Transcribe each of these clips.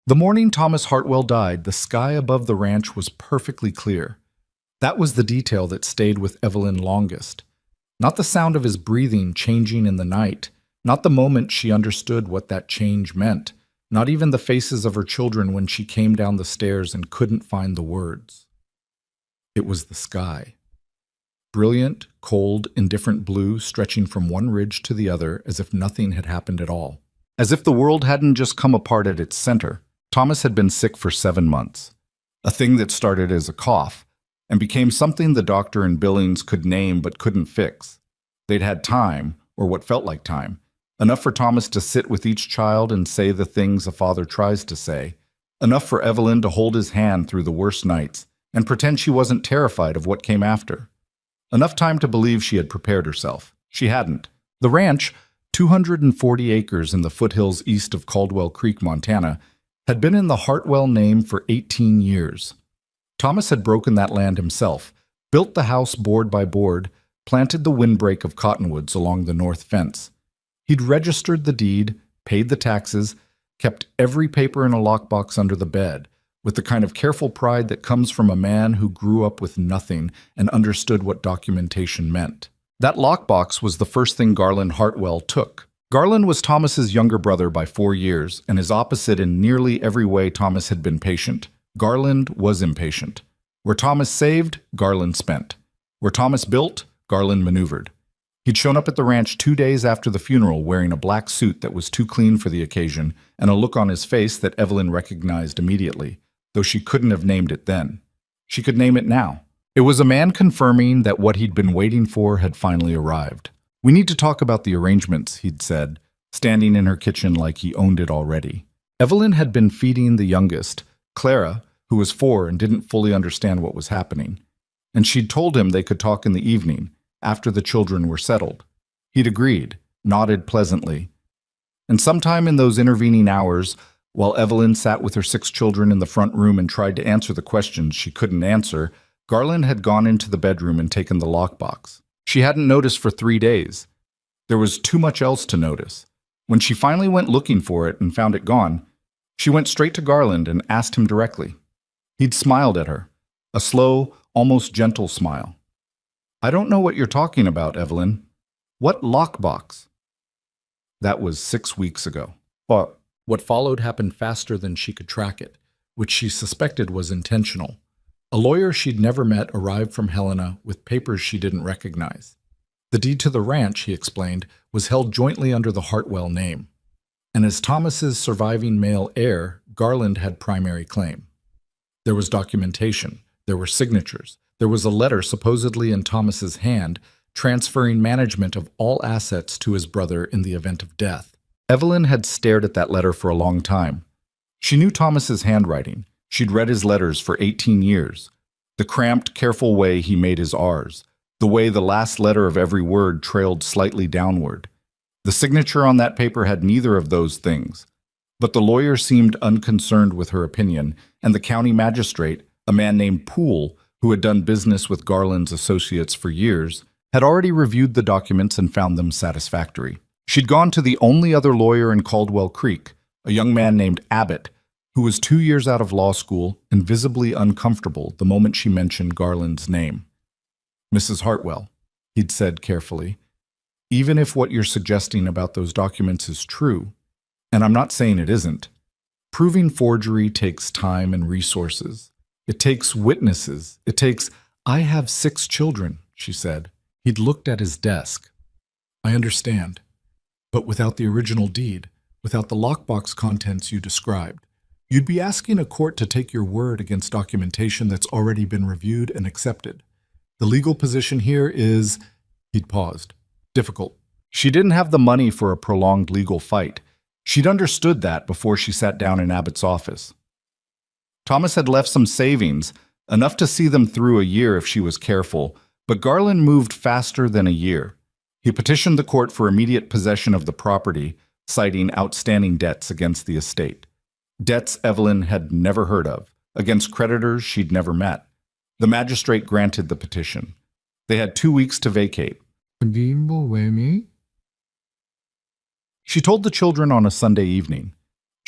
The morning Thomas Hartwell died, the sky above the ranch was perfectly clear. That was the detail that stayed with Evelyn longest. Not the sound of his breathing changing in the night, not the moment she understood what that change meant, not even the faces of her children when she came down the stairs and couldn't find the words. It was the sky. Brilliant, cold, indifferent blue stretching from one ridge to the other as if nothing had happened at all. As if the world hadn't just come apart at its center. Thomas had been sick for 7 months. A thing that started as a cough and became something the doctor in Billings could name but couldn't fix. They'd had time, or what felt like time, enough for Thomas to sit with each child and say the things a father tries to say, enough for Evelyn to hold his hand through the worst nights and pretend she wasn't terrified of what came after. Enough time to believe she had prepared herself. She hadn't. The ranch, 240 acres in the foothills east of Caldwell Creek, Montana, had been in the Hartwell name for 18 years. Thomas had broken that land himself, built the house board by board, planted the windbreak of cottonwoods along the north fence. He'd registered the deed, paid the taxes, kept every paper in a lockbox under the bed, with the kind of careful pride that comes from a man who grew up with nothing and understood what documentation meant. That lockbox was the first thing Garland Hartwell took. Garland was Thomas's younger brother by 4 years, and his opposite in nearly every way. Thomas had been patient. Garland was impatient. Where Thomas saved, Garland spent. Where Thomas built, Garland maneuvered. He'd shown up at the ranch 2 days after the funeral wearing a black suit that was too clean for the occasion and a look on his face that Evelyn recognized immediately, though she couldn't have named it then. She could name it now. It was a man confirming that what he'd been waiting for had finally arrived. "We need to talk about the arrangements," he'd said, standing in her kitchen like he owned it already. Evelyn had been feeding the youngest, Clara, who was 4 and didn't fully understand what was happening. And she'd told him they could talk in the evening, after the children were settled. He'd agreed, nodded pleasantly. And sometime in those intervening hours, while Evelyn sat with her 6 children in the front room and tried to answer the questions she couldn't answer, Garland had gone into the bedroom and taken the lockbox. She hadn't noticed for 3 days. There was too much else to notice. When she finally went looking for it and found it gone, she went straight to Garland and asked him directly. He'd smiled at her, a slow, almost gentle smile. "I don't know what you're talking about, Evelyn. What lockbox?" That was 6 weeks ago. But what followed happened faster than she could track it, which she suspected was intentional. A lawyer she'd never met arrived from Helena with papers she didn't recognize. The deed to the ranch, he explained, was held jointly under the Hartwell name. And as Thomas's surviving male heir, Garland had primary claim. There was documentation, there were signatures, there was a letter supposedly in Thomas's hand transferring management of all assets to his brother in the event of death. Evelyn had stared at that letter for a long time. She knew Thomas's handwriting. She'd read his letters for 18 years. The cramped, careful way he made his R's. The way the last letter of every word trailed slightly downward. The signature on that paper had neither of those things. But the lawyer seemed unconcerned with her opinion, and the county magistrate, a man named Poole, who had done business with Garland's associates for years, had already reviewed the documents and found them satisfactory. She'd gone to the only other lawyer in Caldwell Creek, a young man named Abbott, who was 2 years out of law school and visibly uncomfortable the moment she mentioned Garland's name. "Mrs. Hartwell," he'd said carefully, "even if what you're suggesting about those documents is true, and I'm not saying it isn't, proving forgery takes time and resources. It takes witnesses. It takes—" "I have 6 children," she said. He'd looked at his desk. "I understand. But without the original deed, without the lockbox contents you described, you'd be asking a court to take your word against documentation that's already been reviewed and accepted. The legal position here is—" He'd paused. "Difficult." She didn't have the money for a prolonged legal fight. She'd understood that before she sat down in Abbott's office. Thomas had left some savings, enough to see them through a year if she was careful, but Garland moved faster than a year. He petitioned the court for immediate possession of the property, citing outstanding debts against the estate. Debts Evelyn had never heard of, against creditors she'd never met. The magistrate granted the petition. They had 2 weeks to vacate. She told the children on a Sunday evening.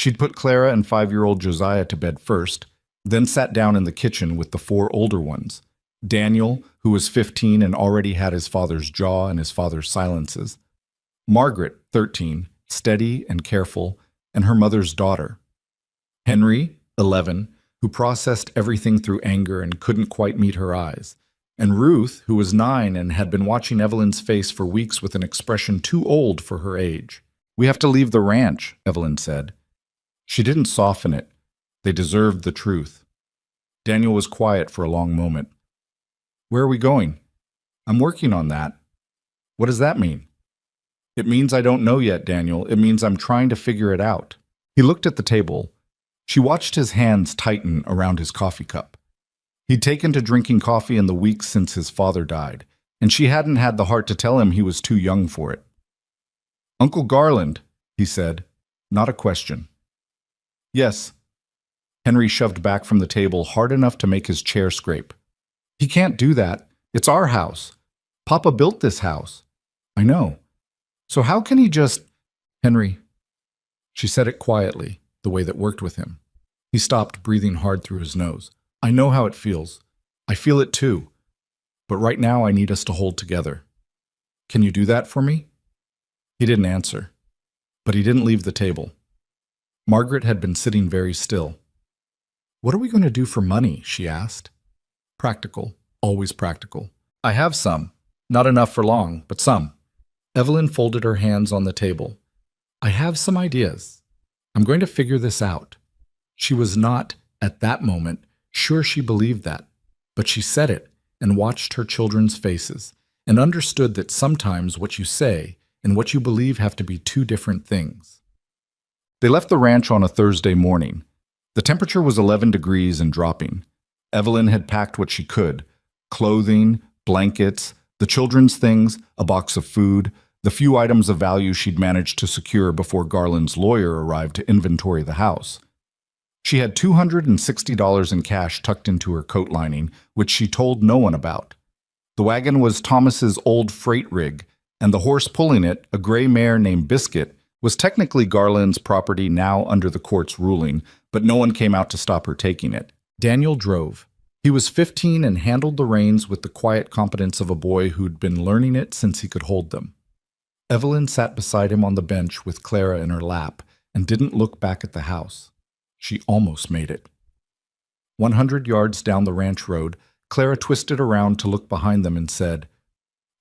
She'd put Clara and 5-year-old Josiah to bed first, then sat down in the kitchen with the 4 older ones. Daniel, who was 15 and already had his father's jaw and his father's silences. Margaret, 13, steady and careful, and her mother's daughter. Henry, 11, who processed everything through anger and couldn't quite meet her eyes. And Ruth, who was 9 and had been watching Evelyn's face for weeks with an expression too old for her age. "We have to leave the ranch," Evelyn said. She didn't soften it. They deserved the truth. Daniel was quiet for a long moment. "Where are we going?" "I'm working on that." "What does that mean?" "It means I don't know yet, Daniel. It means I'm trying to figure it out." He looked at the table. She watched his hands tighten around his coffee cup. He'd taken to drinking coffee in the weeks since his father died, and she hadn't had the heart to tell him he was too young for it. "Uncle Garland," he said, not a question. "Yes." Henry shoved back from the table hard enough to make his chair scrape. "He can't do that. It's our house. Papa built this house." "I know. So how can he just—" "Henry." She said it quietly, the way that worked with him. He stopped, breathing hard through his nose. "I know how it feels. I feel it too. But right now I need us to hold together. Can you do that for me?" He didn't answer, but he didn't leave the table. Margaret had been sitting very still. "What are we going to do for money?" she asked. "Practical, always practical. I have some. Not enough for long, but some." Evelyn folded her hands on the table. "I have some ideas. I'm going to figure this out." She was not, at that moment, sure she believed that, but she said it and watched her children's faces and understood that sometimes what you say and what you believe have to be 2 different things. They left the ranch on a Thursday morning. The temperature was 11 degrees and dropping. Evelyn had packed what she could: clothing, blankets, the children's things, a box of food, the few items of value she'd managed to secure before Garland's lawyer arrived to inventory the house. She had $260 in cash tucked into her coat lining, which she told no one about. The wagon was Thomas's old freight rig, and the horse pulling it, a gray mare named Biscuit, was technically Garland's property now under the court's ruling, but no one came out to stop her taking it. Daniel drove. He was 15 and handled the reins with the quiet competence of a boy who'd been learning it since he could hold them. Evelyn sat beside him on the bench with Clara in her lap and didn't look back at the house. She almost made it. 100 yards down the ranch road, Clara twisted around to look behind them and said,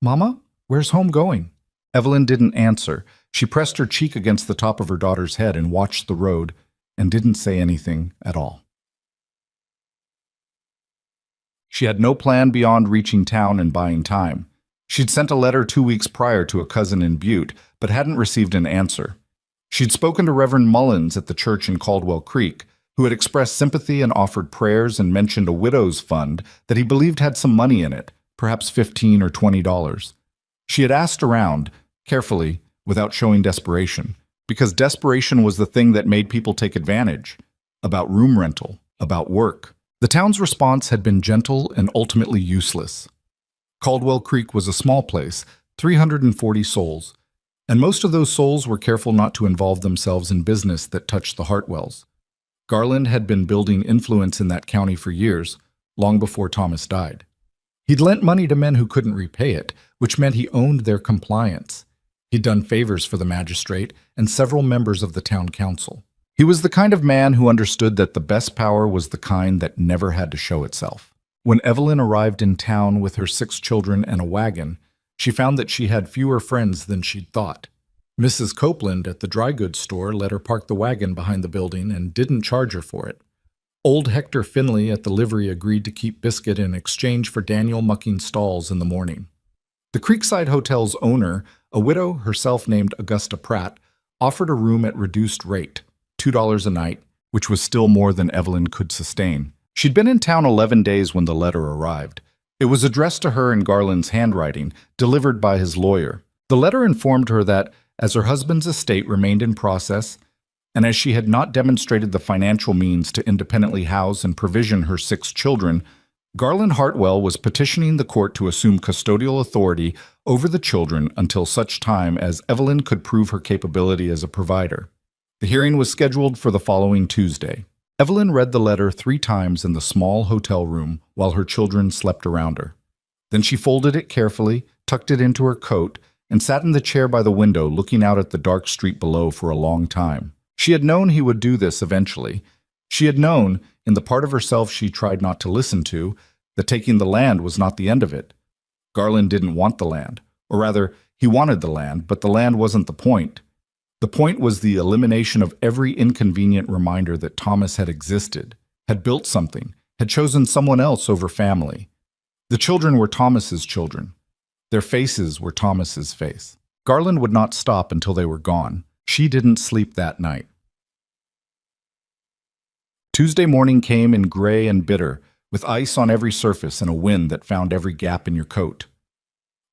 "Mama, where's home going?" Evelyn didn't answer. She pressed her cheek against the top of her daughter's head and watched the road and didn't say anything at all. She had no plan beyond reaching town and buying time. She'd sent a letter 2 weeks prior to a cousin in Butte, but hadn't received an answer. She'd spoken to Reverend Mullins at the church in Caldwell Creek, who had expressed sympathy and offered prayers and mentioned a widow's fund that he believed had some money in it, perhaps $15 or $20. She had asked around, carefully, without showing desperation, because desperation was the thing that made people take advantage, about room rental, about work. The town's response had been gentle and ultimately useless. Caldwell Creek was a small place, 340 souls, and most of those souls were careful not to involve themselves in business that touched the Hartwells. Garland had been building influence in that county for years, long before Thomas died. He'd lent money to men who couldn't repay it, which meant he owned their compliance. He'd done favors for the magistrate and several members of the town council. He was the kind of man who understood that the best power was the kind that never had to show itself. When Evelyn arrived in town with her 6 children and a wagon, she found that she had fewer friends than she'd thought. Mrs. Copeland at the dry goods store let her park the wagon behind the building and didn't charge her for it. Old Hector Finley at the livery agreed to keep Biscuit in exchange for Daniel mucking stalls in the morning. The Creekside Hotel's owner, a widow herself named Augusta Pratt, offered a room at reduced rate, $2 a night, which was still more than Evelyn could sustain. She'd been in town 11 days when the letter arrived. It was addressed to her in Garland's handwriting, delivered by his lawyer. The letter informed her that, as her husband's estate remained in process, and as she had not demonstrated the financial means to independently house and provision her 6 children, Garland Hartwell was petitioning the court to assume custodial authority over the children until such time as Evelyn could prove her capability as a provider. The hearing was scheduled for the following Tuesday. Evelyn read the letter 3 times in the small hotel room while her children slept around her. Then she folded it carefully, tucked it into her coat, and sat in the chair by the window looking out at the dark street below for a long time. She had known he would do this eventually. She had known, in the part of herself she tried not to listen to, that taking the land was not the end of it. Garland didn't want the land, or rather, he wanted the land, but the land wasn't the point. The point was the elimination of every inconvenient reminder that Thomas had existed, had built something, had chosen someone else over family. The children were Thomas's children. Their faces were Thomas's face. Garland would not stop until they were gone. She didn't sleep that night. Tuesday morning came in gray and bitter, with ice on every surface and a wind that found every gap in your coat.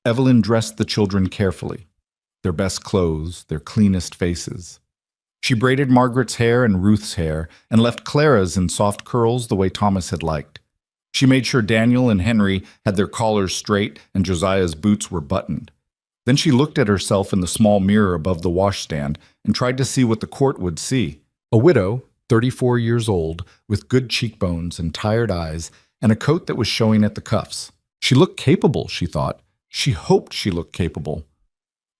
Evelyn dressed the children carefully, their best clothes, their cleanest faces. She braided Margaret's hair and Ruth's hair and left Clara's in soft curls the way Thomas had liked. She made sure Daniel and Henry had their collars straight and Josiah's boots were buttoned. Then she looked at herself in the small mirror above the washstand and tried to see what the court would see. A widow, 34 years old, with good cheekbones and tired eyes, and a coat that was showing at the cuffs. She looked capable, she thought. She hoped she looked capable.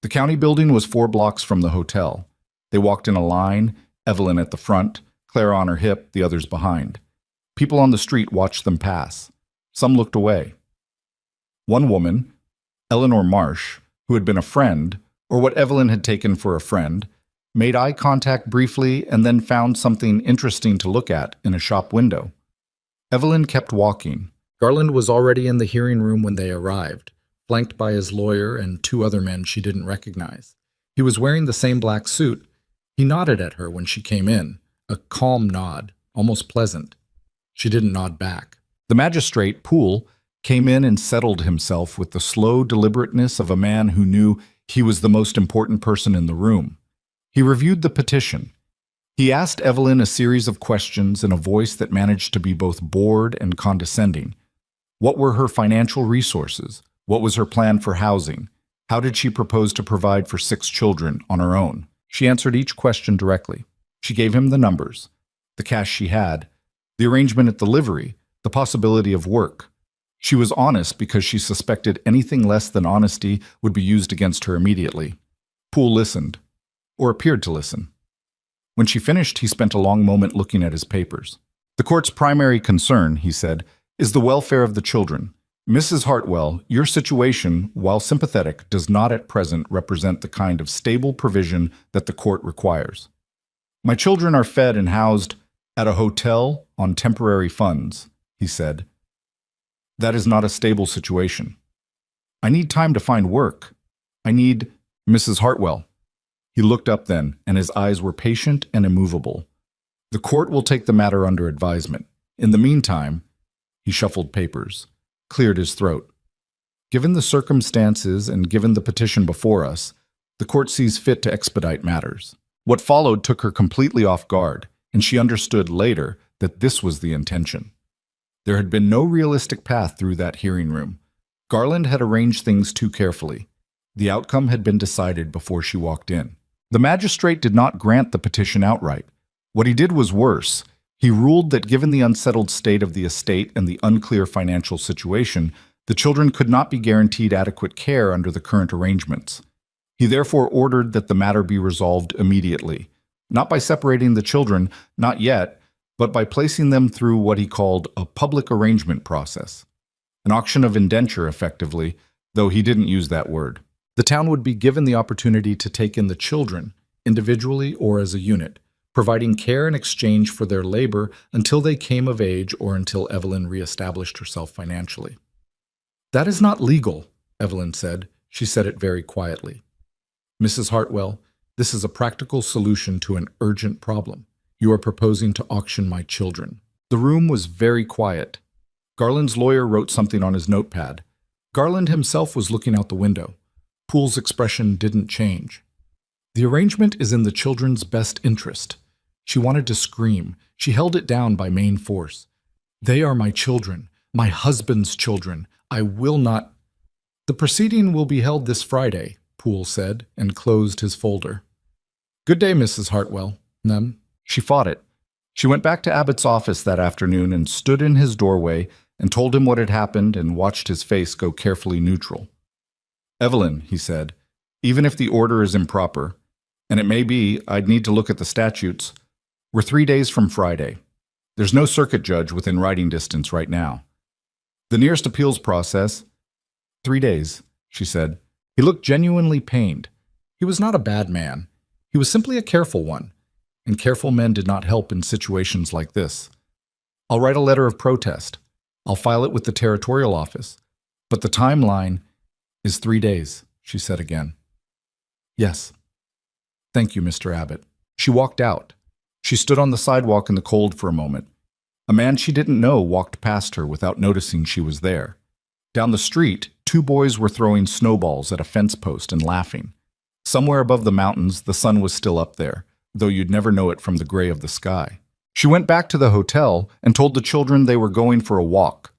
The county building was 4 blocks from the hotel. They walked in a line, Evelyn at the front, Clara on her hip, the others behind. People on the street watched them pass. Some looked away. One woman, Eleanor Marsh, who had been a friend, or what Evelyn had taken for a friend, made eye contact briefly and then found something interesting to look at in a shop window. Evelyn kept walking. Garland was already in the hearing room when they arrived, flanked by his lawyer and 2 other men she didn't recognize. He was wearing the same black suit. He nodded at her when she came in, a calm nod, almost pleasant. She didn't nod back. The magistrate, Poole, came in and settled himself with the slow deliberateness of a man who knew he was the most important person in the room. He reviewed the petition. He asked Evelyn a series of questions in a voice that managed to be both bored and condescending. What were her financial resources? What was her plan for housing? How did she propose to provide for 6 children on her own? She answered each question directly. She gave him the numbers, the cash she had, the arrangement at the livery, the possibility of work. She was honest because she suspected anything less than honesty would be used against her immediately. Poole listened, or appeared to listen. When she finished, he spent a long moment looking at his papers. The court's primary concern, he said, is the welfare of the children. Mrs. Hartwell, your situation, while sympathetic, does not at present represent the kind of stable provision that the court requires. My children are fed and housed at a hotel on temporary funds, he said. That is not a stable situation. I need time to find work. I need Mrs. Hartwell. He looked up then, and his eyes were patient and immovable. The court will take the matter under advisement. In the meantime, he shuffled papers, cleared his throat. Given the circumstances and given the petition before us, the court sees fit to expedite matters. What followed took her completely off guard, and she understood later that this was the intention. There had been no realistic path through that hearing room. Garland had arranged things too carefully. The outcome had been decided before she walked in. The magistrate did not grant the petition outright. What he did was worse. He ruled that given the unsettled state of the estate and the unclear financial situation, the children could not be guaranteed adequate care under the current arrangements. He therefore ordered that the matter be resolved immediately, not by separating the children, not yet, but by placing them through what he called a public arrangement process. An auction of indenture, effectively, though he didn't use that word. The town would be given the opportunity to take in the children, individually or as a unit, providing care in exchange for their labor until they came of age or until Evelyn reestablished herself financially. That is not legal, Evelyn said. She said it very quietly. Mrs. Hartwell, this is a practical solution to an urgent problem. You are proposing to auction my children. The room was very quiet. Garland's lawyer wrote something on his notepad. Garland himself was looking out the window. Poole's expression didn't change. The arrangement is in the children's best interest. She wanted to scream. She held it down by main force. They are my children, my husband's children. I will not. The proceeding will be held this Friday, Poole said, and closed his folder. Good day, Mrs. Hartwell. Them. She fought it. She went back to Abbott's office that afternoon and stood in his doorway and told him what had happened and watched his face go carefully neutral. Evelyn, he said, even if the order is improper, and it may be, I'd need to look at the statutes, we're 3 days from Friday. There's no circuit judge within riding distance right now. The nearest appeals process, 3 days, she said. He looked genuinely pained. He was not a bad man. He was simply a careful one, and careful men did not help in situations like this. I'll write a letter of protest. I'll file it with the territorial office. But the timeline is 3 days, she said again. Yes. Thank you, Mr. Abbott. She walked out. She stood on the sidewalk in the cold for a moment. A man she didn't know walked past her without noticing she was there. Down the street, 2 boys were throwing snowballs at a fence post and laughing. Somewhere above the mountains, the sun was still up there, though you'd never know it from the gray of the sky. She went back to the hotel and told the children they were going for a walk.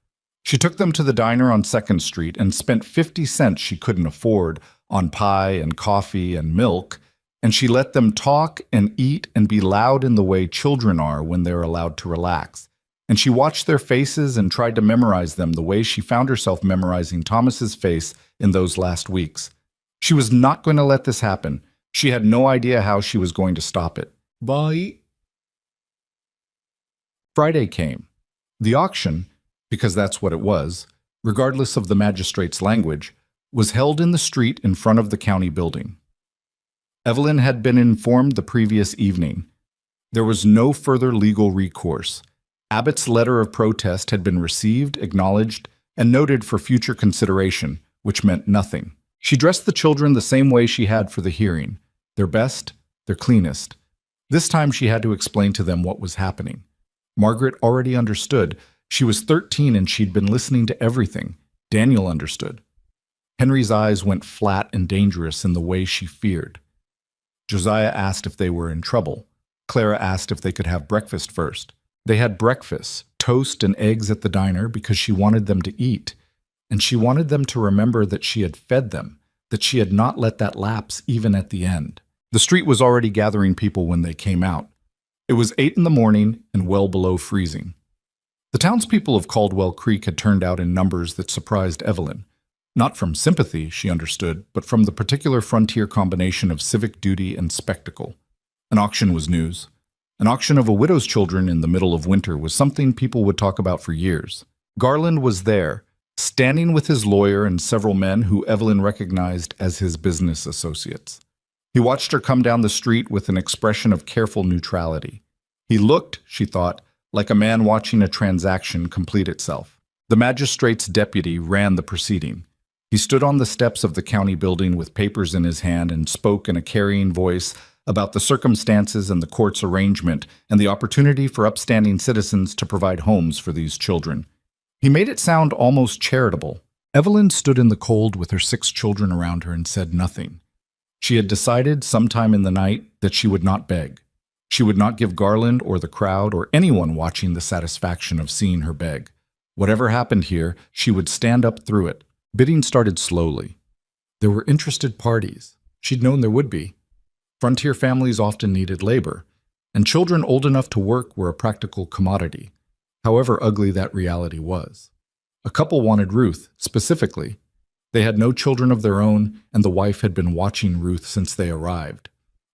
She took them to the diner on 2nd Street and spent 50 cents she couldn't afford on pie and coffee and milk, and she let them talk and eat and be loud in the way children are when they're allowed to relax. And she watched their faces and tried to memorize them the way she found herself memorizing Thomas's face in those last weeks. She was not going to let this happen. She had no idea how she was going to stop it. Bye. Friday came. The auction, because that's what it was, regardless of the magistrate's language, was held in the street in front of the county building. Evelyn had been informed the previous evening. There was no further legal recourse. Abbott's letter of protest had been received, acknowledged, and noted for future consideration, which meant nothing. She dressed the children the same way she had for the hearing, their best, their cleanest. This time she had to explain to them what was happening. Margaret already understood. She was 13 and she'd been listening to everything. Daniel understood. Henry's eyes went flat and dangerous in the way she feared. Josiah asked if they were in trouble. Clara asked if they could have breakfast first. They had breakfast, toast and eggs at the diner because she wanted them to eat. And she wanted them to remember that she had fed them, that she had not let that lapse even at the end. The street was already gathering people when they came out. It was 8 in the morning and well below freezing. The townspeople of Caldwell Creek had turned out in numbers that surprised Evelyn. Not from sympathy, she understood, but from the particular frontier combination of civic duty and spectacle. An auction was news. An auction of a widow's children in the middle of winter was something people would talk about for years. Garland was there, standing with his lawyer and several men who Evelyn recognized as his business associates. He watched her come down the street with an expression of careful neutrality. He looked, she thought, like a man watching a transaction complete itself. The magistrate's deputy ran the proceeding. He stood on the steps of the county building with papers in his hand and spoke in a carrying voice about the circumstances and the court's arrangement and the opportunity for upstanding citizens to provide homes for these children. He made it sound almost charitable. Evelyn stood in the cold with her 6 children around her and said nothing. She had decided sometime in the night that she would not beg. She would not give Garland or the crowd or anyone watching the satisfaction of seeing her beg. Whatever happened here, she would stand up through it. Bidding started slowly. There were interested parties. She'd known there would be. Frontier families often needed labor, and children old enough to work were a practical commodity, however ugly that reality was. A couple wanted Ruth, specifically. They had no children of their own, and the wife had been watching Ruth since they arrived.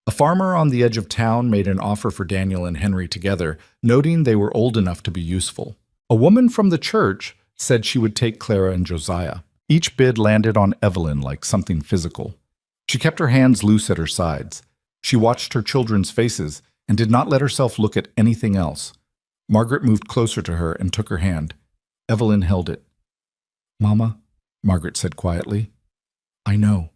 A farmer on the edge of town made an offer for Daniel and Henry together, noting they were old enough to be useful. A woman from the church said she would take Clara and Josiah. Each bid landed on Evelyn like something physical. She kept her hands loose at her sides. She watched her children's faces and did not let herself look at anything else. Margaret moved closer to her and took her hand. Evelyn held it. "Mama," Margaret said quietly. "I know,"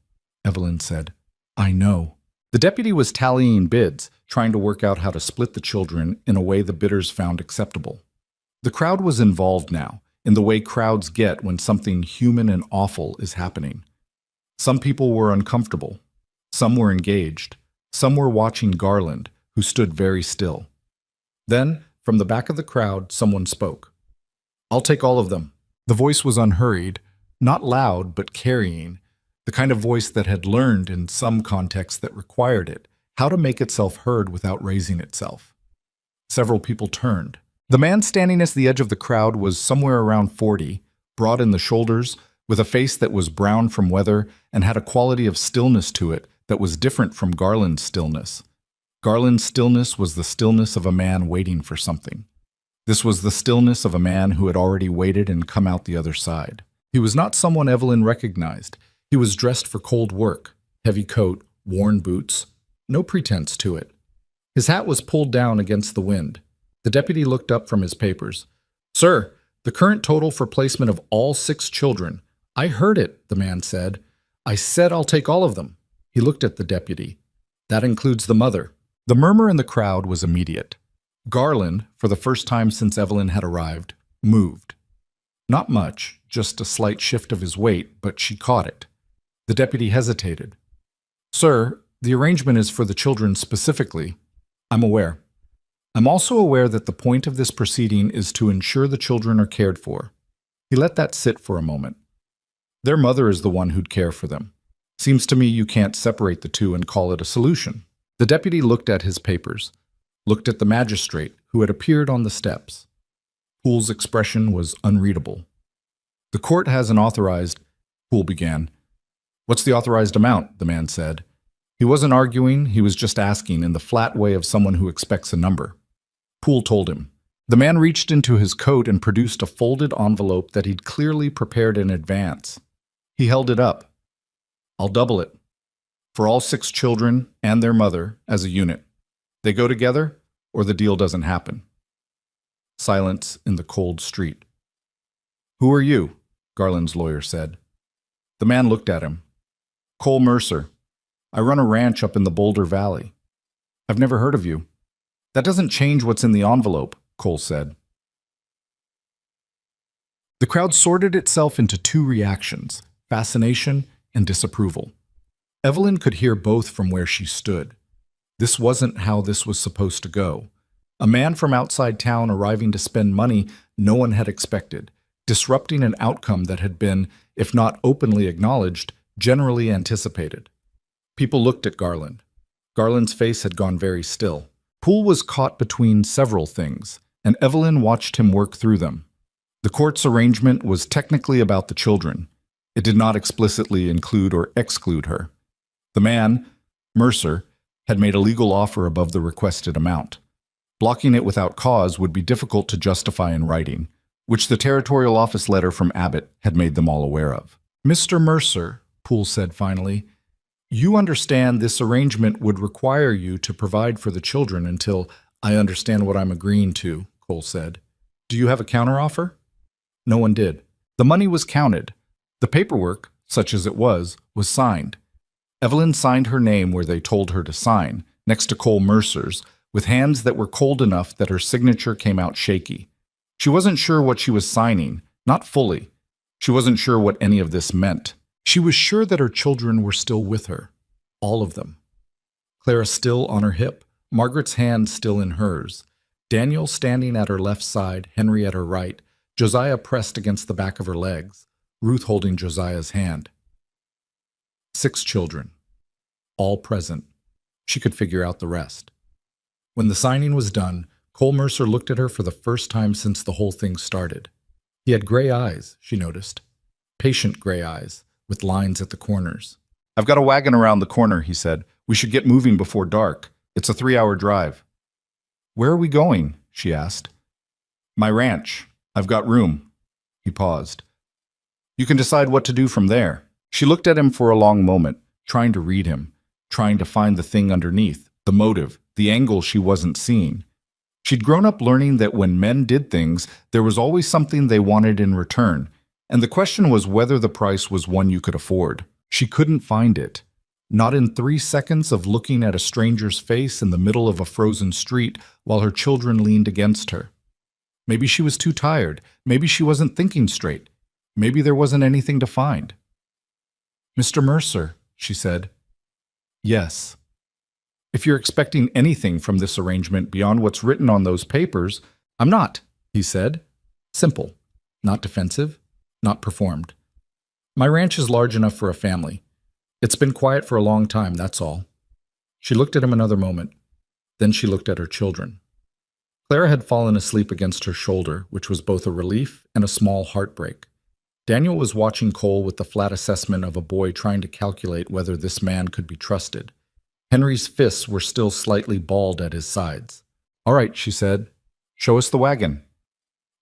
Evelyn said. "I know." The deputy was tallying bids, trying to work out how to split the children in a way the bidders found acceptable. The crowd was involved now, in the way crowds get when something human and awful is happening. Some people were uncomfortable. Some were engaged. Some were watching Garland, who stood very still. Then, from the back of the crowd, someone spoke. "I'll take all of them." The voice was unhurried, not loud but carrying, the kind of voice that had learned in some contexts that required it, how to make itself heard without raising itself. Several people turned. The man standing at the edge of the crowd was somewhere around 40, broad in the shoulders, with a face that was brown from weather and had a quality of stillness to it that was different from Garland's stillness. Garland's stillness was the stillness of a man waiting for something. This was the stillness of a man who had already waited and come out the other side. He was not someone Evelyn recognized. He was dressed for cold work, heavy coat, worn boots, no pretense to it. His hat was pulled down against the wind. The deputy looked up from his papers. "Sir, the current total for placement of all 6 children." "I heard it," the man said. "I said I'll take all of them." He looked at the deputy. "That includes the mother." The murmur in the crowd was immediate. Garland, for the first time since Evelyn had arrived, moved. Not much, just a slight shift of his weight, but she caught it. The deputy hesitated. "Sir, the arrangement is for the children specifically." "I'm aware. I'm also aware that the point of this proceeding is to ensure the children are cared for." He let that sit for a moment. "Their mother is the one who'd care for them. Seems to me you can't separate the two and call it a solution." The deputy looked at his papers, looked at the magistrate who had appeared on the steps. Poole's expression was unreadable. "The court has an authorized—" Poole began. "What's the authorized amount?" the man said. He wasn't arguing, he was just asking in the flat way of someone who expects a number. Poole told him. The man reached into his coat and produced a folded envelope that he'd clearly prepared in advance. He held it up. "I'll double it. For all 6 children and their mother as a unit. They go together, or the deal doesn't happen." Silence in the cold street. "Who are you?" Garland's lawyer said. The man looked at him. "Cole Mercer. I run a ranch up in the Boulder Valley." "I've never heard of you." "That doesn't change what's in the envelope," Cole said. The crowd sorted itself into 2 reactions, fascination and disapproval. Evelyn could hear both from where she stood. This wasn't how this was supposed to go. A man from outside town arriving to spend money no one had expected, disrupting an outcome that had been, if not openly acknowledged, generally anticipated. People looked at Garland. Garland's face had gone very still. Poole was caught between several things, and Evelyn watched him work through them. The court's arrangement was technically about the children. It did not explicitly include or exclude her. The man, Mercer, had made a legal offer above the requested amount. Blocking it without cause would be difficult to justify in writing, which the territorial office letter from Abbott had made them all aware of. "Mr. Mercer," Poole said finally, "you understand this arrangement would require you to provide for the children until—" "I understand what I'm agreeing to," Cole said. "Do you have a counteroffer?" No one did. The money was counted. The paperwork, such as it was signed. Evelyn signed her name where they told her to sign, next to Cole Mercer's, with hands that were cold enough that her signature came out shaky. She wasn't sure what she was signing, not fully. She wasn't sure what any of this meant. She was sure that her children were still with her. All of them. Clara still on her hip, Margaret's hand still in hers, Daniel standing at her left side, Henry at her right, Josiah pressed against the back of her legs, Ruth holding Josiah's hand. 6 children. All present. She could figure out the rest. When the signing was done, Cole Mercer looked at her for the first time since the whole thing started. He had gray eyes, she noticed. Patient gray eyes, with lines at the corners. "I've got a wagon around the corner," he said. "We should get moving before dark. It's a 3-hour drive." "Where are we going?" she asked. "My ranch. I've got room." He paused. "You can decide what to do from there." She looked at him for a long moment, trying to read him, trying to find the thing underneath, the motive, the angle she wasn't seeing. She'd grown up learning that when men did things, there was always something they wanted in return, and the question was whether the price was one you could afford. She couldn't find it. Not in 3 seconds of looking at a stranger's face in the middle of a frozen street while her children leaned against her. Maybe she was too tired. Maybe she wasn't thinking straight. Maybe there wasn't anything to find. "Mr. Mercer," she said. "Yes." "If you're expecting anything from this arrangement beyond what's written on those papers—" "I'm not," he said. Simple. Not defensive. Not performed. "My ranch is large enough for a family. It's been quiet for a long time, that's all." She looked at him another moment. Then she looked at her children. Clara had fallen asleep against her shoulder, which was both a relief and a small heartbreak. Daniel was watching Cole with the flat assessment of a boy trying to calculate whether this man could be trusted. Henry's fists were still slightly balled at his sides. "All right," she said. "Show us the wagon."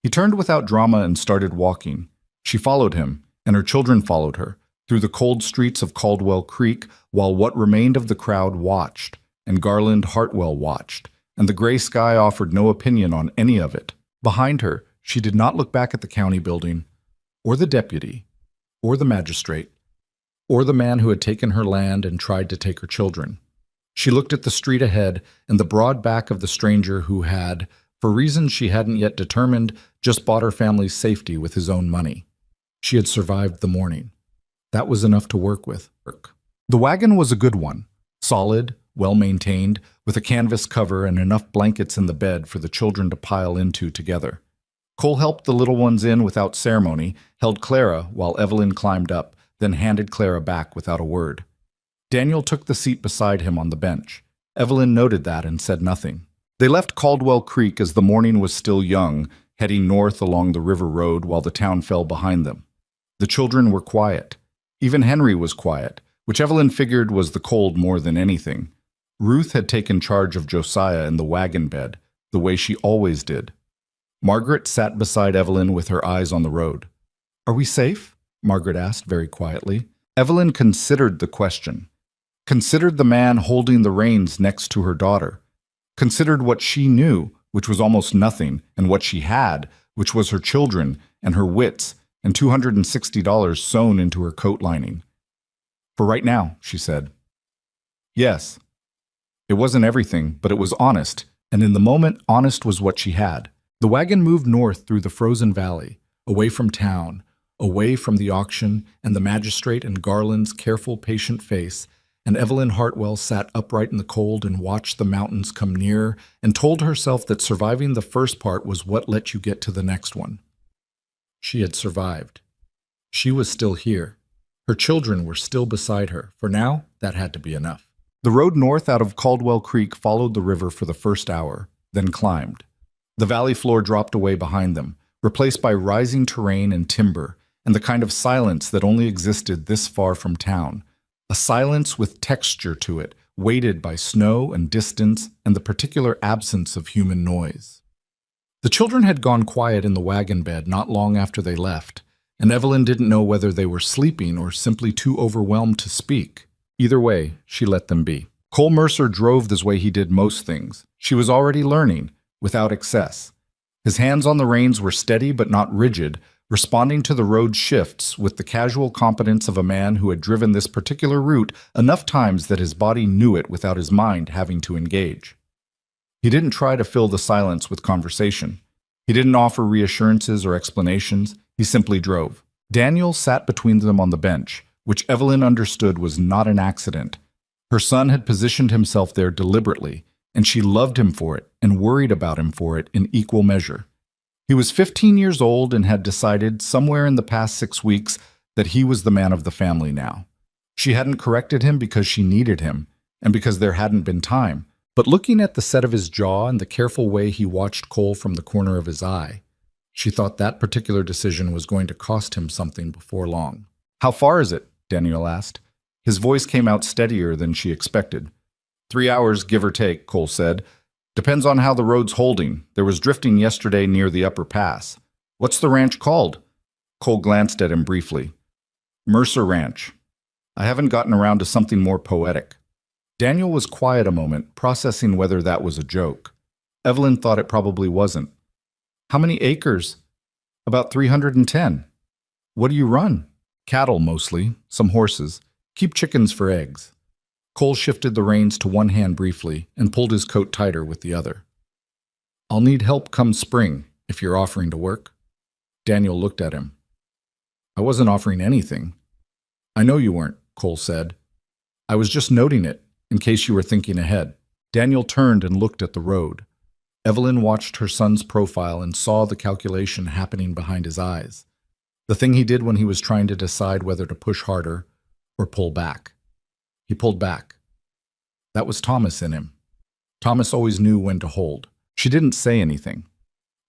He turned without drama and started walking. She followed him, and her children followed her, through the cold streets of Caldwell Creek, while what remained of the crowd watched, and Garland Hartwell watched, and the gray sky offered no opinion on any of it. Behind her, she did not look back at the county building, or the deputy, or the magistrate, or the man who had taken her land and tried to take her children. She looked at the street ahead and the broad back of the stranger who had, for reasons she hadn't yet determined, just bought her family's safety with his own money. She had survived the morning. That was enough to work with. The wagon was a good one, solid, well-maintained, with a canvas cover and enough blankets in the bed for the children to pile into together. Cole helped the little ones in without ceremony, held Clara while Evelyn climbed up, then handed Clara back without a word. Daniel took the seat beside him on the bench. Evelyn noted that and said nothing. They left Caldwell Creek as the morning was still young, heading north along the river road while the town fell behind them. The children were quiet. Even Henry was quiet, which Evelyn figured was the cold more than anything. Ruth had taken charge of Josiah in the wagon bed, the way she always did. Margaret sat beside Evelyn with her eyes on the road. "Are we safe?" Margaret asked very quietly. Evelyn considered the question. Considered the man holding the reins next to her daughter. Considered what she knew, which was almost nothing, and what she had, which was her children and her wits, and $260 sewn into her coat lining. "For right now," she said. "Yes." It wasn't everything, but it was honest, and in the moment, honest was what she had. The wagon moved north through the frozen valley, away from town, away from the auction and the magistrate and Garland's careful, patient face, and Evelyn Hartwell sat upright in the cold and watched the mountains come nearer and told herself that surviving the first part was what let you get to the next one. She had survived. She was still here. Her children were still beside her. For now, that had to be enough. The road north out of Caldwell Creek followed the river for the first hour, then climbed. The valley floor dropped away behind them, replaced by rising terrain and timber, and the kind of silence that only existed this far from town. A silence with texture to it, weighted by snow and distance and the particular absence of human noise. The children had gone quiet in the wagon bed not long after they left, and Evelyn didn't know whether they were sleeping or simply too overwhelmed to speak. Either way, she let them be. Cole Mercer drove this way he did most things. She was already learning, without excess. His hands on the reins were steady but not rigid, responding to the road shifts with the casual competence of a man who had driven this particular route enough times that his body knew it without his mind having to engage. He didn't try to fill the silence with conversation. He didn't offer reassurances or explanations. He simply drove. Daniel sat between them on the bench, which Evelyn understood was not an accident. Her son had positioned himself there deliberately, and she loved him for it and worried about him for it in equal measure. He was 15 years old and had decided somewhere in the past 6 weeks that he was the man of the family now. She hadn't corrected him because she needed him and because there hadn't been time, but looking at the set of his jaw and the careful way he watched Cole from the corner of his eye, she thought that particular decision was going to cost him something before long. "How far is it?" Daniel asked. His voice came out steadier than she expected. 3 hours, give or take, Cole said. "Depends on how the road's holding. There was drifting yesterday near the upper pass. What's the ranch called?" Cole glanced at him briefly. "Mercer Ranch. I haven't gotten around to something more poetic." Daniel was quiet a moment, processing whether that was a joke. Evelyn thought it probably wasn't. "How many acres?" "About 310. "What do you run?" "Cattle, mostly. Some horses. Keep chickens for eggs." Cole shifted the reins to one hand briefly and pulled his coat tighter with the other. "I'll need help come spring, if you're offering to work." Daniel looked at him. "I wasn't offering anything." "I know you weren't," Cole said. "I was just noting it, in case you were thinking ahead." Daniel turned and looked at the road. Evelyn watched her son's profile and saw the calculation happening behind his eyes. The thing he did when he was trying to decide whether to push harder or pull back. He pulled back. That was Thomas in him. Thomas always knew when to hold. She didn't say anything.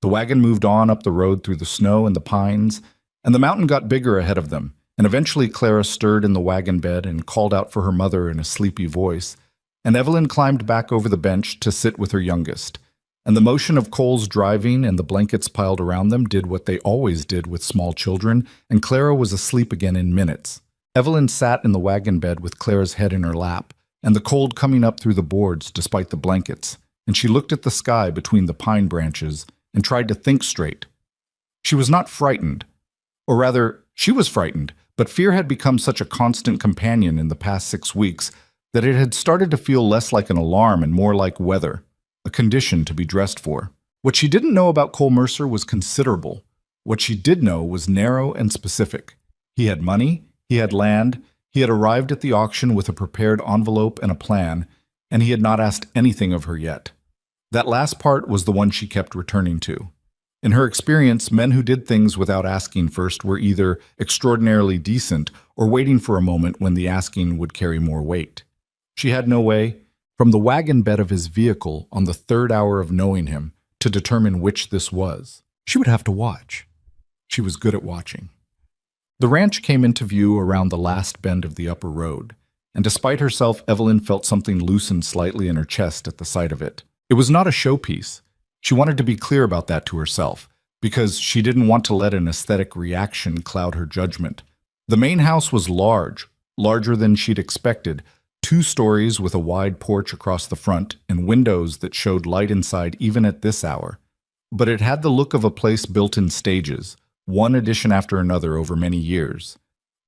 The wagon moved on up the road through the snow and the pines, and the mountain got bigger ahead of them, and eventually Clara stirred in the wagon bed and called out for her mother in a sleepy voice, and Evelyn climbed back over the bench to sit with her youngest. And the motion of Cole's driving and the blankets piled around them did what they always did with small children, and Clara was asleep again in minutes. Evelyn sat in the wagon bed with Clara's head in her lap, and the cold coming up through the boards despite the blankets, and she looked at the sky between the pine branches and tried to think straight. She was not frightened, or rather, she was frightened, but fear had become such a constant companion in the past 6 weeks that it had started to feel less like an alarm and more like weather, a condition to be dressed for. What she didn't know about Cole Mercer was considerable. What she did know was narrow and specific. He had money, he had land, he had arrived at the auction with a prepared envelope and a plan, and he had not asked anything of her yet. That last part was the one she kept returning to. In her experience, men who did things without asking first were either extraordinarily decent or waiting for a moment when the asking would carry more weight. She had no way, from the wagon bed of his vehicle on the 3rd hour of knowing him, to determine which this was. She would have to watch. She was good at watching. The ranch came into view around the last bend of the upper road, and despite herself, Evelyn felt something loosen slightly in her chest at the sight of it. It was not a showpiece. She wanted to be clear about that to herself, because she didn't want to let an aesthetic reaction cloud her judgment. The main house was large, larger than she'd expected, 2 stories with a wide porch across the front and windows that showed light inside even at this hour. But it had the look of a place built in stages, one addition after another over many years.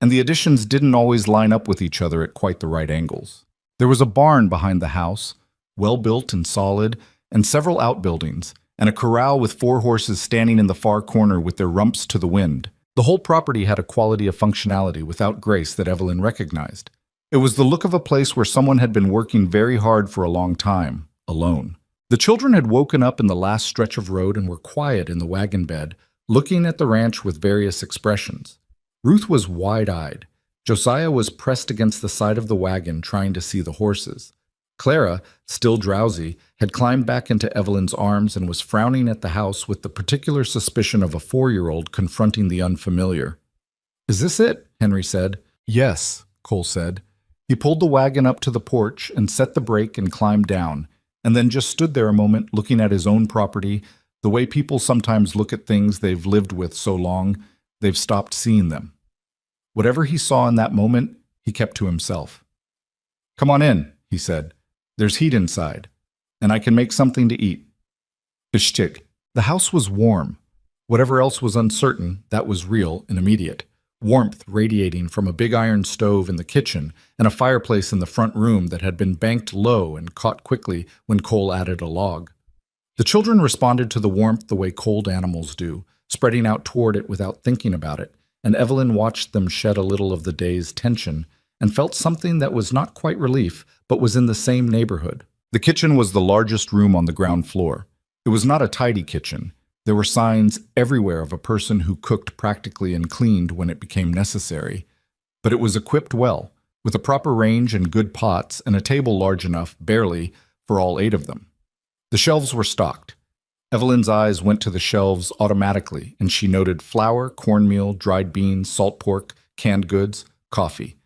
And the additions didn't always line up with each other at quite the right angles. There was a barn behind the house, well built and solid, and several outbuildings, and a corral with 4 horses standing in the far corner with their rumps to the wind. The whole property had a quality of functionality without grace that Evelyn recognized. It was the look of a place where someone had been working very hard for a long time, alone. The children had woken up in the last stretch of road and were quiet in the wagon bed, looking at the ranch with various expressions. Ruth was wide-eyed. Josiah was pressed against the side of the wagon trying to see the horses. Clara, still drowsy, had climbed back into Evelyn's arms and was frowning at the house with the particular suspicion of a 4-year-old confronting the unfamiliar. "Is this it?" Henry said. "Yes," Cole said. He pulled the wagon up to the porch and set the brake and climbed down, and then just stood there a moment looking at his own property, the way people sometimes look at things they've lived with so long they've stopped seeing them. Whatever he saw in that moment, he kept to himself. "Come on in," he said. "There's heat inside, and I can make something to eat." Ishtik. The house was warm. Whatever else was uncertain, that was real and immediate. Warmth radiating from a big iron stove in the kitchen and a fireplace in the front room that had been banked low and caught quickly when Cole added a log. The children responded to the warmth the way cold animals do, spreading out toward it without thinking about it, and Evelyn watched them shed a little of the day's tension and felt something that was not quite relief, but was in the same neighborhood. The kitchen was the largest room on the ground floor. It was not a tidy kitchen. There were signs everywhere of a person who cooked practically and cleaned when it became necessary. But it was equipped well, with a proper range and good pots and a table large enough, barely, for all 8 of them. The shelves were stocked. Evelyn's eyes went to the shelves automatically, and she noted flour, cornmeal, dried beans, salt pork, canned goods, coffee.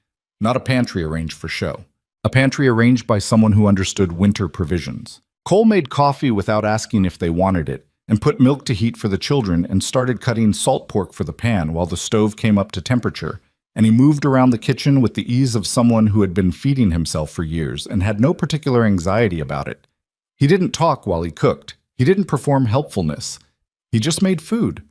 Not a pantry arranged for show. A pantry arranged by someone who understood winter provisions. Cole made coffee without asking if they wanted it, and put milk to heat for the children and started cutting salt pork for the pan while the stove came up to temperature, and he moved around the kitchen with the ease of someone who had been feeding himself for years and had no particular anxiety about it. He didn't talk while he cooked. He didn't perform helpfulness. He just made food.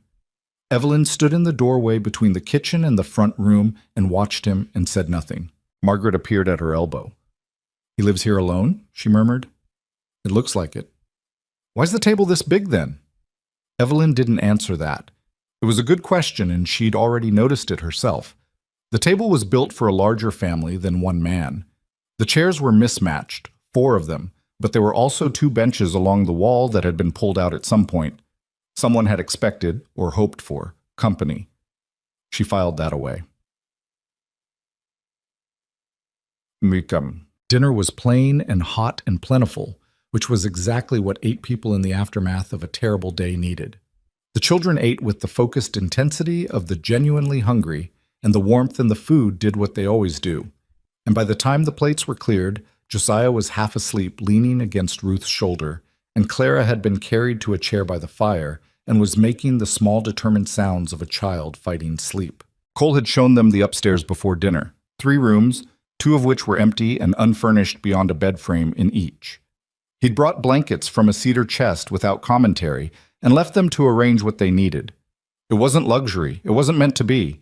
Evelyn stood in the doorway between the kitchen and the front room and watched him and said nothing. Margaret appeared at her elbow. "He lives here alone?" she murmured. "It looks like it." "Why's the table this big then?" Evelyn didn't answer that. It was a good question, and she'd already noticed it herself. The table was built for a larger family than one man. The chairs were mismatched, 4 of them, but there were also 2 benches along the wall that had been pulled out at some point. Someone had expected, or hoped for, company. She filed that away. Mikam. Dinner was plain and hot and plentiful, which was exactly what 8 people in the aftermath of a terrible day needed. The children ate with the focused intensity of the genuinely hungry, and the warmth in the food did what they always do. And by the time the plates were cleared, Josiah was half asleep leaning against Ruth's shoulder, and Clara had been carried to a chair by the fire and was making the small determined sounds of a child fighting sleep. Cole had shown them the upstairs before dinner, 3 rooms, 2 of which were empty and unfurnished beyond a bed frame in each. He'd brought blankets from a cedar chest without commentary and left them to arrange what they needed. It wasn't luxury, it wasn't meant to be.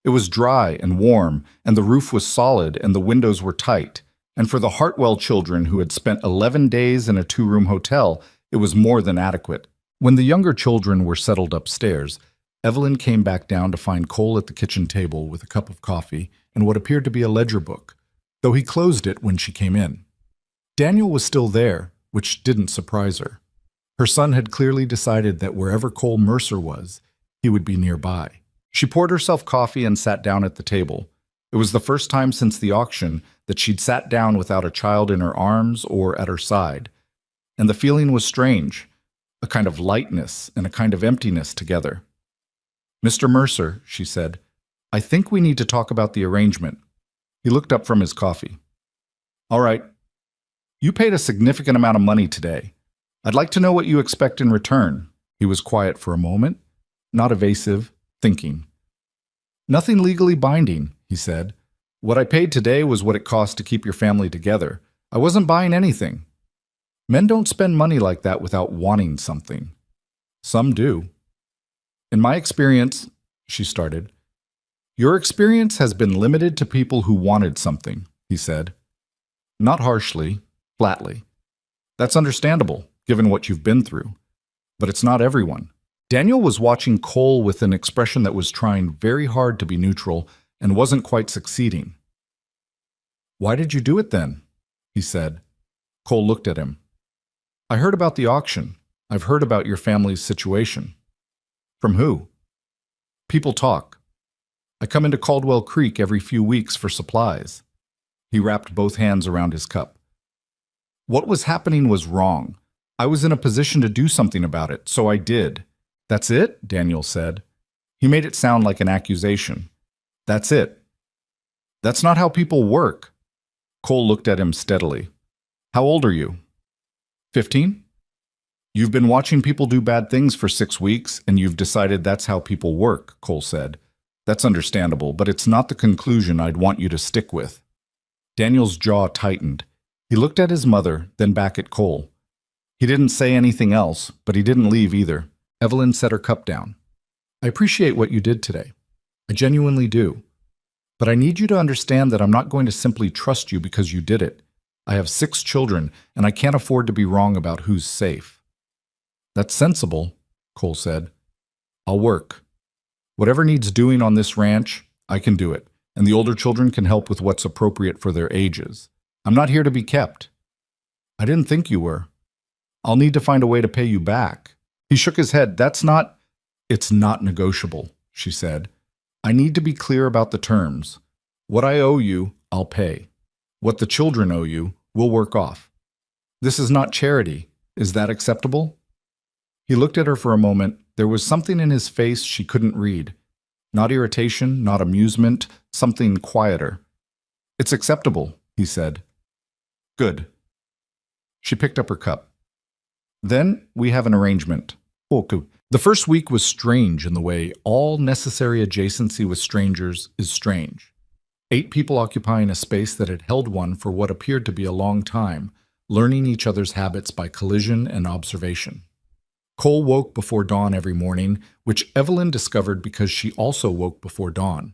It was dry and warm, and the roof was solid and the windows were tight. And for the Hartwell children who had spent 11 days in a 2-room hotel, it was more than adequate. When the younger children were settled upstairs, Evelyn came back down to find Cole at the kitchen table with a cup of coffee and what appeared to be a ledger book, though he closed it when she came in. Daniel was still there, which didn't surprise her. Her son had clearly decided that wherever Cole Mercer was, he would be nearby. She poured herself coffee and sat down at the table. It was the first time since the auction that she'd sat down without a child in her arms or at her side. And the feeling was strange, a kind of lightness and a kind of emptiness together. "Mr. Mercer," she said, "I think we need to talk about the arrangement." He looked up from his coffee. "All right. You paid a significant amount of money today. I'd like to know what you expect in return." He was quiet for a moment, not evasive, thinking. "Nothing legally binding," he said. "What I paid today was what it cost to keep your family together. I wasn't buying anything. Men don't spend money like that without wanting something. Some do." "In my experience," she started. "Your experience has been limited to people who wanted something," he said. Not harshly, flatly. "That's understandable, given what you've been through. But it's not everyone." Daniel was watching Cole with an expression that was trying very hard to be neutral and wasn't quite succeeding. "Why did you do it then?" he said. Cole looked at him. "I heard about the auction. I've heard about your family's situation." "From who?" "People talk. I come into Caldwell Creek every few weeks for supplies." He wrapped both hands around his cup. "What was happening was wrong. I was in a position to do something about it, so I did." "That's it?" Daniel said. He made it sound like an accusation. "That's it." "That's not how people work." Cole looked at him steadily. "How old are you?" 15? "You've been watching people do bad things for 6 weeks, and you've decided that's how people work," Cole said. "That's understandable, but it's not the conclusion I'd want you to stick with." Daniel's jaw tightened. He looked at his mother, then back at Cole. He didn't say anything else, but he didn't leave either. Evelyn set her cup down. "I appreciate what you did today. I genuinely do. But I need you to understand that I'm not going to simply trust you because you did it. I have 6 children, and I can't afford to be wrong about who's safe." "That's sensible," Cole said. "I'll work. Whatever needs doing on this ranch, I can do it, and the older children can help with what's appropriate for their ages. I'm not here to be kept." "I didn't think you were." "I'll need to find a way to pay you back." He shook his head. "It's not negotiable," she said. "I need to be clear about the terms. What I owe you, I'll pay. What the children owe you, we'll work off. This is not charity. Is that acceptable?" He looked at her for a moment. There was something in his face she couldn't read. Not irritation, not amusement, something quieter. "It's acceptable," he said. "Good." She picked up her cup. "Then we have an arrangement." Okay. The first week was strange in the way all necessary adjacency with strangers is strange. 8 people occupying a space that had held one for what appeared to be a long time, learning each other's habits by collision and observation. Cole woke before dawn every morning, which Evelyn discovered because she also woke before dawn.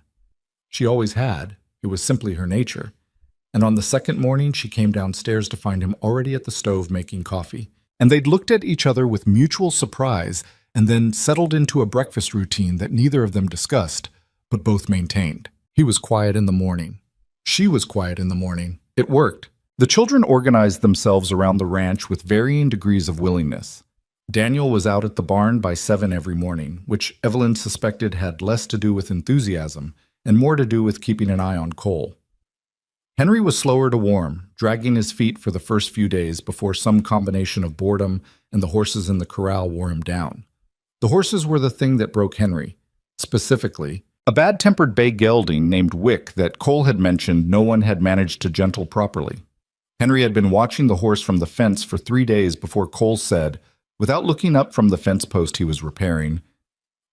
She always had. It was simply her nature. And on the second morning, she came downstairs to find him already at the stove making coffee. And they'd looked at each other with mutual surprise and then settled into a breakfast routine that neither of them discussed, but both maintained. He was quiet in the morning. She was quiet in the morning. It worked. The children organized themselves around the ranch with varying degrees of willingness. Daniel was out at the barn by 7 every morning, which Evelyn suspected had less to do with enthusiasm and more to do with keeping an eye on Cole. Henry was slower to warm, dragging his feet for the first few days before some combination of boredom and the horses in the corral wore him down. The horses were the thing that broke Henry. Specifically, a bad-tempered bay gelding named Wick that Cole had mentioned no one had managed to gentle properly. Henry had been watching the horse from the fence for 3 days before Cole said, without looking up from the fence post he was repairing,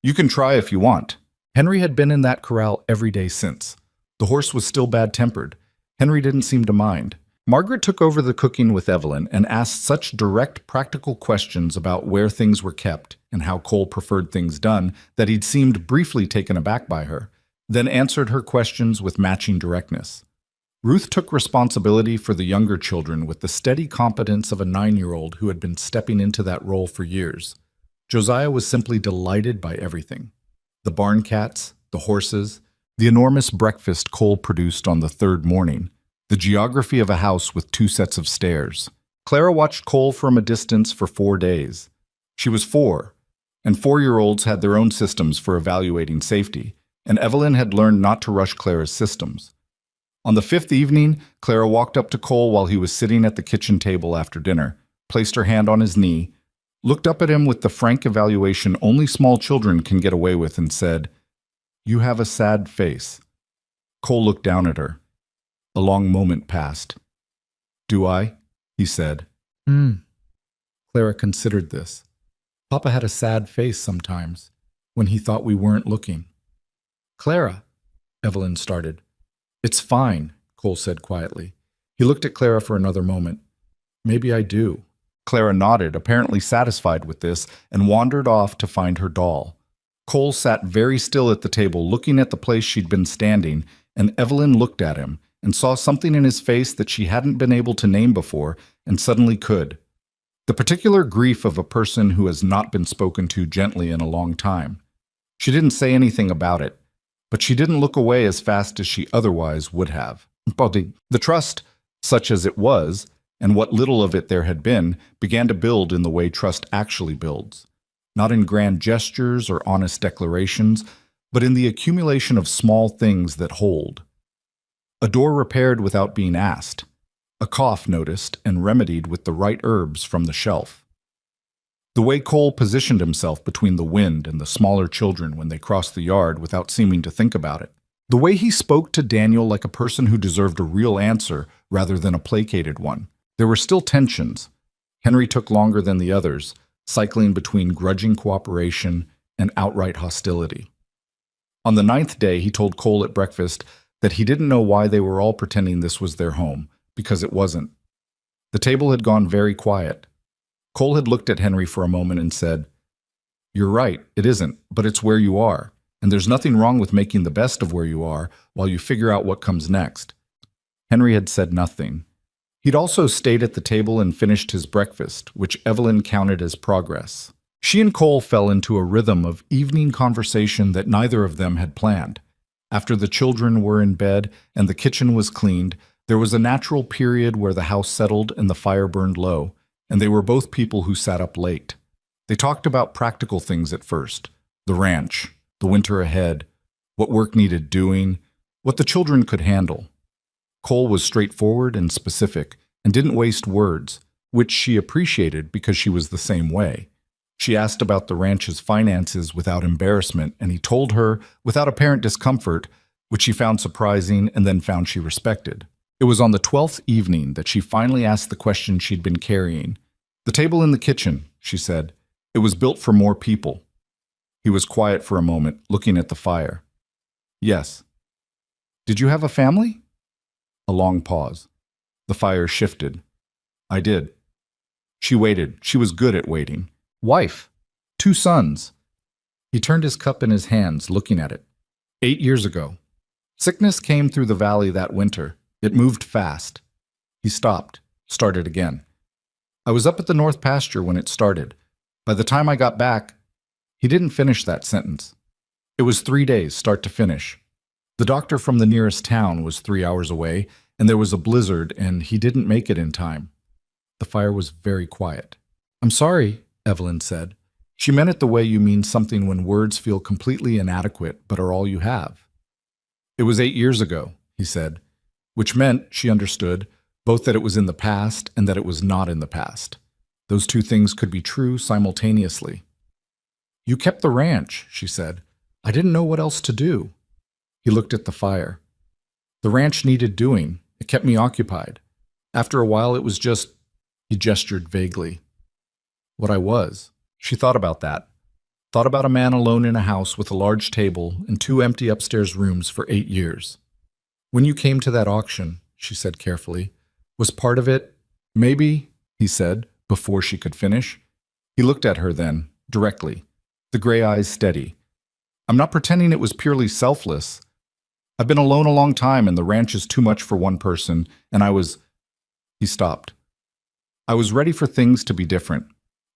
"You can try if you want." Henry had been in that corral every day since. The horse was still bad-tempered. Henry didn't seem to mind. Margaret took over the cooking with Evelyn and asked such direct, practical questions about where things were kept and how Cole preferred things done that he'd seemed briefly taken aback by her, then answered her questions with matching directness. Ruth took responsibility for the younger children with the steady competence of a 9-year-old who had been stepping into that role for years. Josiah was simply delighted by everything. The barn cats, the horses, the enormous breakfast Cole produced on the 3rd morning, the geography of a house with 2 sets of stairs. Clara watched Cole from a distance for 4 days. She was 4, and 4-year-olds had their own systems for evaluating safety, and Evelyn had learned not to rush Clara's systems. On the 5th evening, Clara walked up to Cole while he was sitting at the kitchen table after dinner, placed her hand on his knee, looked up at him with the frank evaluation only small children can get away with, and said, "You have a sad face." Cole looked down at her. A long moment passed. "Do I?" he said. Clara considered this. Papa had a sad face sometimes, when he thought we weren't looking. "Clara," Evelyn started. "It's fine," Cole said quietly. He looked at Clara for another moment. "Maybe I do." Clara nodded, apparently satisfied with this, and wandered off to find her doll. Cole sat very still at the table, looking at the place she'd been standing, and Evelyn looked at him and saw something in his face that she hadn't been able to name before and suddenly could. The particular grief of a person who has not been spoken to gently in a long time. She didn't say anything about it, but she didn't look away as fast as she otherwise would have. The trust, such as it was, and what little of it there had been, began to build in the way trust actually builds. Not in grand gestures or honest declarations, but in the accumulation of small things that hold. A door repaired without being asked. A cough noticed and remedied with the right herbs from the shelf. The way Cole positioned himself between the wind and the smaller children when they crossed the yard without seeming to think about it. The way he spoke to Daniel like a person who deserved a real answer rather than a placated one. There were still tensions. Henry took longer than the others, cycling between grudging cooperation and outright hostility. On the 9th day, he told Cole at breakfast that he didn't know why they were all pretending this was their home, because it wasn't. The table had gone very quiet. Cole had looked at Henry for a moment and said, "You're right, it isn't, but it's where you are, and there's nothing wrong with making the best of where you are while you figure out what comes next." Henry had said nothing. He'd also stayed at the table and finished his breakfast, which Evelyn counted as progress. She and Cole fell into a rhythm of evening conversation that neither of them had planned. After the children were in bed and the kitchen was cleaned, there was a natural period where the house settled and the fire burned low, and they were both people who sat up late. They talked about practical things at first: the ranch, the winter ahead, what work needed doing, what the children could handle. Cole was straightforward and specific and didn't waste words, which she appreciated because she was the same way. She asked about the ranch's finances without embarrassment, and he told her without apparent discomfort, which she found surprising and then found she respected. It was on the 12th evening that she finally asked the question she'd been carrying. "The table in the kitchen," she said. "It was built for more people." He was quiet for a moment, looking at the fire. "Yes." "Did you have a family?" A long pause. The fire shifted. "I did." She waited. She was good at waiting. "Wife. 2 sons." He turned his cup in his hands, looking at it. 8 years ago. Sickness came through the valley that winter. It moved fast. He stopped, started again. "I was up at the north pasture when it started. By the time I got back..." He didn't finish that sentence. It was 3 days, start to finish. The doctor from the nearest town was 3 hours away, and there was a blizzard, and he didn't make it in time. The fire was very quiet. "I'm sorry," Evelyn said. She meant it the way you mean something when words feel completely inadequate but are all you have. "It was 8 years ago," he said. which meant, she understood, both that it was in the past and that it was not in the past. Those two things could be true simultaneously. "You kept the ranch," she said. "I didn't know what else to do." He looked at the fire. "The ranch needed doing. It kept me occupied. After a while, it was just—" He gestured vaguely. "What I was." She thought about that. Thought about a man alone in a house with a large table and 2 empty upstairs rooms for 8 years. "When you came to that auction," she said carefully, "was part of it—" "Maybe," he said, before she could finish. He looked at her then, directly, the gray eyes steady. "I'm not pretending it was purely selfless. I've been alone a long time and the ranch is too much for one person, and I was—" He stopped. "I was ready for things to be different.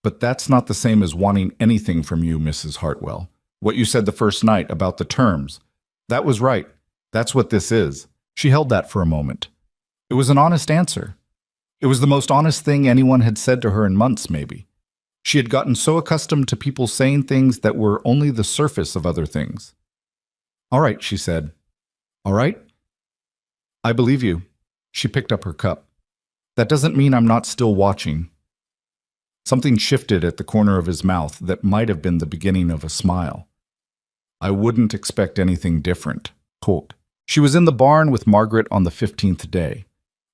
But that's not the same as wanting anything from you, Mrs. Hartwell. What you said the first night about the terms. That was right. That's what this is." She held that for a moment. It was an honest answer. It was the most honest thing anyone had said to her in months, maybe. She had gotten so accustomed to people saying things that were only the surface of other things. "All right," she said. "All right? I believe you." She picked up her cup. "That doesn't mean I'm not still watching." Something shifted at the corner of his mouth that might have been the beginning of a smile. "I wouldn't expect anything different." Quote. She was in the barn with Margaret on the 15th day.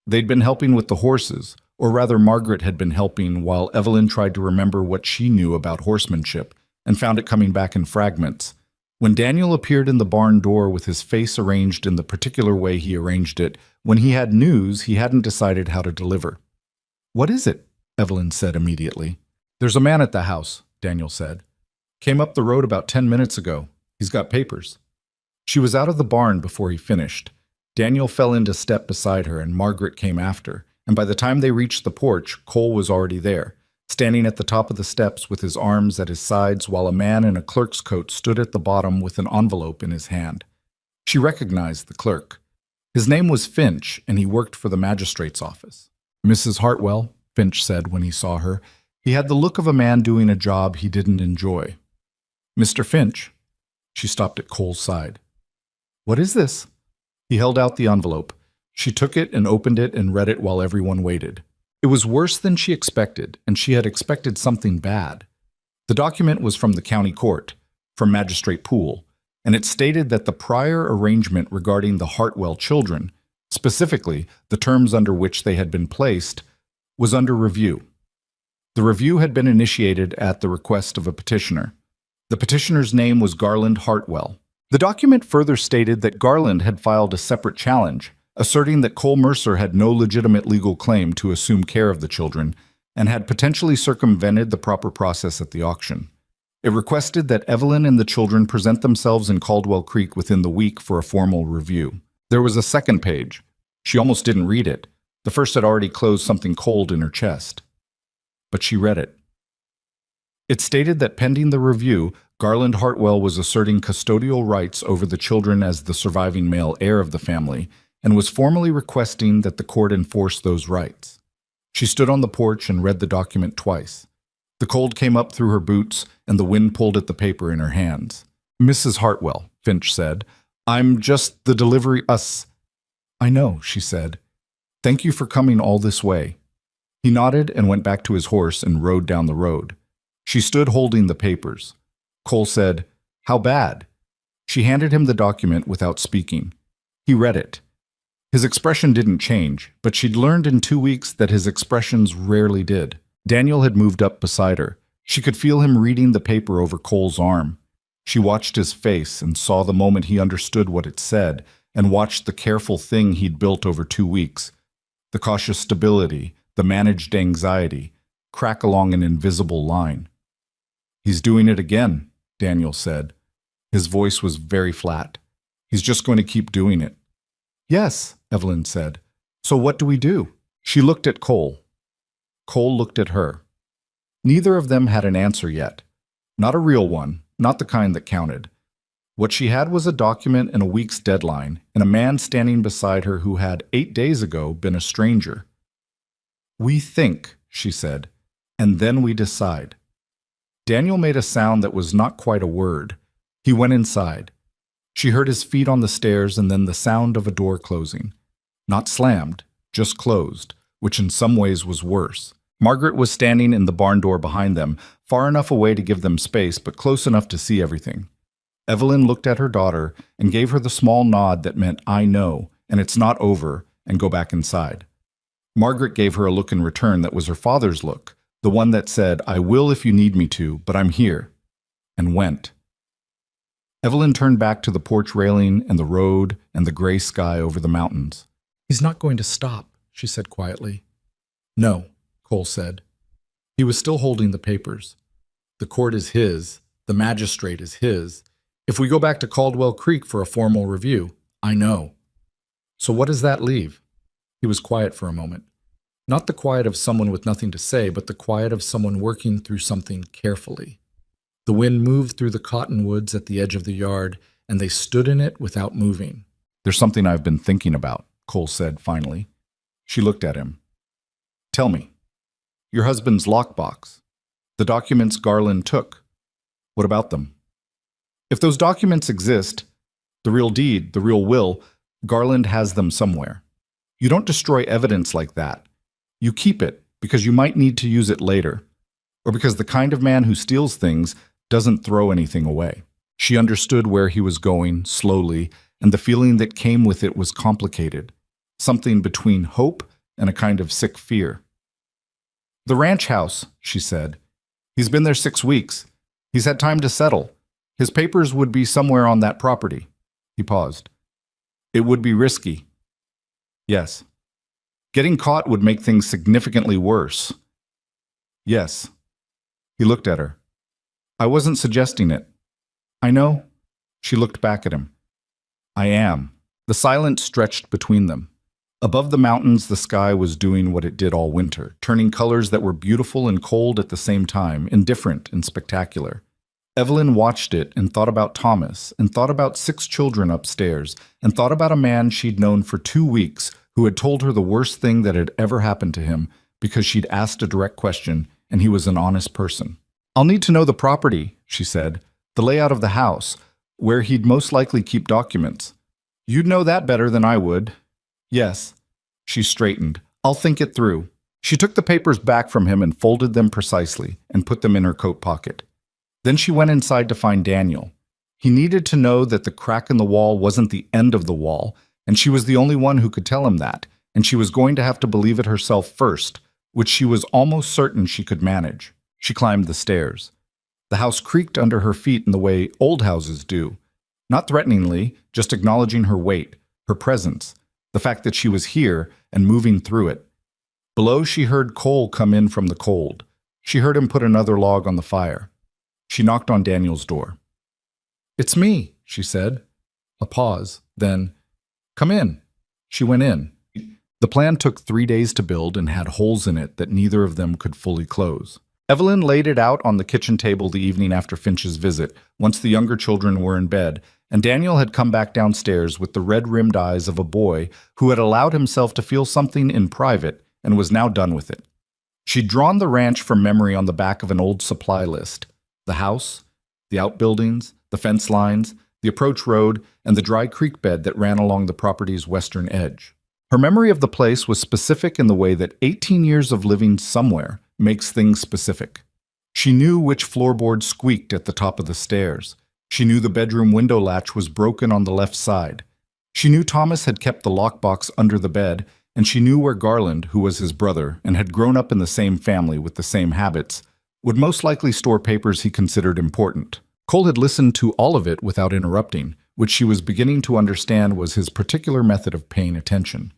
They'd been helping with the horses, or rather Margaret had been helping while Evelyn tried to remember what she knew about horsemanship and found it coming back in fragments. When Daniel appeared in the barn door with his face arranged in the particular way he arranged it, when he had news he hadn't decided how to deliver. "What is it?" Evelyn said immediately. "There's a man at the house," Daniel said. "Came up the road about 10 minutes ago. He's got papers." She was out of the barn before he finished. Daniel fell into step beside her and Margaret came after, and by the time they reached the porch, Cole was already there, standing at the top of the steps with his arms at his sides while a man in a clerk's coat stood at the bottom with an envelope in his hand. She recognized the clerk. His name was Finch, and he worked for the magistrate's office. "Mrs. Hartwell," Finch said when he saw her. He had the look of a man doing a job he didn't enjoy. "Mr. Finch." She stopped at Cole's side. "What is this?" He held out the envelope. She took it and opened it and read it while everyone waited. It was worse than she expected, and she had expected something bad. The document was from the county court, from Magistrate Poole, and it stated that the prior arrangement regarding the Hartwell children, specifically the terms under which they had been placed, was under review. The review had been initiated at the request of a petitioner. The petitioner's name was Garland Hartwell. The document further stated that Garland had filed a separate challenge, asserting that Cole Mercer had no legitimate legal claim to assume care of the children and had potentially circumvented the proper process at the auction. It requested that Evelyn and the children present themselves in Caldwell Creek within the week for a formal review. There was a second page. She almost didn't read it. The first had already closed something cold in her chest. But she read it. It stated that pending the review, Garland Hartwell was asserting custodial rights over the children as the surviving male heir of the family and was formally requesting that the court enforce those rights. She stood on the porch and read the document twice. The cold came up through her boots and the wind pulled at the paper in her hands. "Mrs. Hartwell," Finch said, "I'm just the delivery us." "I know," she said. "Thank you for coming all this way." He nodded and went back to his horse and rode down the road. She stood holding the papers. Cole said, "How bad?" She handed him the document without speaking. He read it. His expression didn't change, but she'd learned in 2 weeks that his expressions rarely did. Daniel had moved up beside her. She could feel him reading the paper over Cole's arm. She watched his face and saw the moment he understood what it said, and watched the careful thing he'd built over 2 weeks. The cautious stability, the managed anxiety, crack along an invisible line. "He's doing it again," Daniel said. His voice was very flat. "He's just going to keep doing it." "Yes," Evelyn said. "So what do we do?" She looked at Cole. Cole looked at her. Neither of them had an answer yet. Not a real one, not the kind that counted. What she had was a document and a week's deadline, and a man standing beside her who had 8 days ago been a stranger. "We think," she said, "and then we decide." Daniel made a sound that was not quite a word. He went inside. She heard his feet on the stairs and then the sound of a door closing. Not slammed, just closed, which in some ways was worse. Margaret was standing in the barn door behind them, far enough away to give them space, but close enough to see everything. Evelyn looked at her daughter and gave her the small nod that meant, "I know, and it's not over," and go back inside. Margaret gave her a look in return that was her father's look, the one that said, "I will if you need me to, but I'm here," and went. Evelyn turned back to the porch railing and the road and the gray sky over the mountains. "He's not going to stop," she said quietly. "No," Cole said. He was still holding the papers. "The court is his. The magistrate is his. If we go back to Caldwell Creek for a formal review, I know." "So what does that leave?" He was quiet for a moment. Not the quiet of someone with nothing to say, but the quiet of someone working through something carefully. The wind moved through the cottonwoods at the edge of the yard, and they stood in it without moving. "There's something I've been thinking about," Cole said finally. She looked at him. "Tell me. Your husband's lockbox. The documents Garland took. What about them? If those documents exist, the real deed, the real will, Garland has them somewhere. You don't destroy evidence like that. You keep it because you might need to use it later, or because the kind of man who steals things doesn't throw anything away." She understood where he was going, slowly, and the feeling that came with it was complicated, something between hope and a kind of sick fear. "The ranch house," she said. "He's been there 6 weeks. He's had time to settle. His papers would be somewhere on that property." He paused. "It would be risky." "Yes." "Getting caught would make things significantly worse." "Yes." He looked at her. "I wasn't suggesting it." "I know." She looked back at him. "I am." The silence stretched between them. Above the mountains, the sky was doing what it did all winter, turning colors that were beautiful and cold at the same time, indifferent and spectacular. Evelyn watched it and thought about Thomas, and thought about 6 children upstairs, and thought about a man she'd known for 2 weeks who had told her the worst thing that had ever happened to him because she'd asked a direct question and he was an honest person. "I'll need to know the property," she said, "the layout of the house, where he'd most likely keep documents. You'd know that better than I would." "Yes." She straightened. "I'll think it through." She took the papers back from him and folded them precisely and put them in her coat pocket. Then she went inside to find Daniel. He needed to know that the crack in the wall wasn't the end of the wall, and she was the only one who could tell him that, and she was going to have to believe it herself first, which she was almost certain she could manage. She climbed the stairs. The house creaked under her feet in the way old houses do, not threateningly, just acknowledging her weight, her presence, the fact that she was here and moving through it. Below, she heard Cole come in from the cold. She heard him put another log on the fire. She knocked on Daniel's door. "It's me," she said. A pause, then, "Come in." She went in. The plan took 3 days to build and had holes in it that neither of them could fully close. Evelyn laid it out on the kitchen table the evening after Finch's visit, once the younger children were in bed, and Daniel had come back downstairs with the red-rimmed eyes of a boy who had allowed himself to feel something in private and was now done with it. She'd drawn the ranch from memory on the back of an old supply list. The house, the outbuildings, the fence lines, the approach road, and the dry creek bed that ran along the property's western edge. Her memory of the place was specific in the way that 18 years of living somewhere makes things specific. She knew which floorboard squeaked at the top of the stairs. She knew the bedroom window latch was broken on the left side. She knew Thomas had kept the lockbox under the bed, and she knew where Garland, who was his brother and had grown up in the same family with the same habits, would most likely store papers he considered important. Cole had listened to all of it without interrupting, which she was beginning to understand was his particular method of paying attention.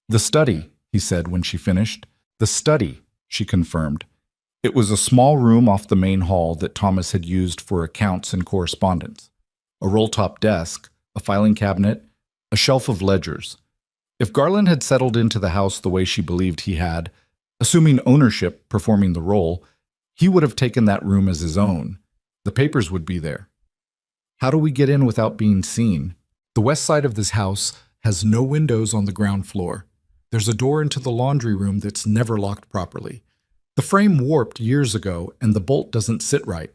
"The study," he said when she finished. "The study," she confirmed. It was a small room off the main hall that Thomas had used for accounts and correspondence. A roll-top desk, a filing cabinet, a shelf of ledgers. If Garland had settled into the house the way she believed he had, assuming ownership, performing the role, he would have taken that room as his own. The papers would be there. "How do we get in without being seen?" "The west side of this house has no windows on the ground floor. There's a door into the laundry room that's never locked properly. The frame warped years ago, and the bolt doesn't sit right.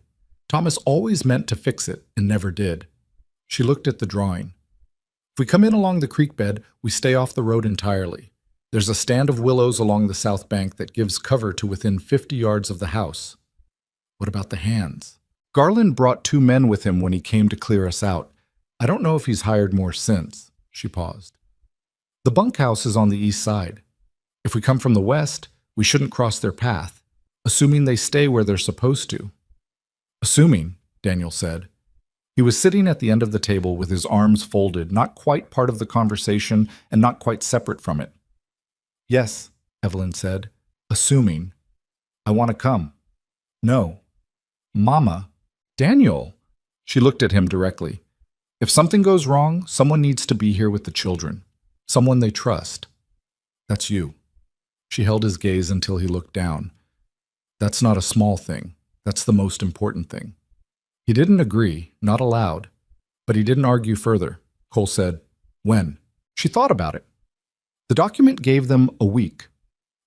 Thomas always meant to fix it and never did." She looked at the drawing. If we come in along the creek bed, we stay off the road entirely. There's a stand of willows along the south bank that gives cover to within 50 yards of the house. What about the hands? Garland brought 2 men with him when he came to clear us out. I don't know if he's hired more since. She paused. The bunkhouse is on the east side. If we come from the west, we shouldn't cross their path, assuming they stay where they're supposed to. Assuming, Daniel said. He was sitting at the end of the table with his arms folded, not quite part of the conversation and not quite separate from it. Yes, Evelyn said, assuming. I want to come. No. Mama. Daniel. She looked at him directly. If something goes wrong, someone needs to be here with the children. Someone they trust. That's you. She held his gaze until he looked down. That's not a small thing. That's the most important thing. He didn't agree, not aloud, but he didn't argue further. Cole said, when? She thought about it. The document gave them a week.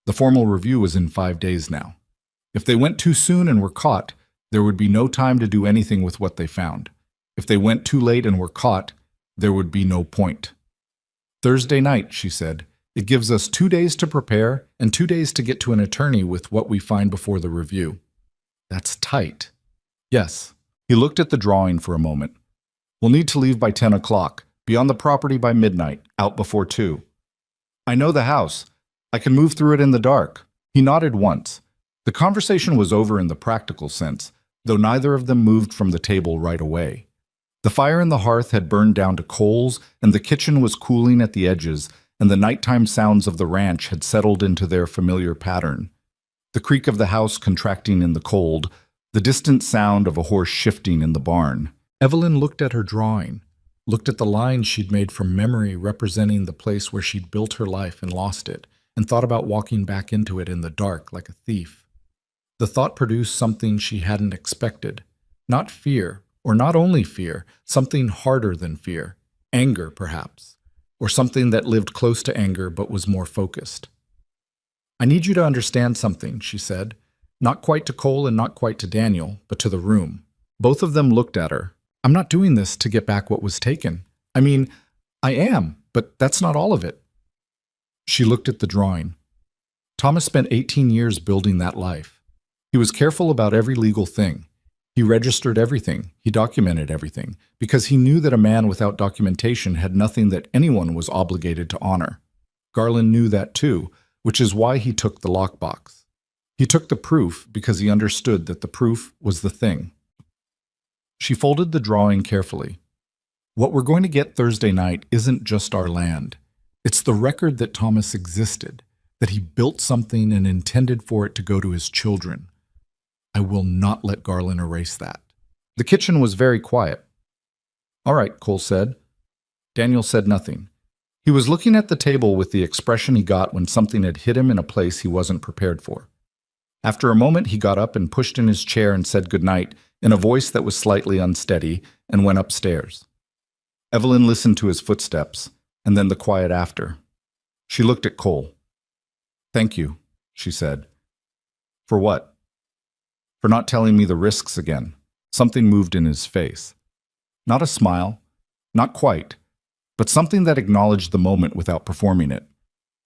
The formal review was in 5 days now. If they went too soon and were caught, there would be no time to do anything with what they found. If they went too late and were caught, there would be no point. Thursday night, she said. It gives us 2 days to prepare and 2 days to get to an attorney with what we find before the review. That's tight. Yes. He looked at the drawing for a moment. We'll need to leave by 10 o'clock, be on the property by midnight, out before 2. I know the house. I can move through it in the dark. He nodded once. The conversation was over in the practical sense, though neither of them moved from the table right away. The fire in the hearth had burned down to coals, and the kitchen was cooling at the edges, and the nighttime sounds of the ranch had settled into their familiar pattern. The creak of the house contracting in the cold, the distant sound of a horse shifting in the barn. Evelyn looked at her drawing, looked at the lines she'd made from memory representing the place where she'd built her life and lost it, and thought about walking back into it in the dark like a thief. The thought produced something she hadn't expected. Not fear, or not only fear, something harder than fear. Anger, perhaps. Or something that lived close to anger but was more focused. I need you to understand something, she said. Not quite to Cole and not quite to Daniel, but to the room. Both of them looked at her. I'm not doing this to get back what was taken. I mean, I am, but that's not all of it. She looked at the drawing. Thomas spent 18 years building that life. He was careful about every legal thing. He registered everything. He documented everything, because he knew that a man without documentation had nothing that anyone was obligated to honor. Garland knew that too, which is why he took the lockbox. He took the proof because he understood that the proof was the thing. She folded the drawing carefully. What we're going to get Thursday night isn't just our land. It's the record that Thomas existed, that he built something and intended for it to go to his children. I will not let Garland erase that. The kitchen was very quiet. All right, Cole said. Daniel said nothing. He was looking at the table with the expression he got when something had hit him in a place he wasn't prepared for. After a moment, he got up and pushed in his chair and said goodnight in a voice that was slightly unsteady and went upstairs. Evelyn listened to his footsteps and then the quiet after. She looked at Cole. Thank you, she said. For what? For not telling me the risks again. Something moved in his face. Not a smile, not quite, but something that acknowledged the moment without performing it.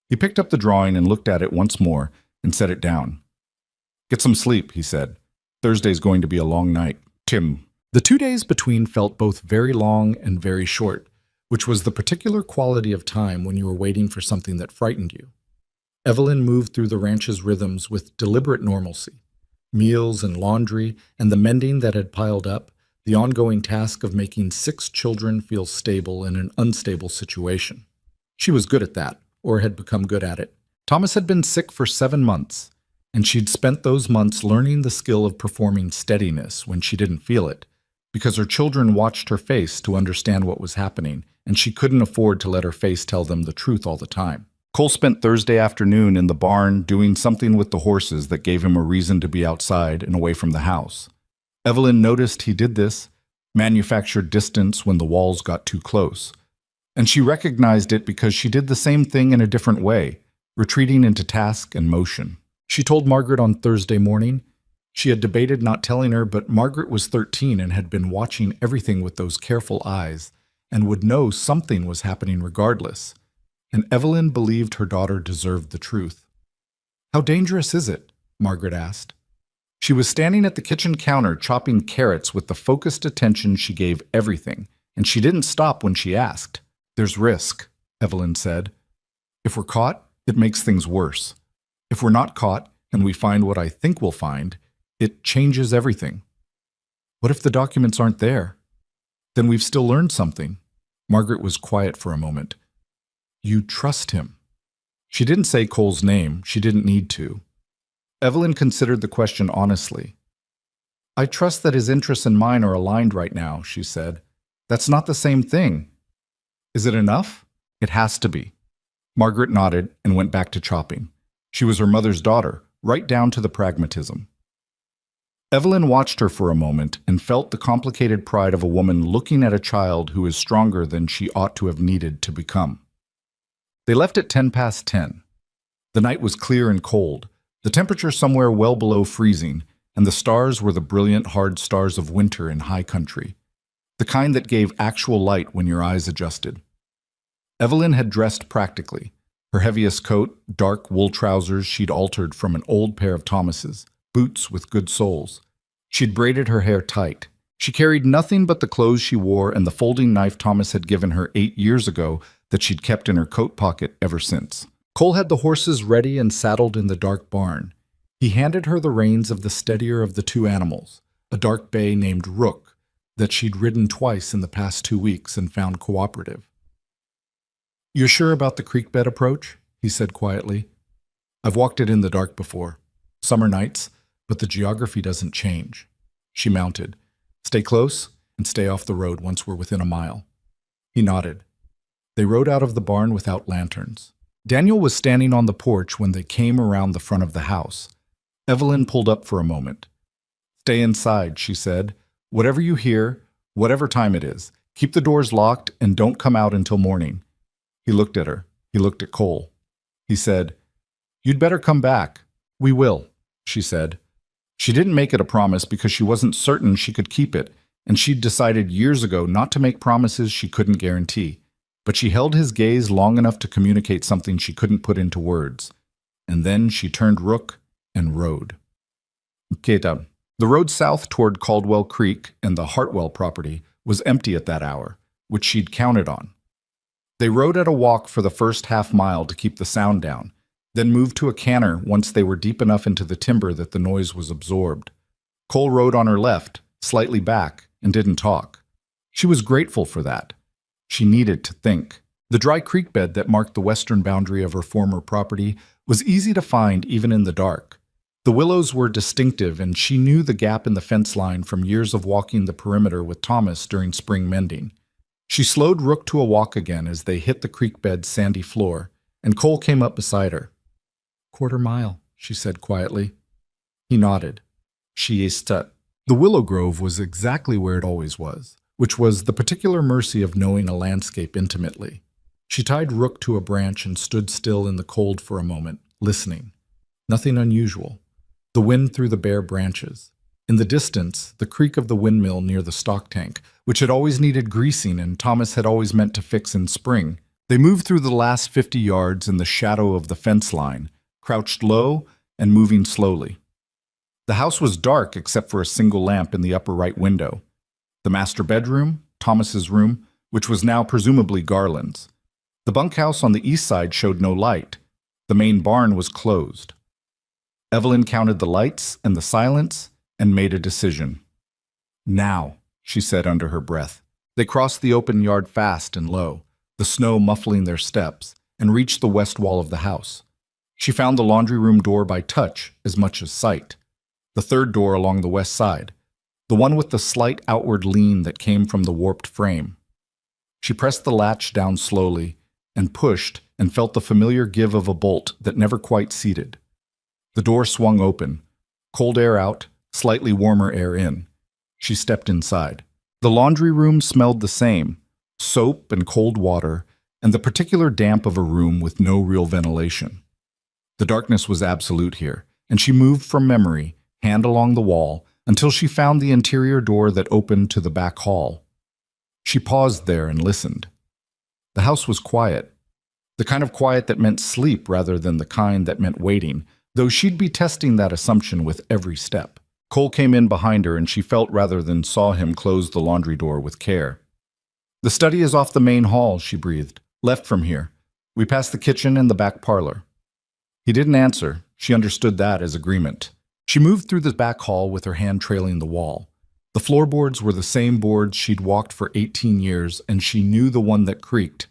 He picked up the drawing and looked at it once more and set it down. Get some sleep, he said. Thursday's going to be a long night. Tim. The 2 days between felt both very long and very short, which was the particular quality of time when you were waiting for something that frightened you. Evelyn moved through the ranch's rhythms with deliberate normalcy. Meals and laundry and the mending that had piled up, the ongoing task of making 6 children feel stable in an unstable situation. She was good at that, or had become good at it. Thomas had been sick for 7 months, and she'd spent those months learning the skill of performing steadiness when she didn't feel it, because her children watched her face to understand what was happening, and she couldn't afford to let her face tell them the truth all the time. Cole spent Thursday afternoon in the barn doing something with the horses that gave him a reason to be outside and away from the house. Evelyn noticed he did this, manufactured distance when the walls got too close. And she recognized it because she did the same thing in a different way, retreating into task and motion. She told Margaret on Thursday morning. She had debated not telling her, but Margaret was 13 and had been watching everything with those careful eyes, and would know something was happening regardless. And Evelyn believed her daughter deserved the truth. "How dangerous is it?" Margaret asked. She was standing at the kitchen counter chopping carrots with the focused attention she gave everything, and she didn't stop when she asked. "There's risk," Evelyn said. "If we're caught, it makes things worse. If we're not caught, and we find what I think we'll find, it changes everything." "What if the documents aren't there?" "Then we've still learned something." Margaret was quiet for a moment. "You trust him." She didn't say Cole's name. She didn't need to. Evelyn considered the question honestly. "I trust that his interests and mine are aligned right now," she said. "That's not the same thing." "Is it enough?" "It has to be." Margaret nodded and went back to chopping. She was her mother's daughter, right down to the pragmatism. Evelyn watched her for a moment and felt the complicated pride of a woman looking at a child who is stronger than she ought to have needed to become. They left at 10 past 10. The night was clear and cold, the temperature somewhere well below freezing, and the stars were the brilliant, hard stars of winter in high country, the kind that gave actual light when your eyes adjusted. Evelyn had dressed practically. Her heaviest coat, dark wool trousers she'd altered from an old pair of Thomas's, boots with good soles. She'd braided her hair tight. She carried nothing but the clothes she wore and the folding knife Thomas had given her 8 years ago that she'd kept in her coat pocket ever since. Cole had the horses ready and saddled in the dark barn. He handed her the reins of the steadier of the two animals, a dark bay named Rook, that she'd ridden twice in the past 2 weeks and found cooperative. "You're sure about the creek bed approach?" he said quietly. "I've walked it in the dark before. Summer nights, but the geography doesn't change." She mounted. "Stay close and stay off the road once we're within a mile." He nodded. They rode out of the barn without lanterns. Daniel was standing on the porch when they came around the front of the house. Evelyn pulled up for a moment. "Stay inside," she said. "Whatever you hear, whatever time it is, keep the doors locked and don't come out until morning." He looked at her. He looked at Cole. He said, "You'd better come back." "We will," she said. She didn't make it a promise because she wasn't certain she could keep it, and she'd decided years ago not to make promises she couldn't guarantee. But she held his gaze long enough to communicate something she couldn't put into words. And then she turned Rook and rode. Keta. The road south toward Caldwell Creek and the Hartwell property was empty at that hour, which she'd counted on. They rode at a walk for the first half-mile to keep the sound down, then moved to a canter once they were deep enough into the timber that the noise was absorbed. Cole rode on her left, slightly back, and didn't talk. She was grateful for that. She needed to think. The dry creek bed that marked the western boundary of her former property was easy to find even in the dark. The willows were distinctive, and she knew the gap in the fence line from years of walking the perimeter with Thomas during spring mending. She slowed Rook to a walk again as they hit the creek bed's sandy floor, and Cole came up beside her. "Quarter mile," she said quietly. He nodded. "She is tut." The willow grove was exactly where it always was, which was the particular mercy of knowing a landscape intimately. She tied Rook to a branch and stood still in the cold for a moment, listening. Nothing unusual. The wind through the bare branches. In the distance, the creak of the windmill near the stock tank, which had always needed greasing and Thomas had always meant to fix in spring. They moved through the last 50 yards in the shadow of the fence line, crouched low and moving slowly. The house was dark except for a single lamp in the upper right window. The master bedroom, Thomas's room, which was now presumably Garland's. The bunkhouse on the east side showed no light. The main barn was closed. Evelyn counted the lights and the silence and made a decision. "Now," she said under her breath. They crossed the open yard fast and low, the snow muffling their steps, and reached the west wall of the house. She found the laundry room door by touch as much as sight. The third door along the west side, the one with the slight outward lean that came from the warped frame. She pressed the latch down slowly and pushed and felt the familiar give of a bolt that never quite seated. The door swung open, cold air out, slightly warmer air in. She stepped inside. The laundry room smelled the same, soap and cold water, and the particular damp of a room with no real ventilation. The darkness was absolute here, and she moved from memory, hand along the wall, until she found the interior door that opened to the back hall. She paused there and listened. The house was quiet, the kind of quiet that meant sleep rather than the kind that meant waiting, though she'd be testing that assumption with every step. Cole came in behind her and she felt rather than saw him close the laundry door with care. "The study is off the main hall," she breathed. "Left from here. We passed the kitchen and the back parlor." He didn't answer. She understood that as agreement. She moved through the back hall with her hand trailing the wall. The floorboards were the same boards she'd walked for 18 years, and she knew the one that creaked.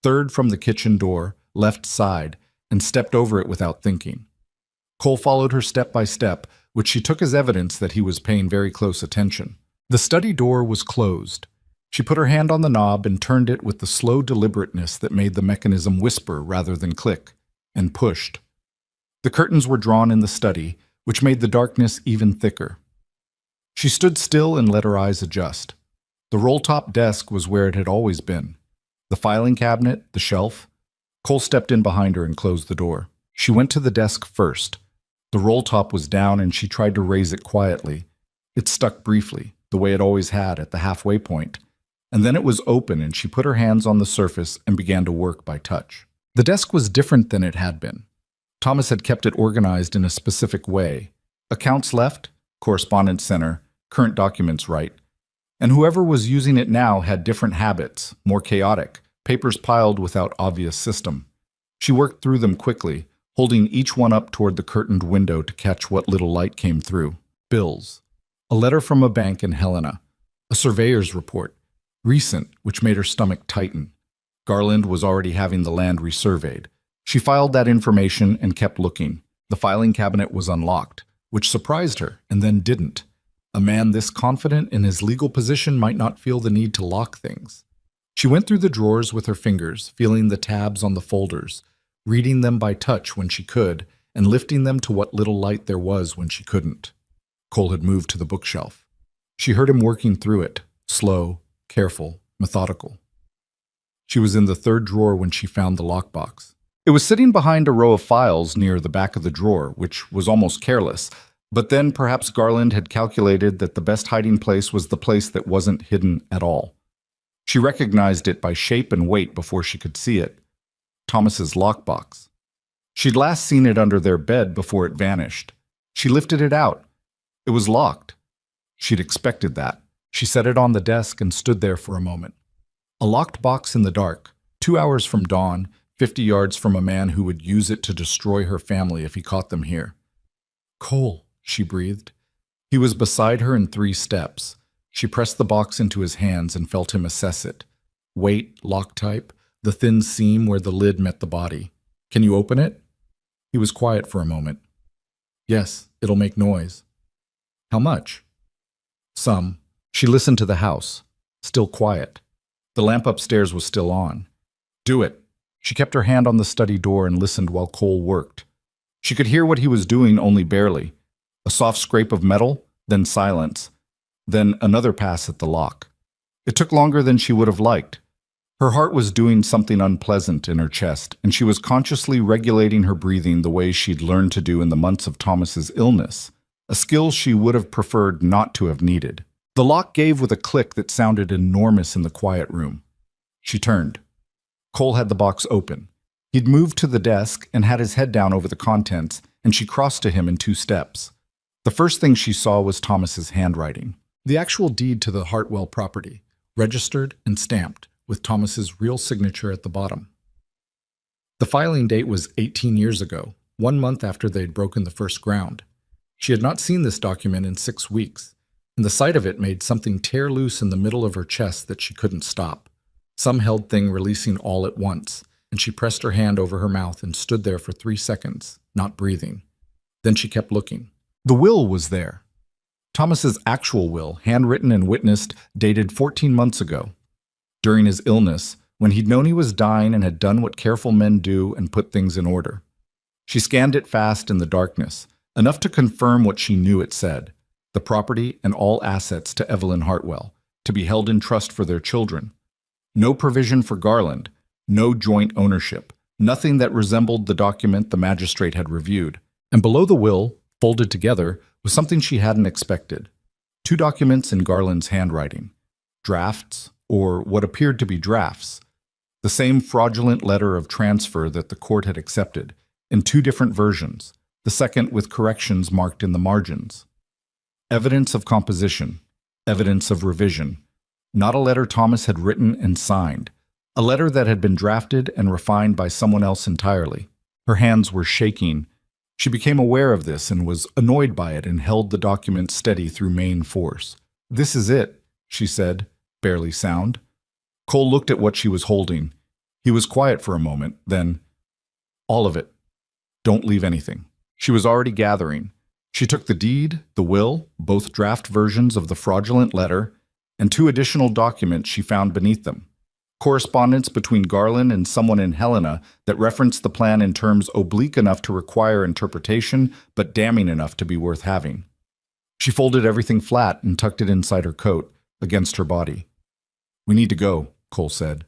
Third from the kitchen door, left side, and stepped over it without thinking. Cole followed her step by step, which she took as evidence that he was paying very close attention. The study door was closed. She put her hand on the knob and turned it with the slow deliberateness that made the mechanism whisper rather than click, and pushed. The curtains were drawn in the study, which made the darkness even thicker. She stood still and let her eyes adjust. The roll-top desk was where it had always been. The filing cabinet, the shelf. Cole stepped in behind her and closed the door. She went to the desk first. The roll-top was down and she tried to raise it quietly. It stuck briefly, the way it always had at the halfway point. And then it was open and she put her hands on the surface and began to work by touch. The desk was different than it had been. Thomas had kept it organized in a specific way. Accounts left, correspondence center, current documents right. And whoever was using it now had different habits, more chaotic, papers piled without obvious system. She worked through them quickly, holding each one up toward the curtained window to catch what little light came through. Bills. A letter from a bank in Helena. A surveyor's report. Recent, which made her stomach tighten. Garland was already having the land resurveyed. She filed that information and kept looking. The filing cabinet was unlocked, which surprised her, and then didn't. A man this confident in his legal position might not feel the need to lock things. She went through the drawers with her fingers, feeling the tabs on the folders, reading them by touch when she could, and lifting them to what little light there was when she couldn't. Cole had moved to the bookshelf. She heard him working through it, slow, careful, methodical. She was in the third drawer when she found the lockbox. It was sitting behind a row of files near the back of the drawer, which was almost careless, but then perhaps Garland had calculated that the best hiding place was the place that wasn't hidden at all. She recognized it by shape and weight before she could see it. Thomas's lockbox. She'd last seen it under their bed before it vanished. She lifted it out. It was locked. She'd expected that. She set it on the desk and stood there for a moment. A locked box in the dark, 2 hours from dawn, 50 yards from a man who would use it to destroy her family if he caught them here. "Cole," she breathed. He was beside her in 3 steps. She pressed the box into his hands and felt him assess it. Weight, lock type, the thin seam where the lid met the body. "Can you open it?" He was quiet for a moment. "Yes, it'll make noise." "How much?" "Some." She listened to the house. Still quiet. The lamp upstairs was still on. "Do it." She kept her hand on the study door and listened while Cole worked. She could hear what he was doing only barely. A soft scrape of metal, then silence, then another pass at the lock. It took longer than she would have liked. Her heart was doing something unpleasant in her chest, and she was consciously regulating her breathing the way she'd learned to do in the months of Thomas's illness, a skill she would have preferred not to have needed. The lock gave with a click that sounded enormous in the quiet room. She turned. Cole had the box open. He'd moved to the desk and had his head down over the contents, and she crossed to him in 2 steps. The first thing she saw was Thomas's handwriting. The actual deed to the Hartwell property, registered and stamped, with Thomas's real signature at the bottom. The filing date was 18 years ago, 1 month after they'd broken the first ground. She had not seen this document in 6 weeks, and the sight of it made something tear loose in the middle of her chest that she couldn't stop. Some held thing releasing all at once, and she pressed her hand over her mouth and stood there for 3 seconds, not breathing. Then she kept looking. The will was there. Thomas's actual will, handwritten and witnessed, dated 14 months ago. During his illness, when he'd known he was dying and had done what careful men do and put things in order. She scanned it fast in the darkness, enough to confirm what she knew it said: the property and all assets to Evelyn Hartwell, to be held in trust for their children. No provision for Garland, no joint ownership, nothing that resembled the document the magistrate had reviewed. And below the will, folded together, was something she hadn't expected. 2 documents in Garland's handwriting. Drafts, or what appeared to be drafts. The same fraudulent letter of transfer that the court had accepted, in two different versions, the second with corrections marked in the margins. Evidence of composition, evidence of revision. Not a letter Thomas had written and signed, a letter that had been drafted and refined by someone else entirely. Her hands were shaking. She became aware of this and was annoyed by it and held the document steady through main force. "This is it," she said, barely sound. Cole looked at what she was holding. He was quiet for a moment, then, "All of it. Don't leave anything." She was already gathering. She took the deed, the will, both draft versions of the fraudulent letter, and two additional documents she found beneath them. Correspondence between Garland and someone in Helena that referenced the plan in terms oblique enough to require interpretation, but damning enough to be worth having. She folded everything flat and tucked it inside her coat, against her body. "We need to go," Cole said.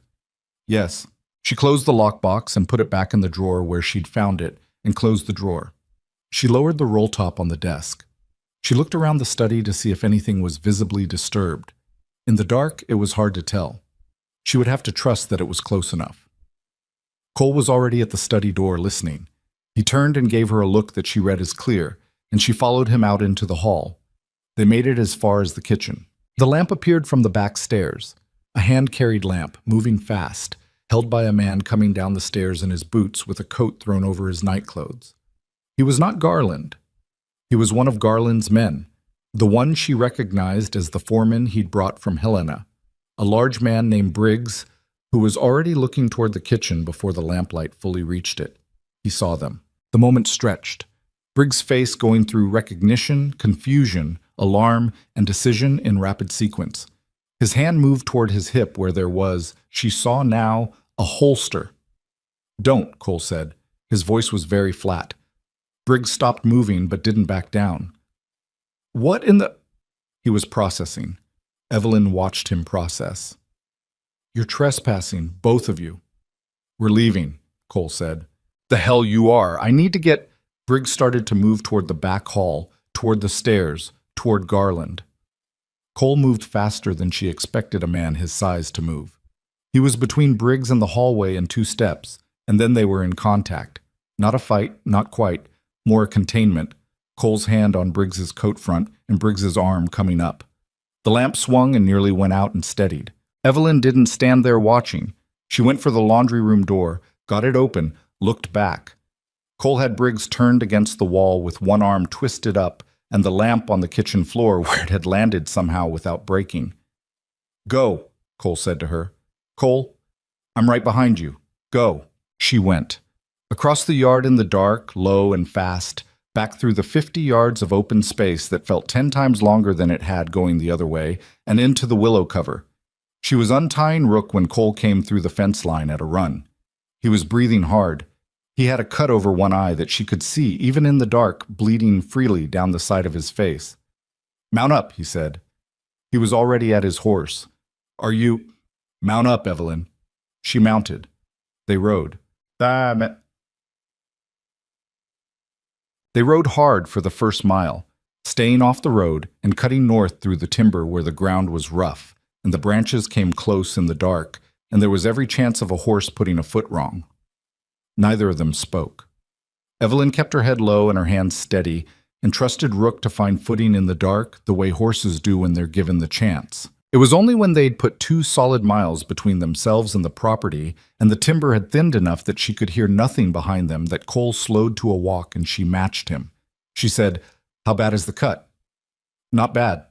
"Yes." She closed the lockbox and put it back in the drawer where she'd found it, and closed the drawer. She lowered the roll top on the desk. She looked around the study to see if anything was visibly disturbed. In the dark, it was hard to tell. She would have to trust that it was close enough. Cole was already at the study door listening. He turned and gave her a look that she read as clear, and she followed him out into the hall. They made it as far as the kitchen. The lamp appeared from the back stairs, a hand-carried lamp, moving fast, held by a man coming down the stairs in his boots with a coat thrown over his nightclothes. He was not Garland. He was one of Garland's men, the one she recognized as the foreman he'd brought from Helena, a large man named Briggs, who was already looking toward the kitchen before the lamplight fully reached it. He saw them. The moment stretched, Briggs' face going through recognition, confusion, alarm, and decision in rapid sequence. His hand moved toward his hip where there was, she saw now, a holster. "Don't," Cole said. His voice was very flat. Briggs stopped moving but didn't back down. "What in the—" He was processing. Evelyn watched him process. "You're trespassing, both of you." "We're leaving," Cole said. "The hell you are. I need to get—" Briggs started to move toward the back hall, toward the stairs, toward Garland. Cole moved faster than she expected a man his size to move. He was between Briggs and the hallway in 2 steps, and then they were in contact. Not a fight, not quite, more a containment, Cole's hand on Briggs's coat front and Briggs's arm coming up. The lamp swung and nearly went out and steadied. Evelyn didn't stand there watching. She went for the laundry room door, got it open, looked back. Cole had Briggs turned against the wall with one arm twisted up and the lamp on the kitchen floor where it had landed somehow without breaking. "Go," Cole said to her. "Cole, I'm right behind you. Go." She went. Across the yard in the dark, low and fast, back through the 50 yards of open space that felt 10 times longer than it had going the other way, and into the willow cover. She was untying Rook when Cole came through the fence line at a run. He was breathing hard. He had a cut over one eye that she could see, even in the dark, bleeding freely down the side of his face. "Mount up," he said. He was already at his horse. "Are you—" "Mount up, Evelyn." She mounted. They rode. They rode hard for the first mile, staying off the road and cutting north through the timber where the ground was rough, and the branches came close in the dark, and there was every chance of a horse putting a foot wrong. Neither of them spoke. Evelyn kept her head low and her hands steady, and trusted Rook to find footing in the dark the way horses do when they're given the chance. It was only when they'd put 2 solid miles between themselves and the property, and the timber had thinned enough that she could hear nothing behind them, that Cole slowed to a walk and she matched him. She said, "How bad is the cut?" "Not bad."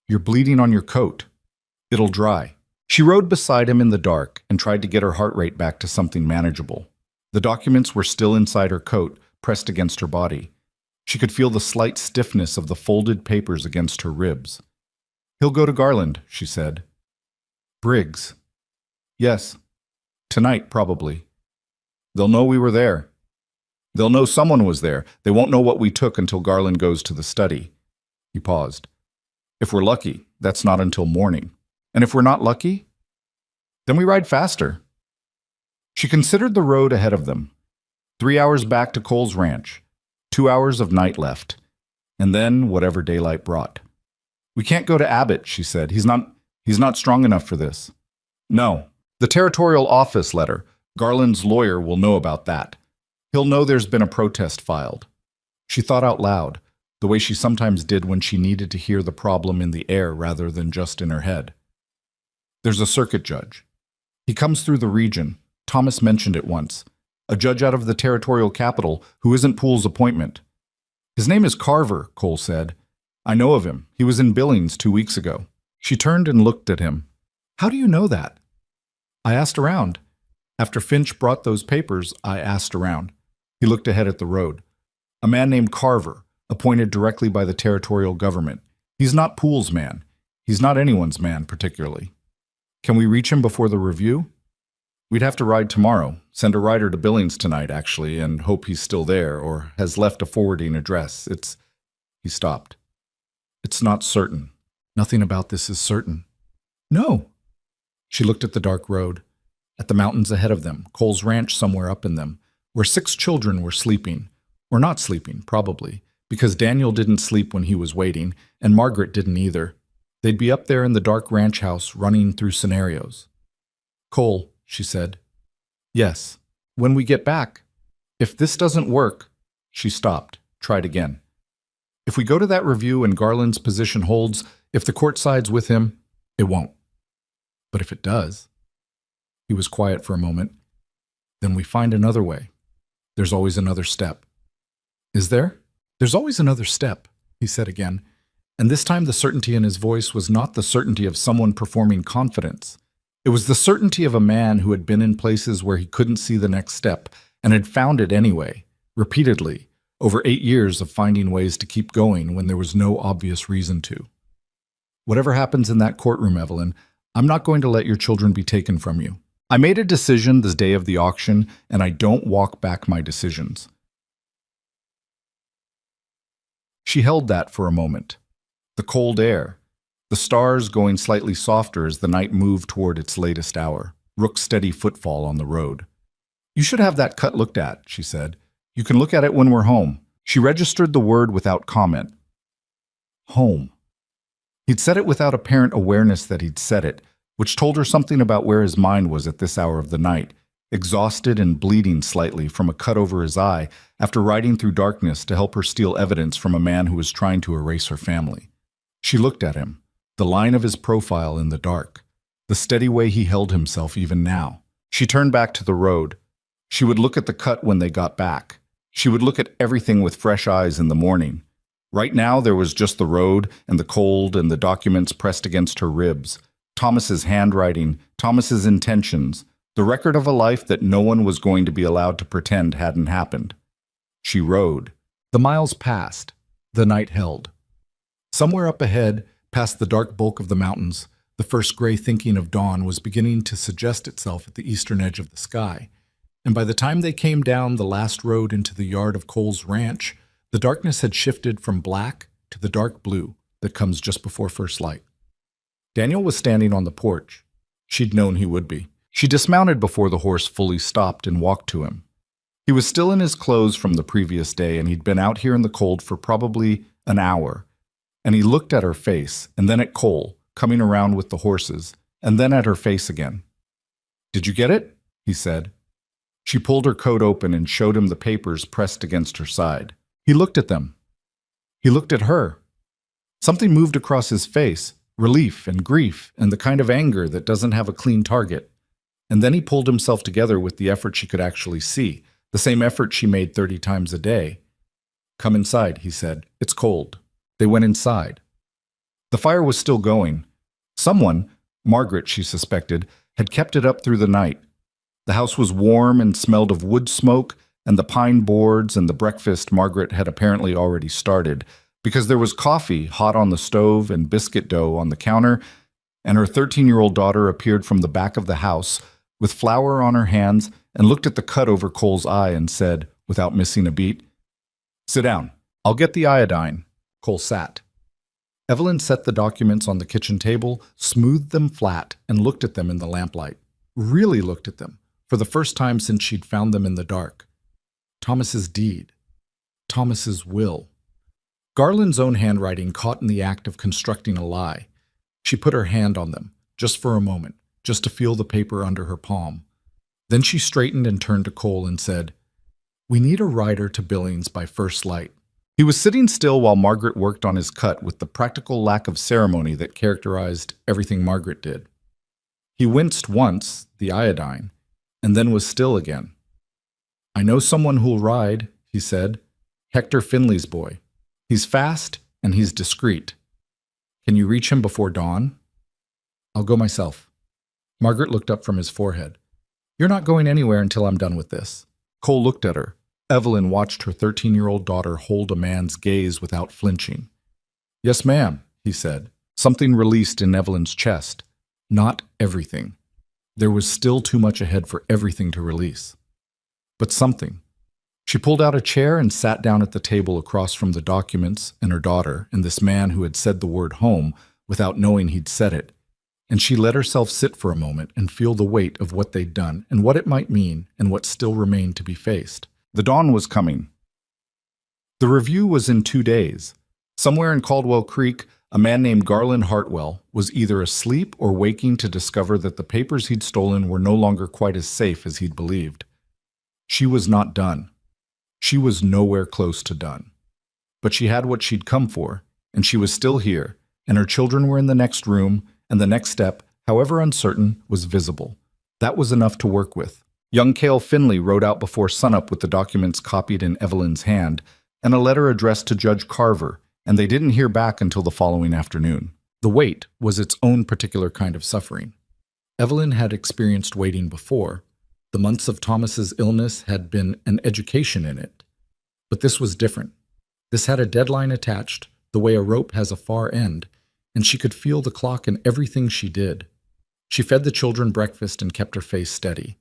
"You're bleeding on your coat." "It'll dry." She rode beside him in the dark and tried to get her heart rate back to something manageable. The documents were still inside her coat, pressed against her body. She could feel the slight stiffness of the folded papers against her ribs. "He'll go to Garland," she said. "Briggs." "Yes. Tonight, probably. They'll know we were there. They'll know someone was there. They won't know what we took until Garland goes to the study." He paused. "If we're lucky, that's not until morning. And if we're not lucky, then we ride faster." She considered the road ahead of them. 3 hours back to Cole's ranch, 2 hours of night left, and then whatever daylight brought. "We can't go to Abbott," she said. He's He's not strong enough for this. No. The territorial office letter. Garland's lawyer will know about that. He'll know there's been a protest filed. She thought out loud, the way she sometimes did when she needed to hear the problem in the air rather than just in her head. There's a circuit judge. He comes through the region. Thomas mentioned it once. A judge out of the territorial capital who isn't Poole's appointment. His name is Carver, Cole said. I know of him. He was in Billings 2 weeks ago. She turned and looked at him. How do you know that? I asked around. After Finch brought those papers, I asked around. He looked ahead at the road. A man named Carver, appointed directly by the territorial government. He's not Poole's man. He's not anyone's man, particularly. Can we reach him before the review? We'd have to ride tomorrow. Send a rider to Billings tonight, actually, and hope he's still there or has left a forwarding address. He stopped. It's not certain. Nothing about this is certain. No. She looked at the dark road, at the mountains ahead of them, Cole's ranch somewhere up in them, where 6 children were sleeping. Or not sleeping, probably, because Daniel didn't sleep when he was waiting, and Margaret didn't either. They'd be up there in the dark ranch house running through scenarios. Cole, she said. Yes. When we get back. If this doesn't work. She stopped, tried again. If we go to that review and Garland's position holds, if the court sides with him, it won't. But if it does. He was quiet for a moment. Then we find another way. There's always another step. Is there? There's always another step, he said again. And this time the certainty in his voice was not the certainty of someone performing confidence. It was the certainty of a man who had been in places where he couldn't see the next step and had found it anyway, repeatedly, over 8 years of finding ways to keep going when there was no obvious reason to. Whatever happens in that courtroom, Evelyn, I'm not going to let your children be taken from you. I made a decision the day of the auction, and I don't walk back my decisions. She held that for a moment. The cold air, the stars going slightly softer as the night moved toward its latest hour, Rook's steady footfall on the road. You should have that cut looked at, she said. You can look at it when we're home. She registered the word without comment. Home. He'd said it without apparent awareness that he'd said it, which told her something about where his mind was at this hour of the night, exhausted and bleeding slightly from a cut over his eye after riding through darkness to help her steal evidence from a man who was trying to erase her family. She looked at him, the line of his profile in the dark, the steady way he held himself even now. She turned back to the road. She would look at the cut when they got back. She would look at everything with fresh eyes in the morning. Right now there was just the road and the cold and the documents pressed against her ribs, Thomas's handwriting, Thomas's intentions, the record of a life that no one was going to be allowed to pretend hadn't happened. She rode. The miles passed. The night held. Somewhere up ahead, past the dark bulk of the mountains, the first gray thinking of dawn was beginning to suggest itself at the eastern edge of the sky, and by the time they came down the last road into the yard of Cole's ranch, the darkness had shifted from black to the dark blue that comes just before first light. Daniel was standing on the porch. She'd known he would be. She dismounted before the horse fully stopped and walked to him. He was still in his clothes from the previous day, and he'd been out here in the cold for probably an hour. And he looked at her face, and then at Cole, coming around with the horses, and then at her face again. "Did you get it?" he said. She pulled her coat open and showed him the papers pressed against her side. He looked at them. He looked at her. Something moved across his face, relief and grief and the kind of anger that doesn't have a clean target. And then he pulled himself together with the effort she could actually see, the same effort she made 30 times a day. "Come inside," he said. "It's cold." They went inside. The fire was still going. Someone, Margaret she suspected, had kept it up through the night. The house was warm and smelled of wood smoke and the pine boards and the breakfast Margaret had apparently already started, because there was coffee hot on the stove and biscuit dough on the counter, and her 13-year-old daughter appeared from the back of the house with flour on her hands and looked at the cut over Cole's eye and said, without missing a beat, "Sit down. I'll get the iodine." Cole sat. Evelyn set the documents on the kitchen table, smoothed them flat, and looked at them in the lamplight. Really looked at them, for the first time since she'd found them in the dark. Thomas's deed. Thomas's will. Garland's own handwriting caught in the act of constructing a lie. She put her hand on them, just for a moment, just to feel the paper under her palm. Then she straightened and turned to Cole and said, "We need a rider to Billings by first light." He was sitting still while Margaret worked on his cut with the practical lack of ceremony that characterized everything Margaret did. He winced once, the iodine, and then was still again. "I know someone who'll ride," he said. "Hector Finley's boy. He's fast and he's discreet. Can you reach him before dawn?" "I'll go myself." Margaret looked up from his forehead. "You're not going anywhere until I'm done with this." Cole looked at her. Evelyn watched her 13-year-old daughter hold a man's gaze without flinching. "Yes, ma'am," he said. Something released in Evelyn's chest. Not everything. There was still too much ahead for everything to release. But something. She pulled out a chair and sat down at the table across from the documents and her daughter and this man who had said the word home without knowing he'd said it. And she let herself sit for a moment and feel the weight of what they'd done and what it might mean and what still remained to be faced. The dawn was coming. The review was in 2 days. Somewhere in Caldwell Creek, a man named Garland Hartwell was either asleep or waking to discover that the papers he'd stolen were no longer quite as safe as he'd believed. She was not done. She was nowhere close to done. But she had what she'd come for, and she was still here, and her children were in the next room, and the next step, however uncertain, was visible. That was enough to work with. Young Cale Finley rode out before sunup with the documents copied in Evelyn's hand, and a letter addressed to Judge Carver, and they didn't hear back until the following afternoon. The wait was its own particular kind of suffering. Evelyn had experienced waiting before. The months of Thomas's illness had been an education in it. But this was different. This had a deadline attached, the way a rope has a far end, and she could feel the clock in everything she did. She fed the children breakfast and kept her face steady.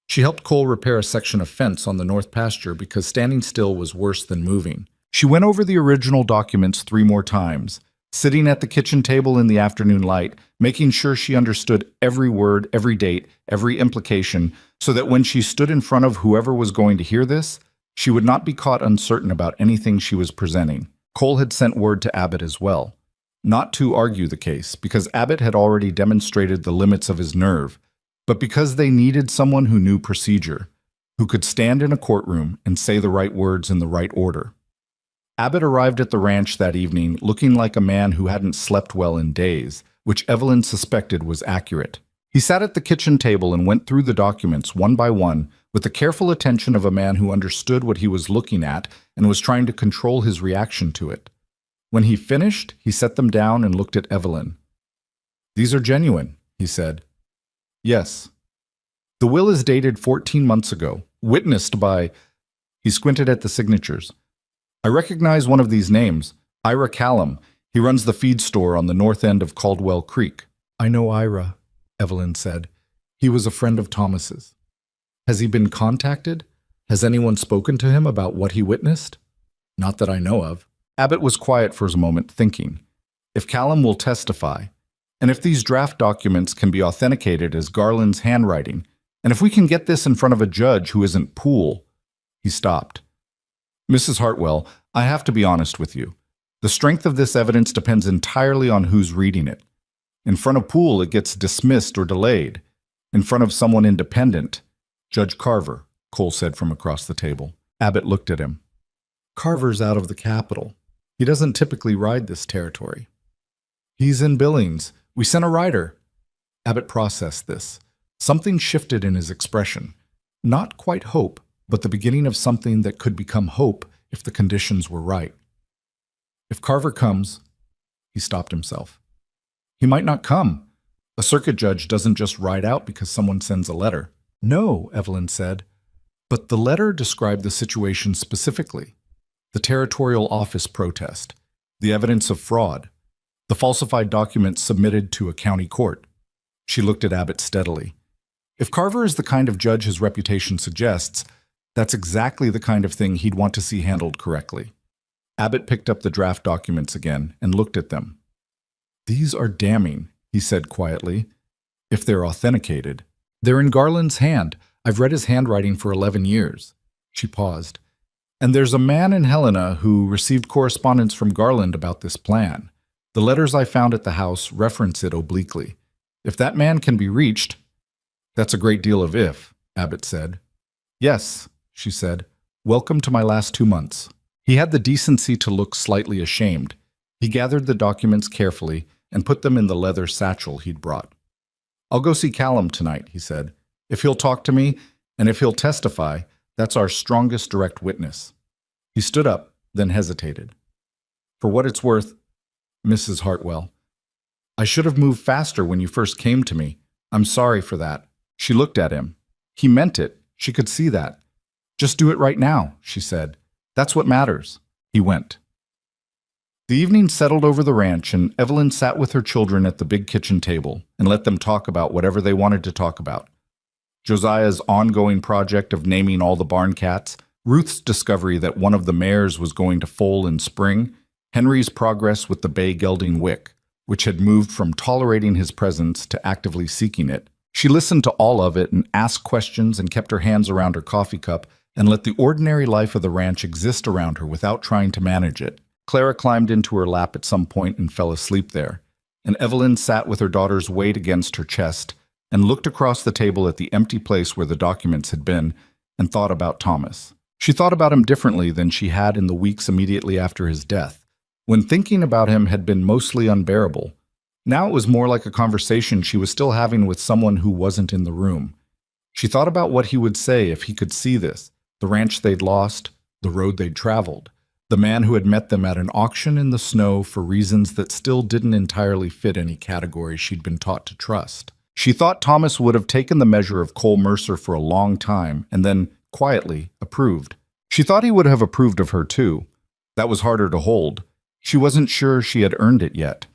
She helped Cole repair a section of fence on the north pasture because standing still was worse than moving. She went over the original documents 3 more times, sitting at the kitchen table in the afternoon light, making sure she understood every word, every date, every implication, so that when she stood in front of whoever was going to hear this, she would not be caught uncertain about anything she was presenting. Cole had sent word to Abbott as well, not to argue the case, because Abbott had already demonstrated the limits of his nerve, but because they needed someone who knew procedure, who could stand in a courtroom and say the right words in the right order. Abbott arrived at the ranch that evening looking like a man who hadn't slept well in days, which Evelyn suspected was accurate. He sat at the kitchen table and went through the documents one by one with the careful attention of a man who understood what he was looking at and was trying to control his reaction to it. When he finished, he set them down and looked at Evelyn. "These are genuine," he said. "Yes." "The will is dated 14 months ago, witnessed by—" He squinted at the signatures. "I recognize one of these names, Ira Callum. He runs the feed store on the north end of Caldwell Creek." "I know Ira," Evelyn said. "He was a friend of Thomas's." "Has he been contacted? Has anyone spoken to him about what he witnessed?" "Not that I know of." Abbott was quiet for a moment, thinking. If Callum will testify, and if these draft documents can be authenticated as Garland's handwriting, and if we can get this in front of a judge who isn't Poole— He stopped. "Mrs. Hartwell, I have to be honest with you. The strength of this evidence depends entirely on who's reading it. In front of Poole, it gets dismissed or delayed. In front of someone independent— Judge Carver," Cole said from across the table. Abbott looked at him. "Carver's out of the Capitol. He doesn't typically ride this territory." "He's in Billings. We sent a rider." Abbott processed this. Something shifted in his expression. Not quite hope, but the beginning of something that could become hope if the conditions were right. "If Carver comes—" He stopped himself. "He might not come. A circuit judge doesn't just ride out because someone sends a letter." "No," Evelyn said. "But the letter described the situation specifically. The territorial office protest, the evidence of fraud, the falsified documents submitted to a county court." She looked at Abbott steadily. "If Carver is the kind of judge his reputation suggests, that's exactly the kind of thing he'd want to see handled correctly." Abbott picked up the draft documents again and looked at them. "These are damning," he said quietly, "if they're authenticated. They're in Garland's hand. I've read his handwriting for 11 years. She paused. "And there's a man in Helena who received correspondence from Garland about this plan. The letters I found at the house reference it obliquely. If that man can be reached, that's a great deal of if, Abbott said. Yes, she said. Welcome to my last 2 months. He had the decency to look slightly ashamed. He gathered the documents carefully and put them in the leather satchel he'd brought. I'll go see Callum tonight, he said. If he'll talk to me, and if he'll testify, that's our strongest direct witness. He stood up, then hesitated. For what it's worth, Mrs. Hartwell, I should have moved faster when you first came to me. I'm sorry for that. She looked at him. He meant it. She could see that. Just do it right now, she said. That's what matters. He went. The evening settled over the ranch, and Evelyn sat with her children at the big kitchen table and let them talk about whatever they wanted to talk about. Josiah's ongoing project of naming all the barn cats, Ruth's discovery that one of the mares was going to foal in spring, Henry's progress with the bay gelding Wick, which had moved from tolerating his presence to actively seeking it. She listened to all of it and asked questions and kept her hands around her coffee cup and let the ordinary life of the ranch exist around her without trying to manage it. Clara climbed into her lap at some point and fell asleep there, and Evelyn sat with her daughter's weight against her chest and looked across the table at the empty place where the documents had been and thought about Thomas. She thought about him differently than she had in the weeks immediately after his death, when thinking about him had been mostly unbearable. Now it was more like a conversation she was still having with someone who wasn't in the room. She thought about what he would say if he could see this, the ranch they'd lost, the road they'd traveled, the man who had met them at an auction in the snow for reasons that still didn't entirely fit any category she'd been taught to trust. She thought Thomas would have taken the measure of Cole Mercer for a long time and then, quietly, approved. She thought he would have approved of her too. That was harder to hold. She wasn't sure she had earned it yet.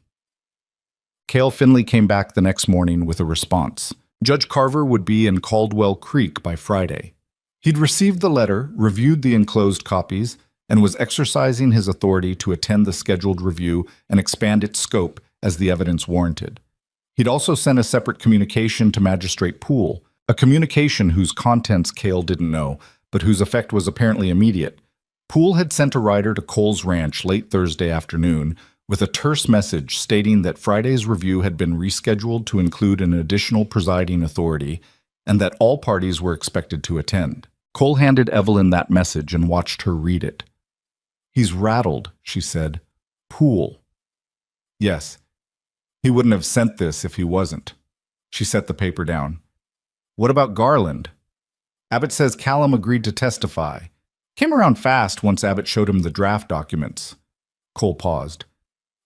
Cale Finley came back the next morning with a response. Judge Carver would be in Caldwell Creek by Friday. He'd received the letter, reviewed the enclosed copies, and was exercising his authority to attend the scheduled review and expand its scope as the evidence warranted. He'd also sent a separate communication to Magistrate Poole, a communication whose contents Cale didn't know, but whose effect was apparently immediate. Poole had sent a rider to Cole's ranch late Thursday afternoon with a terse message stating that Friday's review had been rescheduled to include an additional presiding authority and that all parties were expected to attend. Cole handed Evelyn that message and watched her read it. He's rattled, she said. Poole. Yes. He wouldn't have sent this if he wasn't. She set the paper down. What about Garland? Abbott says Callum agreed to testify. Came around fast once Abbott showed him the draft documents. Cole paused.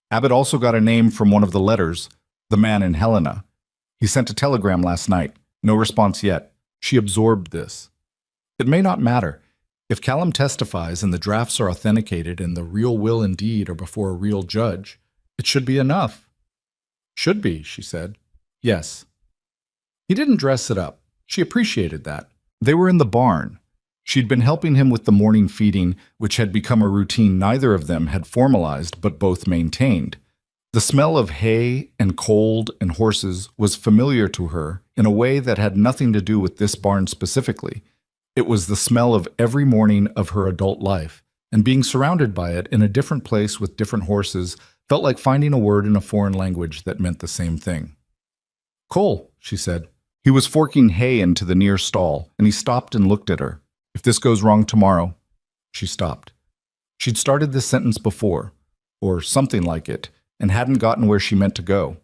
Abbott also got a name from one of the letters, the man in Helena. He sent a telegram last night. No response yet. She absorbed this. It may not matter. If Callum testifies and the drafts are authenticated and the real will and deed are before a real judge, it should be enough. Should be, she said. Yes. He didn't dress it up. She appreciated that. They were in the barn. She'd been helping him with the morning feeding, which had become a routine neither of them had formalized but both maintained. The smell of hay and cold and horses was familiar to her in a way that had nothing to do with this barn specifically. It was the smell of every morning of her adult life, and being surrounded by it in a different place with different horses felt like finding a word in a foreign language that meant the same thing. Cole, she said. He was forking hay into the near stall, and he stopped and looked at her. If this goes wrong tomorrow, she stopped. She'd started this sentence before, or something like it, and hadn't gotten where she meant to go.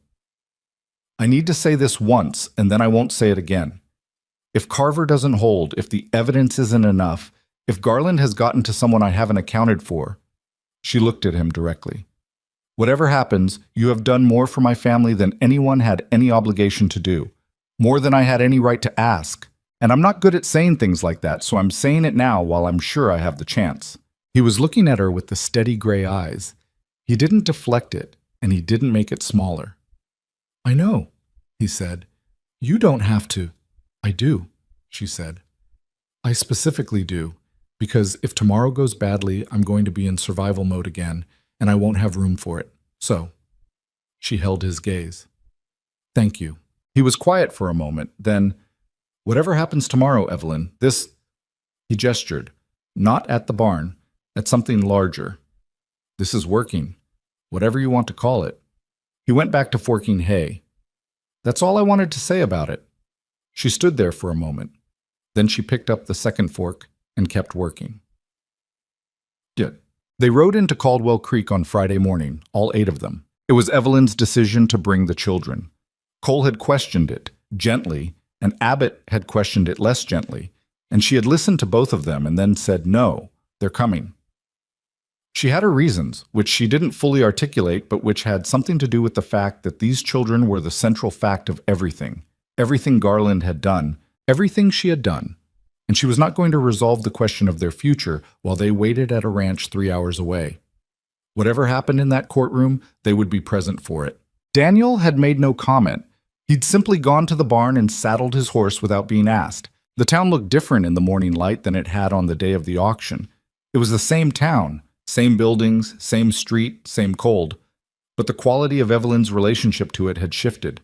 I need to say this once, and then I won't say it again. If Carver doesn't hold, if the evidence isn't enough, if Garland has gotten to someone I haven't accounted for, she looked at him directly. Whatever happens, you have done more for my family than anyone had any obligation to do, more than I had any right to ask. And I'm not good at saying things like that, so I'm saying it now while I'm sure I have the chance. He was looking at her with the steady gray eyes. He didn't deflect it, and he didn't make it smaller. I know, he said. You don't have to. I do, she said. I specifically do, because if tomorrow goes badly, I'm going to be in survival mode again, and I won't have room for it. So, she held his gaze. Thank you. He was quiet for a moment, then, whatever happens tomorrow, Evelyn, this... He gestured, not at the barn, at something larger. This is working, whatever you want to call it. He went back to forking hay. That's all I wanted to say about it." She stood there for a moment. Then she picked up the second fork and kept working. Yeah. They rode into Caldwell Creek on Friday morning, all 8 of them. It was Evelyn's decision to bring the children. Cole had questioned it, gently, and Abbott had questioned it less gently, and she had listened to both of them and then said, "No, they're coming." She had her reasons, which she didn't fully articulate, but which had something to do with the fact that these children were the central fact of everything. Everything Garland had done, everything she had done. And she was not going to resolve the question of their future while they waited at a ranch 3 hours away. Whatever happened in that courtroom, they would be present for it. Daniel had made no comment. He'd simply gone to the barn and saddled his horse without being asked. The town looked different in the morning light than it had on the day of the auction. It was the same town, same buildings, same street, same cold. But the quality of Evelyn's relationship to it had shifted.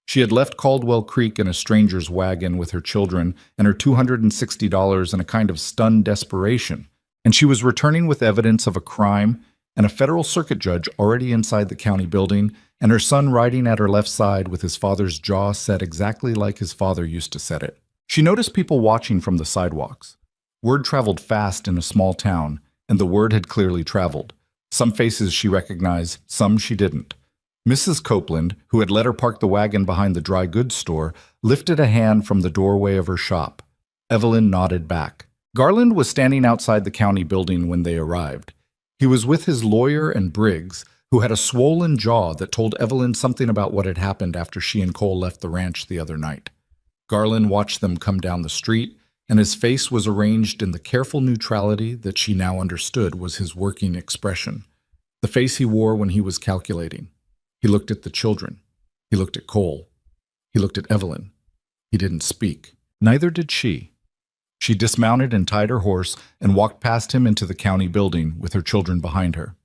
She had left Caldwell Creek in a stranger's wagon with her children and her $260 in a kind of stunned desperation, and she was returning with evidence of a crime and a federal circuit judge already inside the county building, and her son riding at her left side with his father's jaw set exactly like his father used to set it. She noticed people watching from the sidewalks. Word traveled fast in a small town, and the word had clearly traveled. Some faces she recognized, some she didn't. Mrs. Copeland, who had let her park the wagon behind the dry goods store, lifted a hand from the doorway of her shop. Evelyn nodded back. Garland was standing outside the county building when they arrived. He was with his lawyer and Briggs, who had a swollen jaw that told Evelyn something about what had happened after she and Cole left the ranch the other night. Garland watched them come down the street, and his face was arranged in the careful neutrality that she now understood was his working expression, the face he wore when he was calculating. He looked at the children. He looked at Cole. He looked at Evelyn. He didn't speak. Neither did she. She dismounted and tied her horse and walked past him into the county building with her children behind her.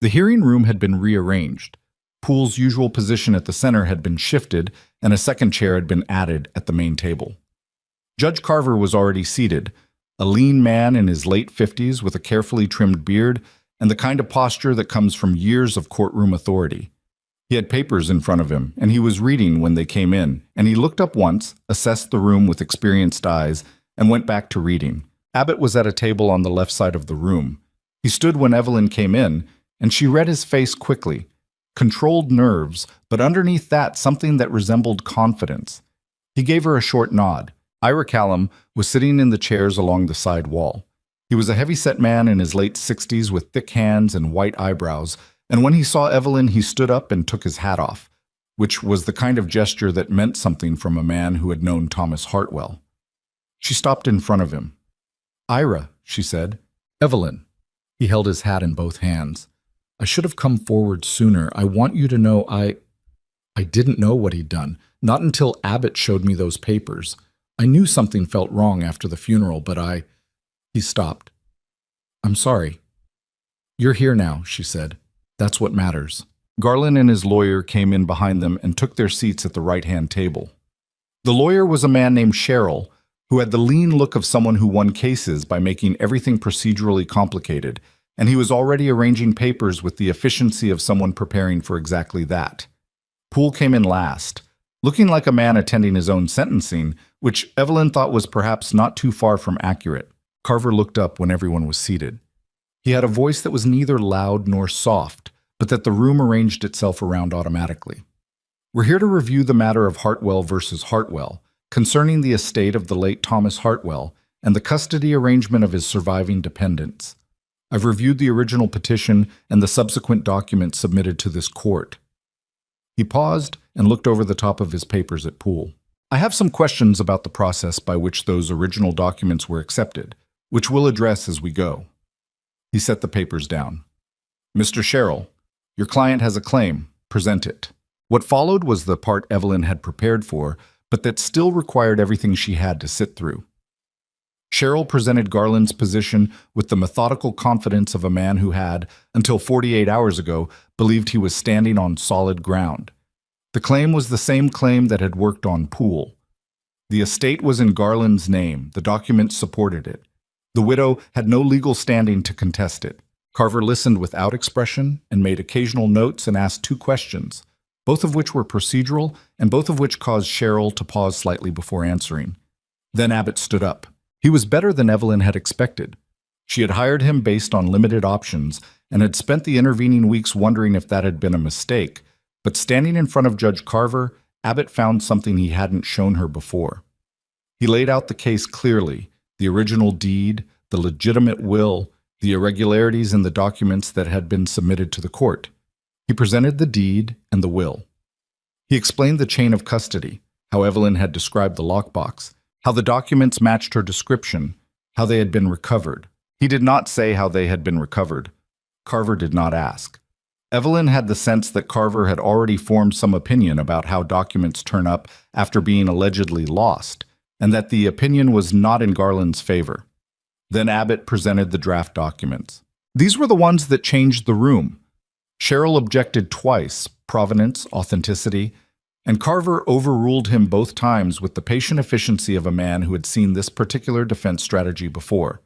The hearing room had been rearranged. Poole's usual position at the center had been shifted, and a second chair had been added at the main table. Judge Carver was already seated, a lean man in his late 50s with a carefully trimmed beard and the kind of posture that comes from years of courtroom authority. He had papers in front of him, and he was reading when they came in, and he looked up once, assessed the room with experienced eyes, and went back to reading. Abbott was at a table on the left side of the room. He stood when Evelyn came in, and she read his face quickly. Controlled nerves, but underneath that something that resembled confidence. He gave her a short nod. Ira Callum was sitting in the chairs along the side wall. He was a heavy-set man in his late 60s with thick hands and white eyebrows, and when he saw Evelyn, he stood up and took his hat off, which was the kind of gesture that meant something from a man who had known Thomas Hartwell. She stopped in front of him. "Ira," she said. "Evelyn." He held his hat in both hands. "I should have come forward sooner. I want you to know I didn't know what he'd done, not until Abbott showed me those papers. I knew something felt wrong after the funeral, but He stopped. "I'm sorry." "You're here now," she said. "That's what matters." Garland and his lawyer came in behind them and took their seats at the right-hand table. The lawyer was a man named Sherrill, who had the lean look of someone who won cases by making everything procedurally complicated, and he was already arranging papers with the efficiency of someone preparing for exactly that. Poole came in last, looking like a man attending his own sentencing, which Evelyn thought was perhaps not too far from accurate. Carver looked up when everyone was seated. He had a voice that was neither loud nor soft, but that the room arranged itself around automatically. "We're here to review the matter of Hartwell versus Hartwell, concerning the estate of the late Thomas Hartwell and the custody arrangement of his surviving dependents. I've reviewed the original petition and the subsequent documents submitted to this court." He paused and looked over the top of his papers at Poole. "I have some questions about the process by which those original documents were accepted, which we'll address as we go." He set the papers down. "Mr. Sherrill, your client has a claim. Present it." What followed was the part Evelyn had prepared for, but that still required everything she had to sit through. Sherrill presented Garland's position with the methodical confidence of a man who had, until 48 hours ago, believed he was standing on solid ground. The claim was the same claim that had worked on Poole. The estate was in Garland's name. The documents supported it. The widow had no legal standing to contest it. Carver listened without expression and made occasional notes and asked 2 questions. both of which were procedural and both of which caused Cheryl to pause slightly before answering. Then Abbott stood up. He was better than Evelyn had expected. She had hired him based on limited options and had spent the intervening weeks wondering if that had been a mistake. But standing in front of Judge Carver, Abbott found something he hadn't shown her before. He laid out the case clearly, the original deed, the legitimate will, the irregularities in the documents that had been submitted to the court. He presented the deed and the will. He explained the chain of custody, how Evelyn had described the lockbox, how the documents matched her description, how they had been recovered. He did not say how they had been recovered. Carver did not ask. Evelyn had the sense that Carver had already formed some opinion about how documents turn up after being allegedly lost, and that the opinion was not in Garland's favor. Then Abbott presented the draft documents. These were the ones that changed the room. Cheryl objected twice, provenance, authenticity, and Carver overruled him both times with the patient efficiency of a man who had seen this particular defense strategy before.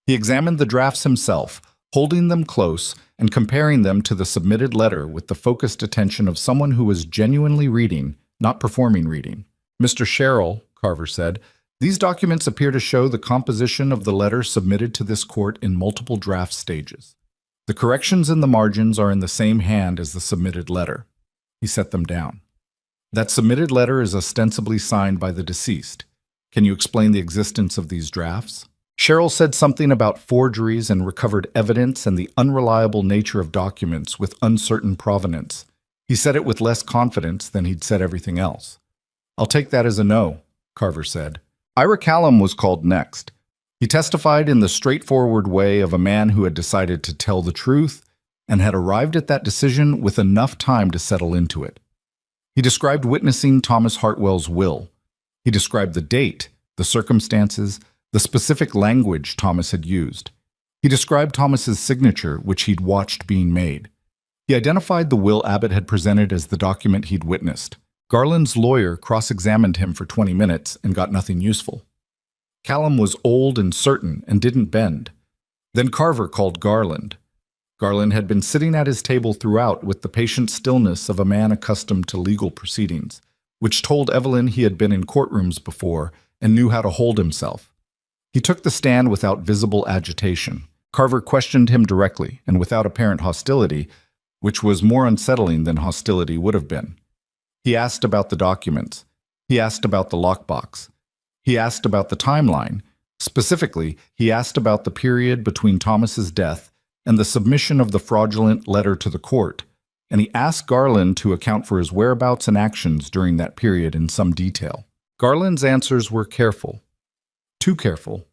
He examined the drafts himself, holding them close and comparing them to the submitted letter with the focused attention of someone who was genuinely reading, not performing reading. "Mr. Sherrill," Carver said, "these documents appear to show the composition of the letter submitted to this court in multiple draft stages. The corrections in the margins are in the same hand as the submitted letter." He set them down. "That submitted letter is ostensibly signed by the deceased. Can you explain the existence of these drafts?" Cheryl said something about forgeries and recovered evidence and the unreliable nature of documents with uncertain provenance. He said it with less confidence than he'd said everything else. "I'll take that as a no," Carver said. Ira Callum was called next. He testified in the straightforward way of a man who had decided to tell the truth and had arrived at that decision with enough time to settle into it. He described witnessing Thomas Hartwell's will. He described the date, the circumstances, the specific language Thomas had used. He described Thomas's signature, which he'd watched being made. He identified the will Abbott had presented as the document he'd witnessed. Garland's lawyer cross-examined him for 20 minutes and got nothing useful. Callum was old and certain and didn't bend. Then Carver called Garland. Garland had been sitting at his table throughout with the patient stillness of a man accustomed to legal proceedings, which told Evelyn he had been in courtrooms before and knew how to hold himself. He took the stand without visible agitation. Carver questioned him directly and without apparent hostility, which was more unsettling than hostility would have been. He asked about the documents. He asked about the lockbox. He asked about the timeline. Specifically, he asked about the period between Thomas's death and the submission of the fraudulent letter to the court, and he asked Garland to account for his whereabouts and actions during that period in some detail. Garland's answers were careful. Too careful.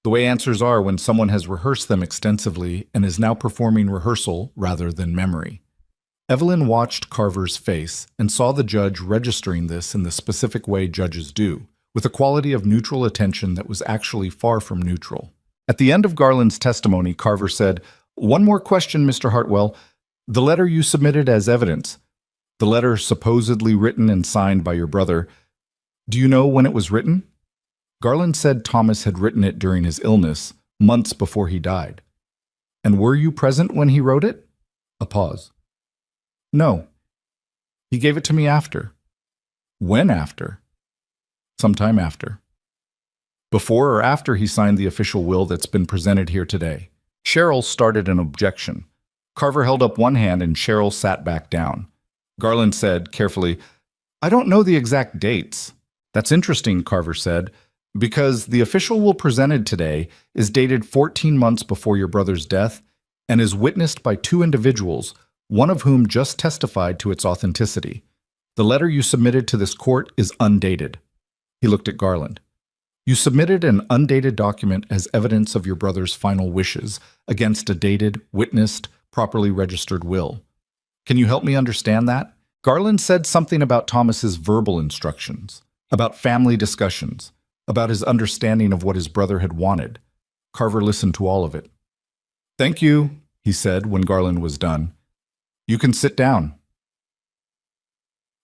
The way answers are when someone has rehearsed them extensively and is now performing rehearsal rather than memory. Evelyn watched Carver's face and saw the judge registering this in the specific way judges do, with a quality of neutral attention that was actually far from neutral. At the end of Garland's testimony, Carver said, "One more question, Mr. Hartwell. The letter you submitted as evidence, the letter supposedly written and signed by your brother, do you know when it was written?" Garland said Thomas had written it during his illness, months before he died. "And were you present when he wrote it?" A pause. "No. He gave it to me after." "When after?" "Sometime after." "Before or after he signed the official will that's been presented here today?" Cheryl started an objection. Carver held up one hand and Cheryl sat back down. Garland said, carefully, "I don't know the exact dates." "That's interesting," Carver said, "because the official will presented today is dated 14 months before your brother's death and is witnessed by two individuals, one of whom just testified to its authenticity. The letter you submitted to this court is undated." He looked at Garland. "You submitted an undated document as evidence of your brother's final wishes against a dated, witnessed, properly registered will. Can you help me understand that?" Garland said something about Thomas's verbal instructions, about family discussions, about his understanding of what his brother had wanted. Carver listened to all of it. "Thank you," he said when Garland was done. "You can sit down."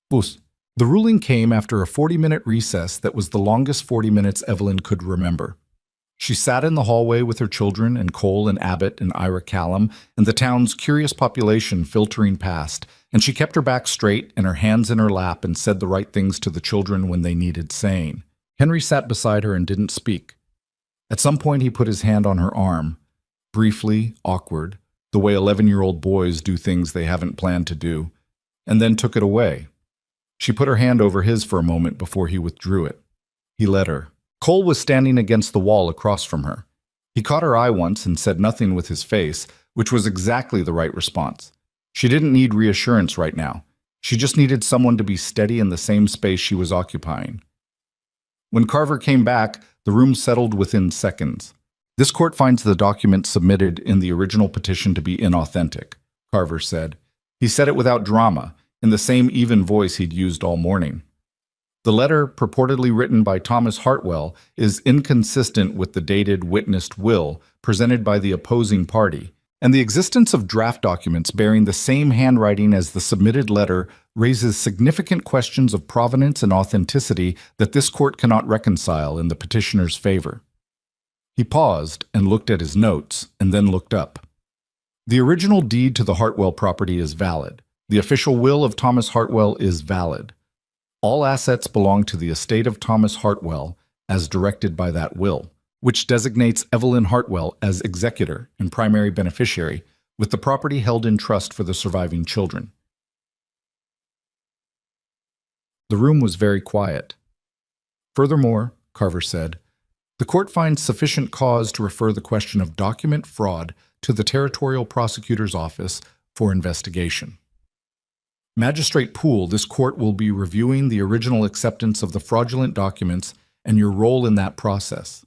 Bus. The ruling came after a 40-minute recess that was the longest 40 minutes Evelyn could remember. She sat in the hallway with her children and Cole and Abbott and Ira Callum and the town's curious population filtering past, and she kept her back straight and her hands in her lap and said the right things to the children when they needed saying. Henry sat beside her and didn't speak. At some point he put his hand on her arm, briefly, awkward, the way 11-year-old boys do things they haven't planned to do, and then took it away. She put her hand over his for a moment before he withdrew it. He let her. Cole was standing against the wall across from her. He caught her eye once and said nothing with his face, which was exactly the right response. She didn't need reassurance right now. She just needed someone to be steady in the same space she was occupying. When Carver came back, the room settled within seconds. This court finds the document submitted in the original petition to be inauthentic, Carver said. He said it without drama, in the same even voice he'd used all morning. The letter, purportedly written by Thomas Hartwell, is inconsistent with the dated witnessed will presented by the opposing party, and the existence of draft documents bearing the same handwriting as the submitted letter raises significant questions of provenance and authenticity that this court cannot reconcile in the petitioner's favor. He paused and looked at his notes, and then looked up. The original deed to the Hartwell property is valid. The official will of Thomas Hartwell is valid. All assets belong to the estate of Thomas Hartwell as directed by that will, which designates Evelyn Hartwell as executor and primary beneficiary, with the property held in trust for the surviving children. The room was very quiet. Furthermore, Carver said, the court finds sufficient cause to refer the question of document fraud to the Territorial Prosecutor's Office for investigation. Magistrate Poole, this court will be reviewing the original acceptance of the fraudulent documents and your role in that process.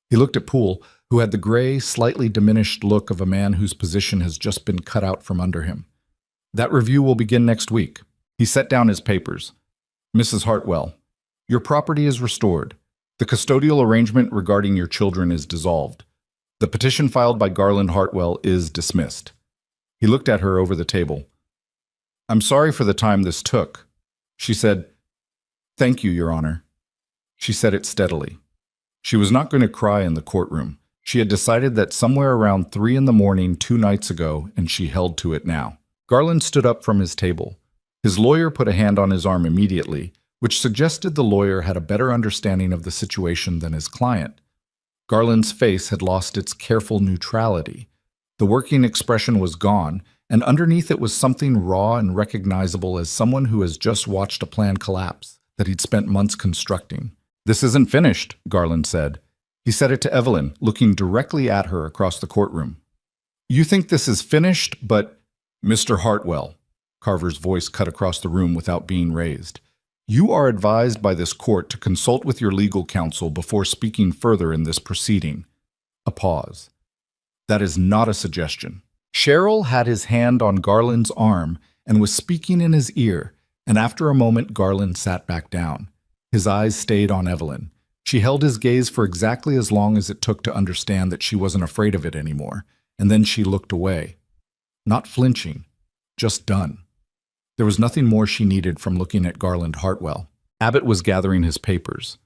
He looked at Poole, who had the gray, slightly diminished look of a man whose position has just been cut out from under him. That review will begin next week. He set down his papers. Mrs. Hartwell, your property is restored. The custodial arrangement regarding your children is dissolved. The petition filed by Garland Hartwell is dismissed. He looked at her over the table. I'm sorry for the time this took. She said, Thank you, Your Honor. She said it steadily. She was not going to cry in the courtroom. She had decided that somewhere around 3 a.m. 2 nights ago, and she held to it now. Garland stood up from his table. His lawyer put a hand on his arm immediately, which suggested the lawyer had a better understanding of the situation than his client. Garland's face had lost its careful neutrality. The working expression was gone, and underneath it was something raw and recognizable as someone who has just watched a plan collapse that he'd spent months constructing. This isn't finished, Garland said. He said it to Evelyn, looking directly at her across the courtroom. You think this is finished, but Mr. Hartwell, Carver's voice cut across the room without being raised. You are advised by this court to consult with your legal counsel before speaking further in this proceeding. A pause. That is not a suggestion. Cheryl had his hand on Garland's arm and was speaking in his ear, and after a moment Garland sat back down. His eyes stayed on Evelyn. She held his gaze for exactly as long as it took to understand that she wasn't afraid of it anymore, and then she looked away. Not flinching, just done. There was nothing more she needed from looking at Garland Hartwell. Abbott was gathering his papers.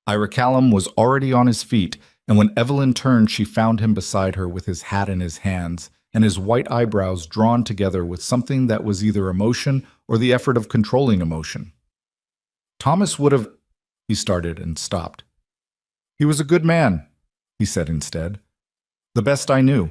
Ira Callum was already on his feet, and when Evelyn turned, she found him beside her with his hat in his hands and his white eyebrows drawn together with something that was either emotion or the effort of controlling emotion. Thomas would have... He started and stopped. He was a good man, he said instead. The best I knew.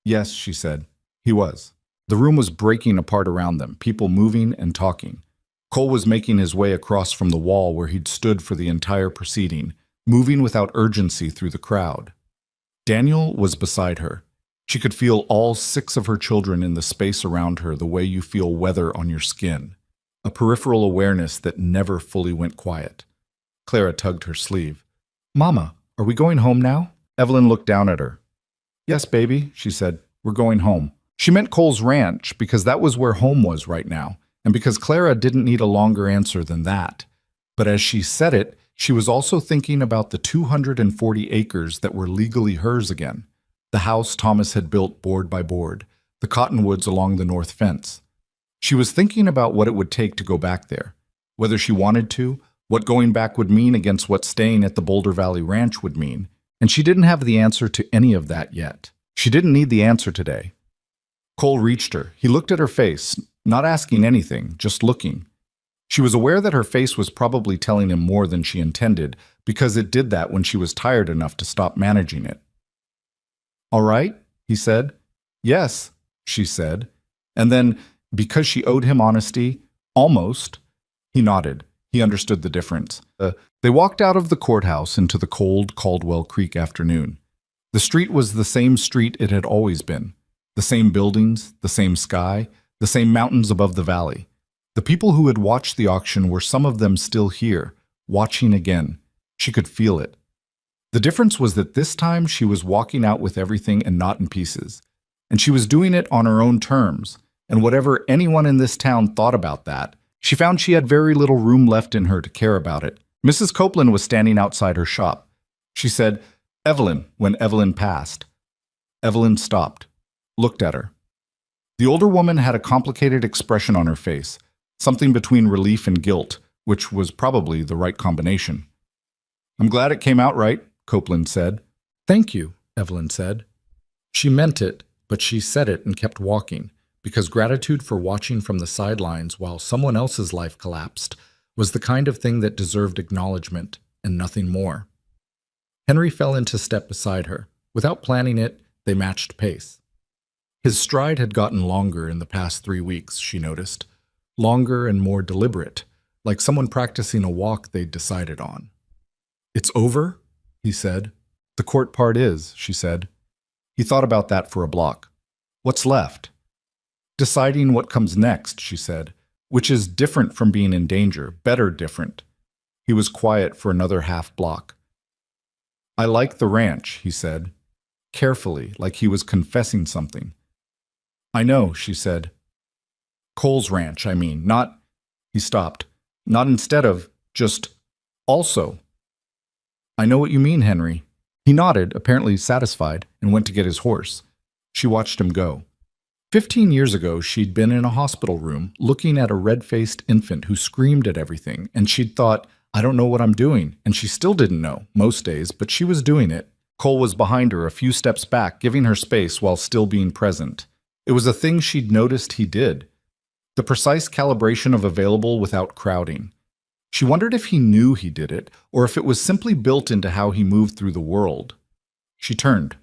Yes, she said. He was. The room was breaking apart around them, people moving and talking. Cole was making his way across from the wall where he'd stood for the entire proceeding, moving without urgency through the crowd. Daniel was beside her. She could feel all 6 of her children in the space around her the way you feel weather on your skin, a peripheral awareness that never fully went quiet. Clara tugged her sleeve. Mama, are we going home now? Evelyn looked down at her. Yes, baby, she said. We're going home. She meant Cole's ranch because that was where home was right now, and because Clara didn't need a longer answer than that. But as she said it, she was also thinking about the 240 acres that were legally hers again. The house Thomas had built board by board, the cottonwoods along the north fence. She was thinking about what it would take to go back there, whether she wanted to, what going back would mean against what staying at the Boulder Valley Ranch would mean, And she didn't have the answer to any of that yet. She didn't need the answer today. Cole reached her. He looked at her face, not asking anything, just looking. She was aware that her face was probably telling him more than she intended, because it did that when she was tired enough to stop managing it. "All right?" he said. "Yes," she said. And then, because she owed him honesty, almost, he nodded. He understood the difference. They walked out of the courthouse into the cold Caldwell Creek afternoon. The street was the same street it had always been. The same buildings, the same sky, the same mountains above the valley. The people who had watched the auction were some of them still here, watching again. She could feel it. The difference was that this time she was walking out with everything and not in pieces. And she was doing it on her own terms. And whatever anyone in this town thought about that, she found she had very little room left in her to care about it. Mrs. Copeland was standing outside her shop. She said, "Evelyn," when Evelyn passed. Evelyn stopped, looked at her. The older woman had a complicated expression on her face, something between relief and guilt, which was probably the right combination. "I'm glad it came out right," Copeland said. "Thank you," Evelyn said. She meant it, but she said it and kept walking, because gratitude for watching from the sidelines while someone else's life collapsed was the kind of thing that deserved acknowledgement and nothing more. Henry fell into step beside her. Without planning it, they matched pace. His stride had gotten longer in the past 3 weeks, she noticed. Longer and more deliberate, like someone practicing a walk they'd decided on. "It's over?" he said. "The court part is," she said. He thought about that for a block. "What's left?" "Deciding what comes next," she said, "which is different from being in danger, better different." He was quiet for another half block. "I like the ranch," he said, carefully, like he was confessing something. "I know," she said. "Cole's ranch, I mean, not—" He stopped. "Not instead of, just also." "I know what you mean, Henry." He nodded, apparently satisfied, and went to get his horse. She watched him go. 15 years ago, she'd been in a hospital room, looking at a red-faced infant who screamed at everything, and she'd thought, "I don't know what I'm doing," and she still didn't know, most days, but she was doing it. Cole was behind her, a few steps back, giving her space while still being present. It was a thing she'd noticed he did. The precise calibration of available without crowding. She wondered if he knew he did it, or if it was simply built into how he moved through the world. She turned.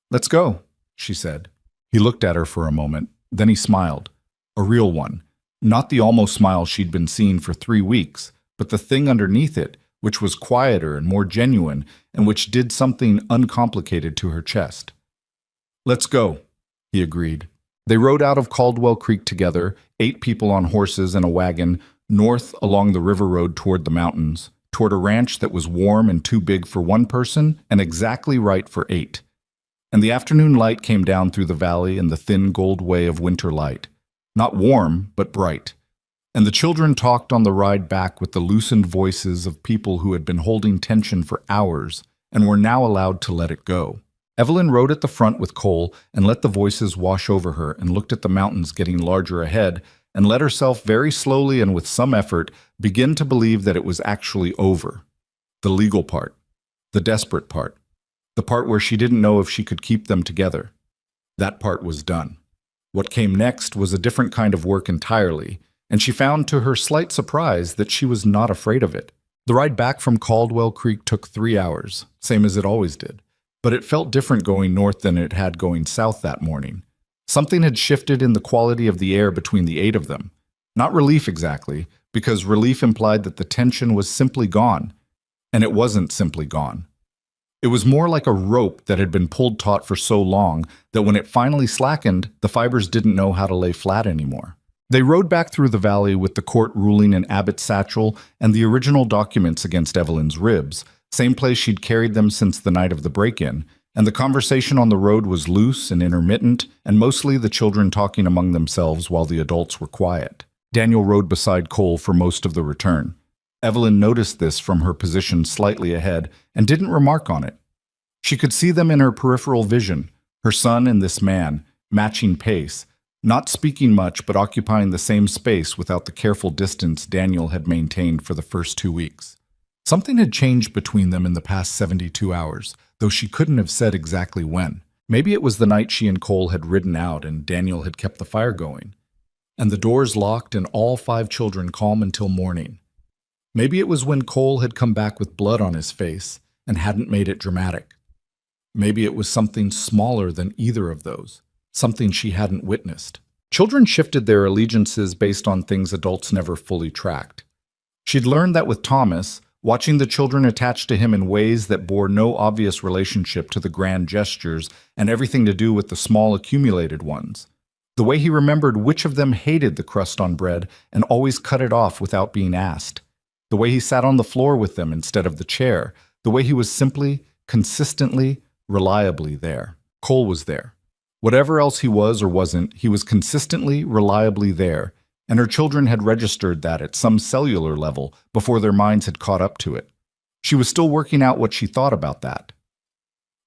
"Let's go," she said. He looked at her for a moment, then he smiled. A real one. Not the almost smile she'd been seeing for 3 weeks, but the thing underneath it, which was quieter and more genuine, and which did something uncomplicated to her chest. "Let's go," he agreed. They rode out of Caldwell Creek together, 8 people on horses and a wagon, north along the river road toward the mountains, toward a ranch that was warm and too big for 1 person and exactly right for 8. And the afternoon light came down through the valley in the thin gold way of winter light. Not warm, but bright. And the children talked on the ride back with the loosened voices of people who had been holding tension for hours and were now allowed to let it go. Evelyn rode at the front with Cole and let the voices wash over her and looked at the mountains getting larger ahead and let herself very slowly and with some effort begin to believe that it was actually over. The legal part. The desperate part. The part where she didn't know if she could keep them together. That part was done. What came next was a different kind of work entirely, and she found to her slight surprise that she was not afraid of it. The ride back from Caldwell Creek took 3 hours, same as it always did, but it felt different going north than it had going south that morning. Something had shifted in the quality of the air between the 8 of them. Not relief exactly, because relief implied that the tension was simply gone, and it wasn't simply gone. It was more like a rope that had been pulled taut for so long that when it finally slackened, the fibers didn't know how to lay flat anymore. They rode back through the valley with the court ruling in Abbott's satchel and the original documents against Evelyn's ribs, same place she'd carried them since the night of the break-in, and the conversation on the road was loose and intermittent, and mostly the children talking among themselves while the adults were quiet. Daniel rode beside Cole for most of the return. Evelyn noticed this from her position slightly ahead and didn't remark on it. She could see them in her peripheral vision, her son and this man, matching pace, not speaking much but occupying the same space without the careful distance Daniel had maintained for the first 2 weeks. Something had changed between them in the past 72 hours, though she couldn't have said exactly when. Maybe it was the night she and Cole had ridden out and Daniel had kept the fire going, and the doors locked and all 5 children calm until morning. Maybe it was when Cole had come back with blood on his face and hadn't made it dramatic. Maybe it was something smaller than either of those, something she hadn't witnessed. Children shifted their allegiances based on things adults never fully tracked. She'd learned that with Thomas, watching the children attached to him in ways that bore no obvious relationship to the grand gestures and everything to do with the small accumulated ones. The way he remembered which of them hated the crust on bread and always cut it off without being asked. The way he sat on the floor with them instead of the chair. The way he was simply, consistently, reliably there. Cole was there. Whatever else he was or wasn't, he was consistently, reliably there, and her children had registered that at some cellular level before their minds had caught up to it. She was still working out what she thought about that.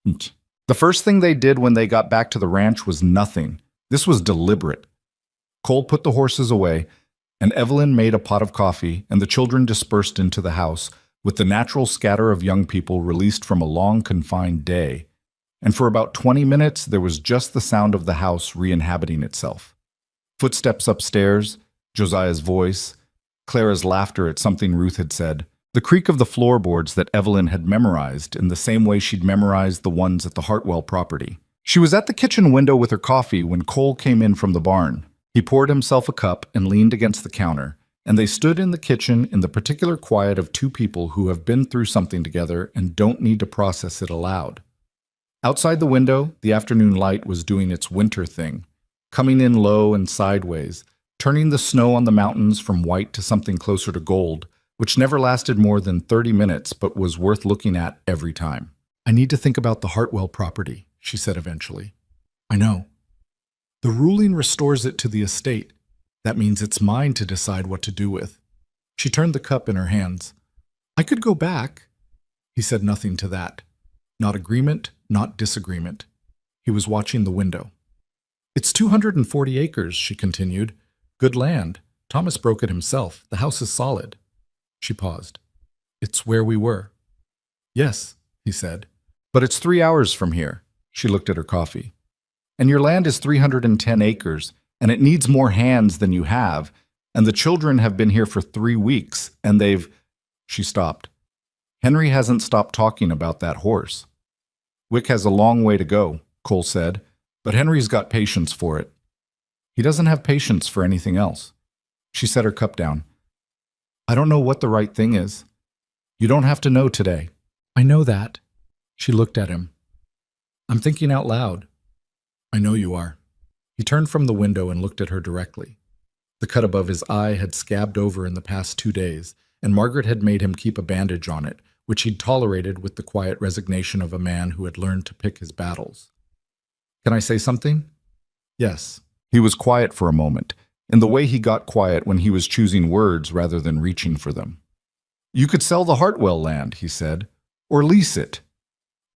The first thing they did when they got back to the ranch was nothing. This was deliberate. Cole put the horses away, and Evelyn made a pot of coffee, and the children dispersed into the house, with the natural scatter of young people released from a long confined day. And for about 20 minutes, there was just the sound of the house re-inhabiting itself. Footsteps upstairs, Josiah's voice, Clara's laughter at something Ruth had said, the creak of the floorboards that Evelyn had memorized in the same way she'd memorized the ones at the Hartwell property. She was at the kitchen window with her coffee when Cole came in from the barn. He poured himself a cup and leaned against the counter, and they stood in the kitchen in the particular quiet of 2 people who have been through something together and don't need to process it aloud. Outside the window, the afternoon light was doing its winter thing, coming in low and sideways, turning the snow on the mountains from white to something closer to gold, which never lasted more than 30 minutes but was worth looking at every time. "I need to think about the Hartwell property," she said eventually. "I know. The ruling restores it to the estate. That means it's mine to decide what to do with." She turned the cup in her hands. "I could go back." He said nothing to that. Not agreement, not disagreement. He was watching the window. "It's 240 acres, she continued. "Good land. Thomas broke it himself. The house is solid." She paused. "It's where we were." "Yes," he said. "But it's 3 hours from here." She looked at her coffee. "And your land is 310 acres, and it needs more hands than you have, and the children have been here for 3 weeks, and they've—" She stopped. "Henry hasn't stopped talking about that horse." "Wick has a long way to go," Cole said, "but Henry's got patience for it." "He doesn't have patience for anything else." She set her cup down. "I don't know what the right thing is. You don't have to know today." "I know that." She looked at him. "I'm thinking out loud." "I know you are." He turned from the window and looked at her directly. The cut above his eye had scabbed over in the past 2 days, and Margaret had made him keep a bandage on it, which he'd tolerated with the quiet resignation of a man who had learned to pick his battles. "Can I say something?" "Yes." He was quiet for a moment, in the way he got quiet when he was choosing words rather than reaching for them. "You could sell the Hartwell land," he said, "or lease it.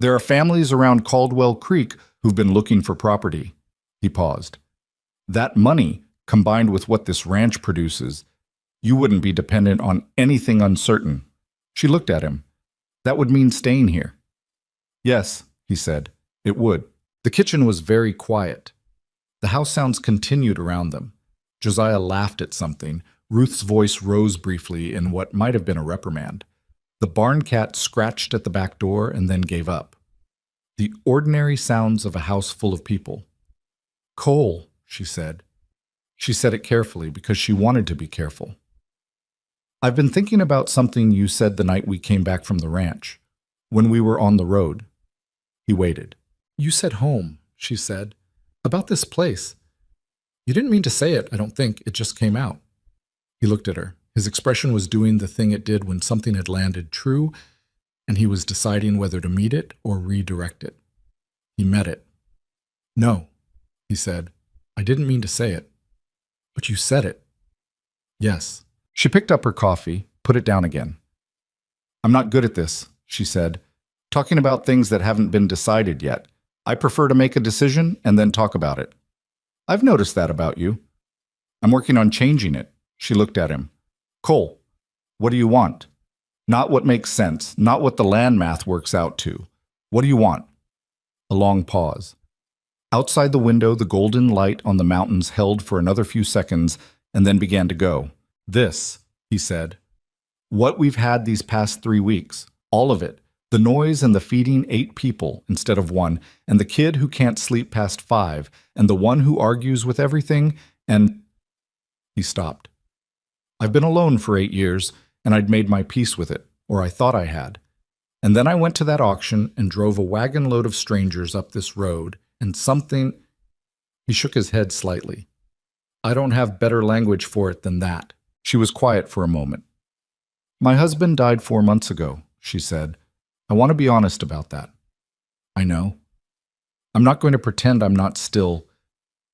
There are families around Caldwell Creek who've been looking for property." He paused. "That money, combined with what this ranch produces, you wouldn't be dependent on anything uncertain." She looked at him. "That would mean staying here." "Yes," he said, "it would." The kitchen was very quiet. The house sounds continued around them. Josiah laughed at something. Ruth's voice rose briefly in what might have been a reprimand. The barn cat scratched at the back door and then gave up. The ordinary sounds of a house full of people. "Cole," she said. She said it carefully because she wanted to be careful. "I've been thinking about something you said the night we came back from the ranch, when we were on the road." He waited. "You said home," she said, "about this place. You didn't mean to say it, I don't think. It just came out." He looked at her. His expression was doing the thing it did when something had landed true, and he was deciding whether to meet it or redirect it. He met it. "No," he said. "I didn't mean to say it." "But you said it." "Yes." She picked up her coffee, put it down again. "I'm not good at this," she said, "talking about things that haven't been decided yet. I prefer to make a decision and then talk about it. I've noticed that about you. I'm working on changing it." She looked at him. "Cole, what do you want?" Not what makes sense, not what the land math works out to. What do you want? A long pause. Outside the window, the golden light on the mountains held for another few seconds and then began to go. This, he said, what we've had these past 3 weeks, all of it, the noise and the feeding 8 people instead of 1, and the kid who can't sleep past 5, and the one who argues with everything, and... He stopped. I've been alone for 8 years, and I'd made my peace with it, or I thought I had. And then I went to that auction and drove a wagon load of strangers up this road, and something... He shook his head slightly. I don't have better language for it than that. She was quiet for a moment. My husband died 4 months ago, she said. I want to be honest about that. I know. I'm not going to pretend I'm not still.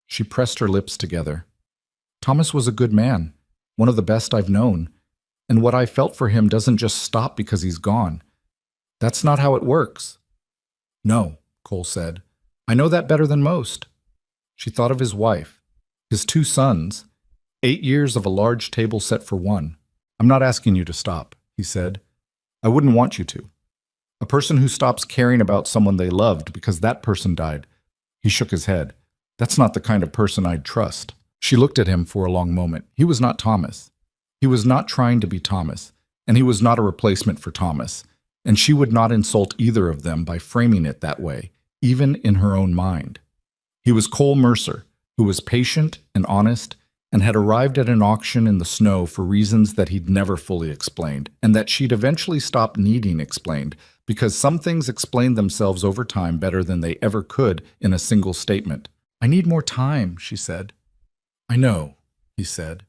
She pressed her lips together. Thomas was a good man, one of the best I've known, and what I felt for him doesn't just stop because he's gone. That's not how it works. No, Cole said. I know that better than most. She thought of his wife, his 2 sons, 8 years of a large table set for one. I'm not asking you to stop, he said. I wouldn't want you to. A person who stops caring about someone they loved because that person died. He shook his head. That's not the kind of person I'd trust. She looked at him for a long moment. He was not Thomas. He was not trying to be Thomas, and he was not a replacement for Thomas, and she would not insult either of them by framing it that way, even in her own mind. He was Cole Mercer, who was patient and honest, and had arrived at an auction in the snow for reasons that he'd never fully explained, and that she'd eventually stop needing explained, because some things explained themselves over time better than they ever could in a single statement. I need more time, she said. I know, he said.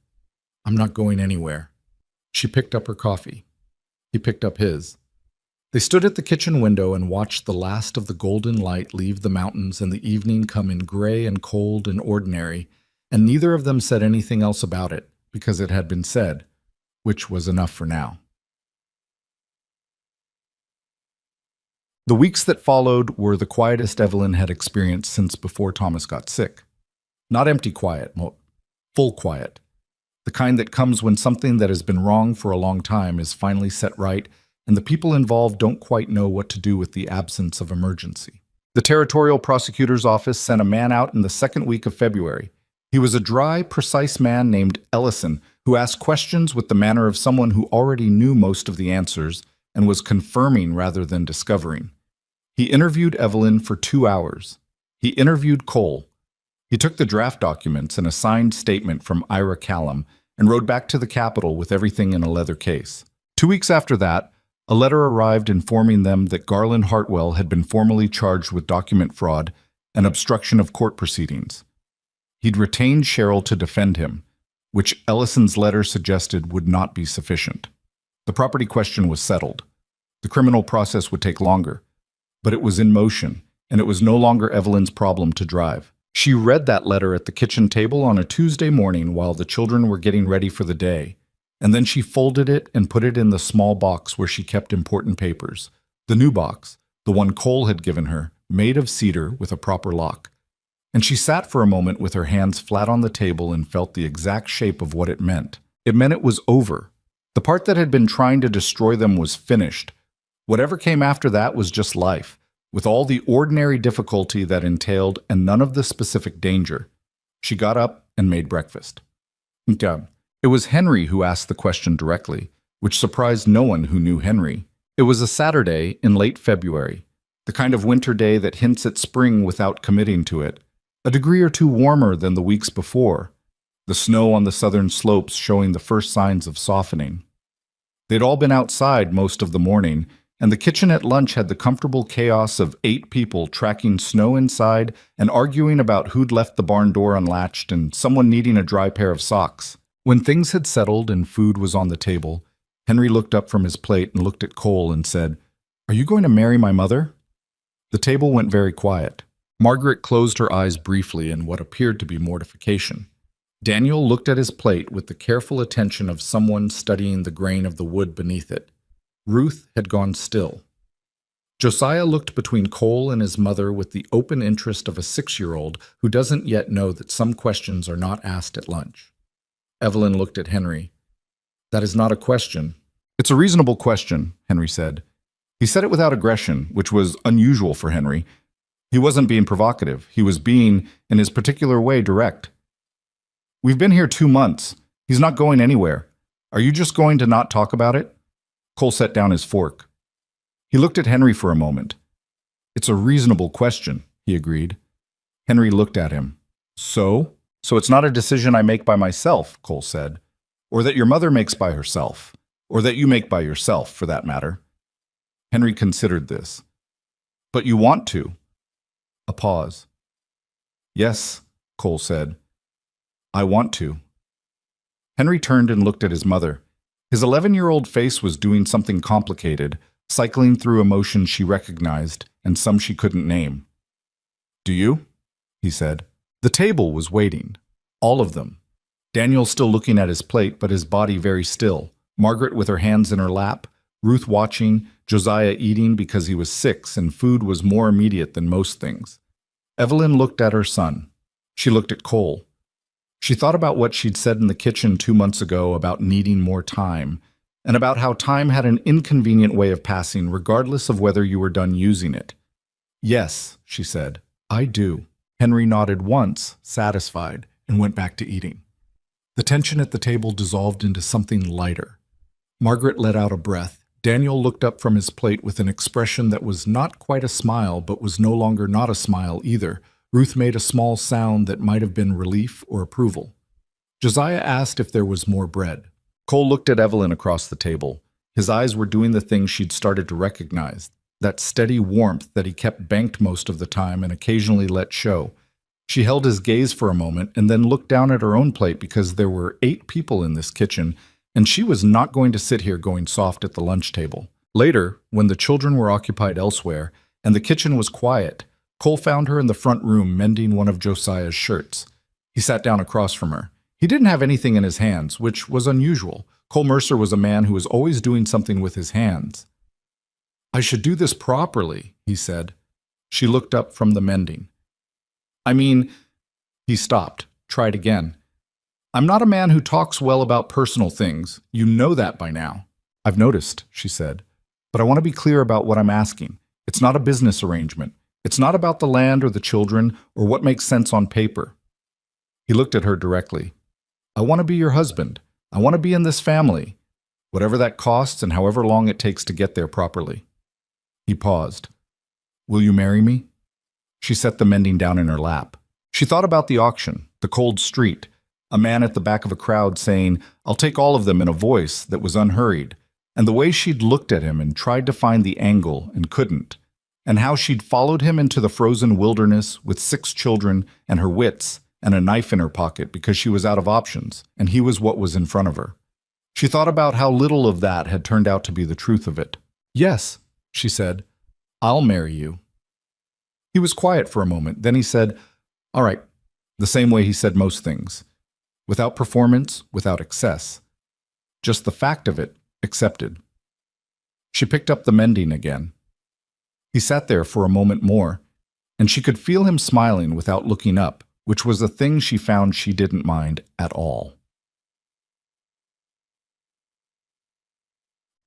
I'm not going anywhere. She picked up her coffee. He picked up his. They stood at the kitchen window and watched the last of the golden light leave the mountains and the evening come in gray and cold and ordinary, and neither of them said anything else about it, because it had been said, which was enough for now. The weeks that followed were the quietest Evelyn had experienced since before Thomas got sick. Not empty quiet, full quiet. The kind that comes when something that has been wrong for a long time is finally set right, and the people involved don't quite know what to do with the absence of emergency. The territorial prosecutor's office sent a man out in the second week of February. He was a dry, precise man named Ellison, who asked questions with the manner of someone who already knew most of the answers and was confirming rather than discovering. He interviewed Evelyn for 2 hours. He interviewed Cole. He took the draft documents and a signed statement from Ira Callum and rode back to the Capitol with everything in a leather case. 2 weeks after that, a letter arrived informing them that Garland Hartwell had been formally charged with document fraud and obstruction of court proceedings. He'd retained Cheryl to defend him, which Ellison's letter suggested would not be sufficient. The property question was settled. The criminal process would take longer, but it was in motion, and it was no longer Evelyn's problem to drive. She read that letter at the kitchen table on a Tuesday morning while the children were getting ready for the day, and then she folded it and put it in the small box where she kept important papers. The new box, the one Cole had given her, made of cedar with a proper lock. And she sat for a moment with her hands flat on the table and felt the exact shape of what it meant. It meant it was over. The part that had been trying to destroy them was finished. Whatever came after that was just life, with all the ordinary difficulty that entailed and none of the specific danger. She got up and made breakfast. It was Henry who asked the question directly, which surprised no one who knew Henry. It was a Saturday in late February, the kind of winter day that hints at spring without committing to it, a degree or two warmer than the weeks before, the snow on the southern slopes showing the first signs of softening. They'd all been outside most of the morning, and the kitchen at lunch had the comfortable chaos of 8 people tracking snow inside and arguing about who'd left the barn door unlatched and someone needing a dry pair of socks. When things had settled and food was on the table, Henry looked up from his plate and looked at Cole and said, "Are you going to marry my mother?" The table went very quiet. Margaret closed her eyes briefly in what appeared to be mortification. Daniel looked at his plate with the careful attention of someone studying the grain of the wood beneath it. Ruth had gone still. Josiah looked between Cole and his mother with the open interest of a 6-year-old who doesn't yet know that some questions are not asked at lunch. Evelyn looked at Henry. "That is not a question. It's a reasonable question, Henry said. He said it without aggression, which was unusual for Henry. He wasn't being provocative. He was being, in his particular way, direct. We've been here 2 months. He's not going anywhere. Are you just going to not talk about it? Cole set down his fork. He looked at Henry for a moment. It's a reasonable question, he agreed. Henry looked at him. So? So it's not a decision I make by myself, Cole said. Or that your mother makes by herself. Or that you make by yourself, for that matter. Henry considered this. But you want to. A pause. Yes, Cole said. I want to. Henry turned and looked at his mother. His 11-year-old face was doing something complicated, cycling through emotions she recognized and some she couldn't name. Do you? He said. The table was waiting. All of them. Daniel still looking at his plate, but his body very still. Margaret with her hands in her lap. Ruth watching. Josiah eating because he was 6 and food was more immediate than most things. Evelyn looked at her son. She looked at Cole. She thought about what she'd said in the kitchen 2 months ago about needing more time, and about how time had an inconvenient way of passing regardless of whether you were done using it. Yes, she said, I do. Henry nodded once, satisfied, and went back to eating. The tension at the table dissolved into something lighter. Margaret let out a breath. Daniel looked up from his plate with an expression that was not quite a smile, but was no longer not a smile either. Ruth made a small sound that might have been relief or approval. Josiah asked if there was more bread. Cole looked at Evelyn across the table. His eyes were doing the thing she'd started to recognize, that steady warmth that he kept banked most of the time and occasionally let show. She held his gaze for a moment and then looked down at her own plate because there were 8 people in this kitchen, and she was not going to sit here going soft at the lunch table. Later, when the children were occupied elsewhere and the kitchen was quiet, Cole found her in the front room mending one of Josiah's shirts. He sat down across from her. He didn't have anything in his hands, which was unusual. Cole Mercer was a man who was always doing something with his hands. I should do this properly, he said. She looked up from the mending. He stopped, tried again. I'm not a man who talks well about personal things. You know that by now. I've noticed, she said. But I want to be clear about what I'm asking. It's not a business arrangement. It's not about the land or the children or what makes sense on paper. He looked at her directly. I want to be your husband. I want to be in this family, whatever that costs and however long it takes to get there properly. He paused. Will you marry me? She set the mending down in her lap. She thought about the auction, the cold street, a man at the back of a crowd saying, I'll take all of them in a voice that was unhurried, and the way she'd looked at him and tried to find the angle and couldn't, and how she'd followed him into the frozen wilderness with 6 children and her wits and a knife in her pocket because she was out of options, and he was what was in front of her. She thought about how little of that had turned out to be the truth of it. Yes, she said, I'll marry you. He was quiet for a moment. Then he said, all right, the same way he said most things. Without performance, without excess. Just the fact of it, accepted. She picked up the mending again. He sat there for a moment more, and she could feel him smiling without looking up, which was a thing she found she didn't mind at all.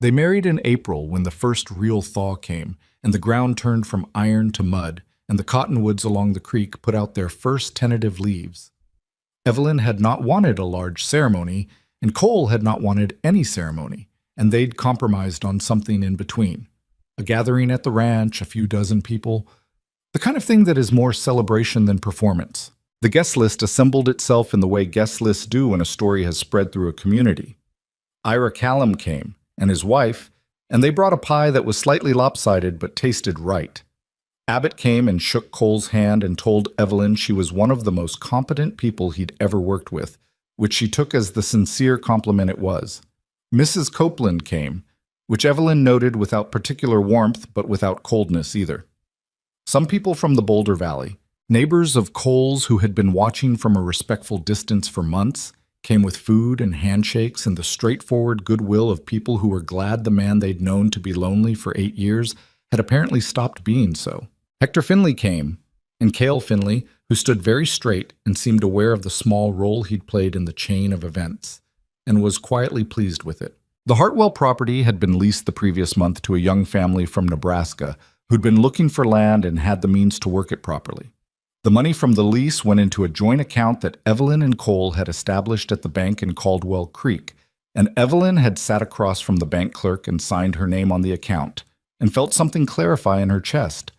They married in April when the first real thaw came, and the ground turned from iron to mud, and the cottonwoods along the creek put out their first tentative leaves. Evelyn had not wanted a large ceremony, and Cole had not wanted any ceremony, and they'd compromised on something in between. A gathering at the ranch, a few dozen people, the kind of thing that is more celebration than performance. The guest list assembled itself in the way guest lists do when a story has spread through a community. Ira Callum came, and his wife, and they brought a pie that was slightly lopsided but tasted right. Abbott came and shook Cole's hand and told Evelyn she was one of the most competent people he'd ever worked with, which she took as the sincere compliment it was. Mrs. Copeland came, which Evelyn noted without particular warmth but without coldness either. Some people from the Boulder Valley, neighbors of Cole's who had been watching from a respectful distance for months, came with food and handshakes and the straightforward goodwill of people who were glad the man they'd known to be lonely for 8 years had apparently stopped being so. Hector Finley came, and Cale Finley, who stood very straight and seemed aware of the small role he'd played in the chain of events, and was quietly pleased with it. The Hartwell property had been leased the previous month to a young family from Nebraska who'd been looking for land and had the means to work it properly. The money from the lease went into a joint account that Evelyn and Cole had established at the bank in Caldwell Creek, and Evelyn had sat across from the bank clerk and signed her name on the account, and felt something clarify in her chest.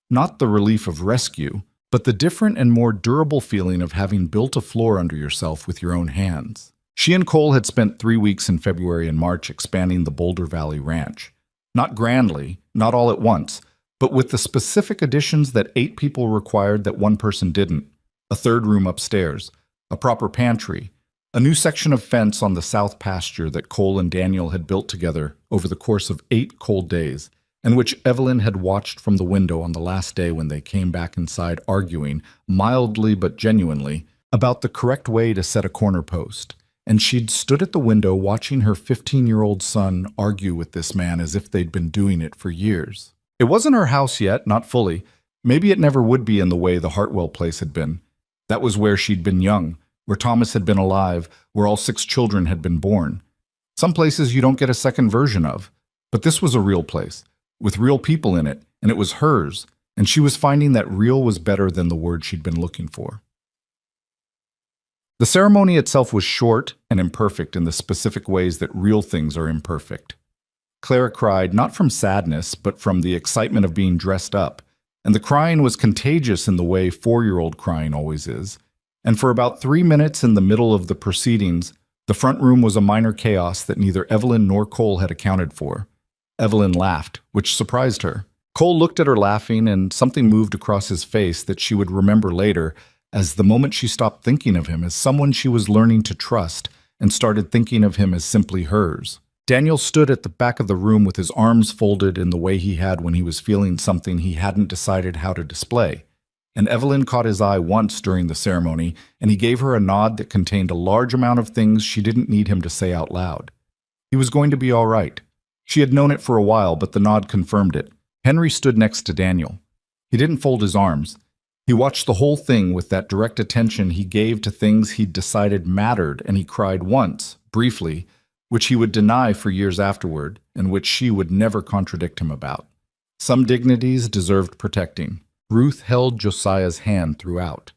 Not the relief of rescue, but the different and more durable feeling of having built a floor under yourself with your own hands. She and Cole had spent 3 weeks in February and March expanding the Boulder Valley Ranch. Not grandly, not all at once, but with the specific additions that 8 people required that one person didn't. A third room upstairs, a proper pantry, a new section of fence on the south pasture that Cole and Daniel had built together over the course of 8 cold days, and which Evelyn had watched from the window on the last day when they came back inside arguing, mildly but genuinely, about the correct way to set a corner post. And she'd stood at the window watching her 15-year-old son argue with this man as if they'd been doing it for years. It wasn't her house yet, not fully. Maybe it never would be in the way the Hartwell place had been. That was where she'd been young, where Thomas had been alive, where all 6 children had been born. Some places you don't get a second version of, but this was a real place, with real people in it, and it was hers, and she was finding that real was better than the word she'd been looking for. The ceremony itself was short and imperfect in the specific ways that real things are imperfect. Clara cried, not from sadness, but from the excitement of being dressed up, and the crying was contagious in the way 4-year-old crying always is. And for about 3 minutes in the middle of the proceedings, the front room was a minor chaos that neither Evelyn nor Cole had accounted for. Evelyn laughed, which surprised her. Cole looked at her laughing, and something moved across his face that she would remember later as the moment she stopped thinking of him as someone she was learning to trust and started thinking of him as simply hers. Daniel stood at the back of the room with his arms folded in the way he had when he was feeling something he hadn't decided how to display. And Evelyn caught his eye once during the ceremony, and he gave her a nod that contained a large amount of things she didn't need him to say out loud. He was going to be all right. She had known it for a while, but the nod confirmed it. Henry stood next to Daniel. He didn't fold his arms. He watched the whole thing with that direct attention he gave to things he'd decided mattered, and he cried once, briefly, which he would deny for years afterward, and which she would never contradict him about. Some dignities deserved protecting. Ruth held Josiah's hand throughout.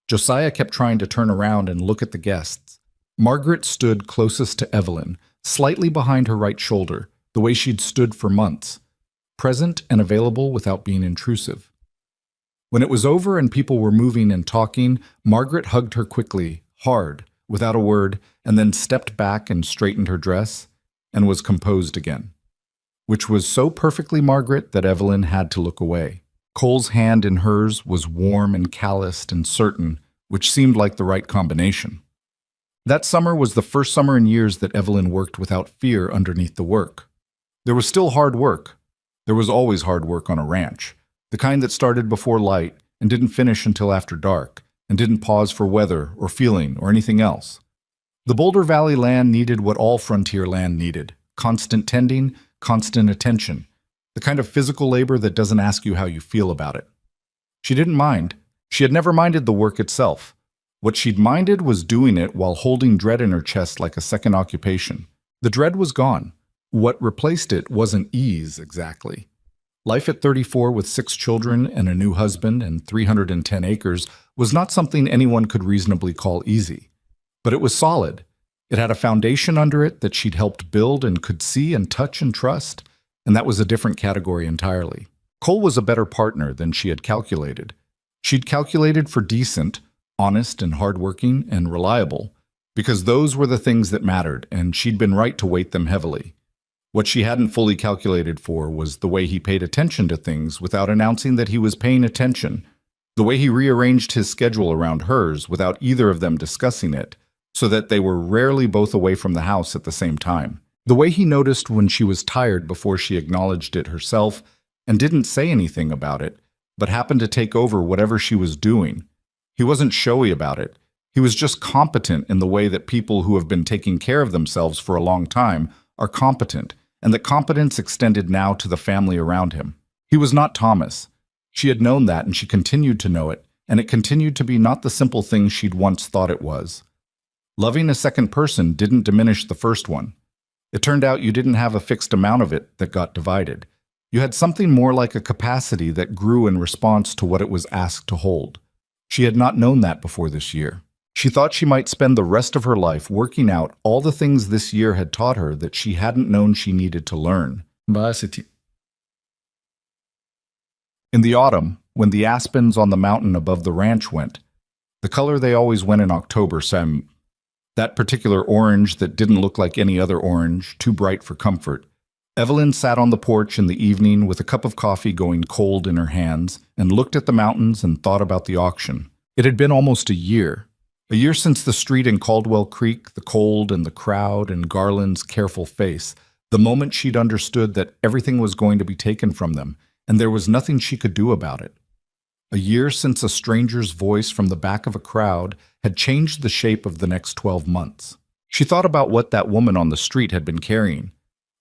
Josiah kept trying to turn around and look at the guests. Margaret stood closest to Evelyn, slightly behind her right shoulder, the way she'd stood for months, present and available without being intrusive. When it was over and people were moving and talking, Margaret hugged her quickly, hard, without a word, and then stepped back and straightened her dress, and was composed again. Which was so perfectly Margaret that Evelyn had to look away. Cole's hand in hers was warm and calloused and certain, which seemed like the right combination. That summer was the first summer in years that Evelyn worked without fear underneath the work. There was still hard work. There was always hard work on a ranch, the kind that started before light and didn't finish until after dark, and didn't pause for weather or feeling or anything else. The Boulder Valley land needed what all frontier land needed: constant tending, constant attention, the kind of physical labor that doesn't ask you how you feel about it. She didn't mind. She had never minded the work itself. What she'd minded was doing it while holding dread in her chest like a second occupation. The dread was gone. What replaced it wasn't ease, exactly. Life at 34 with 6 children and a new husband and 310 acres was not something anyone could reasonably call easy. But it was solid. It had a foundation under it that she'd helped build and could see and touch and trust, and that was a different category entirely. Cole was a better partner than she had calculated. She'd calculated for decent, honest and hardworking and reliable, because those were the things that mattered, and she'd been right to weight them heavily. What she hadn't fully calculated for was the way he paid attention to things without announcing that he was paying attention, the way he rearranged his schedule around hers without either of them discussing it, so that they were rarely both away from the house at the same time. The way he noticed when she was tired before she acknowledged it herself and didn't say anything about it, but happened to take over whatever she was doing. He wasn't showy about it. He was just competent in the way that people who have been taking care of themselves for a long time are competent, and that competence extended now to the family around him. He was not Thomas. She had known that, and she continued to know it, and it continued to be not the simple thing she'd once thought it was. Loving a second person didn't diminish the first one. It turned out you didn't have a fixed amount of it that got divided. You had something more like a capacity that grew in response to what it was asked to hold. She had not known that before this year. She thought she might spend the rest of her life working out all the things this year had taught her that she hadn't known she needed to learn. In the autumn, when the aspens on the mountain above the ranch went, the color they always went in October, that particular orange that didn't look like any other orange, too bright for comfort, Evelyn sat on the porch in the evening with a cup of coffee going cold in her hands and looked at the mountains and thought about the auction. It had been almost a year since the street in Caldwell Creek, the cold and the crowd and Garland's careful face, the moment she'd understood that everything was going to be taken from them and there was nothing she could do about it. A year since a stranger's voice from the back of a crowd had changed the shape of the next 12 months. She thought about what that woman on the street had been carrying.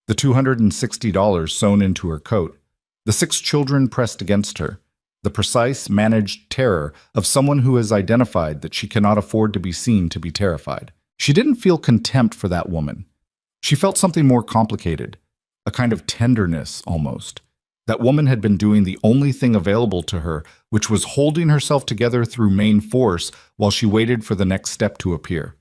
The $260 sewn into her coat, the 6 children pressed against her, the precise, managed terror of someone who has identified that she cannot afford to be seen to be terrified. She didn't feel contempt for that woman. She felt something more complicated, a kind of tenderness almost. That woman had been doing the only thing available to her, which was holding herself together through main force while she waited for the next step to appear.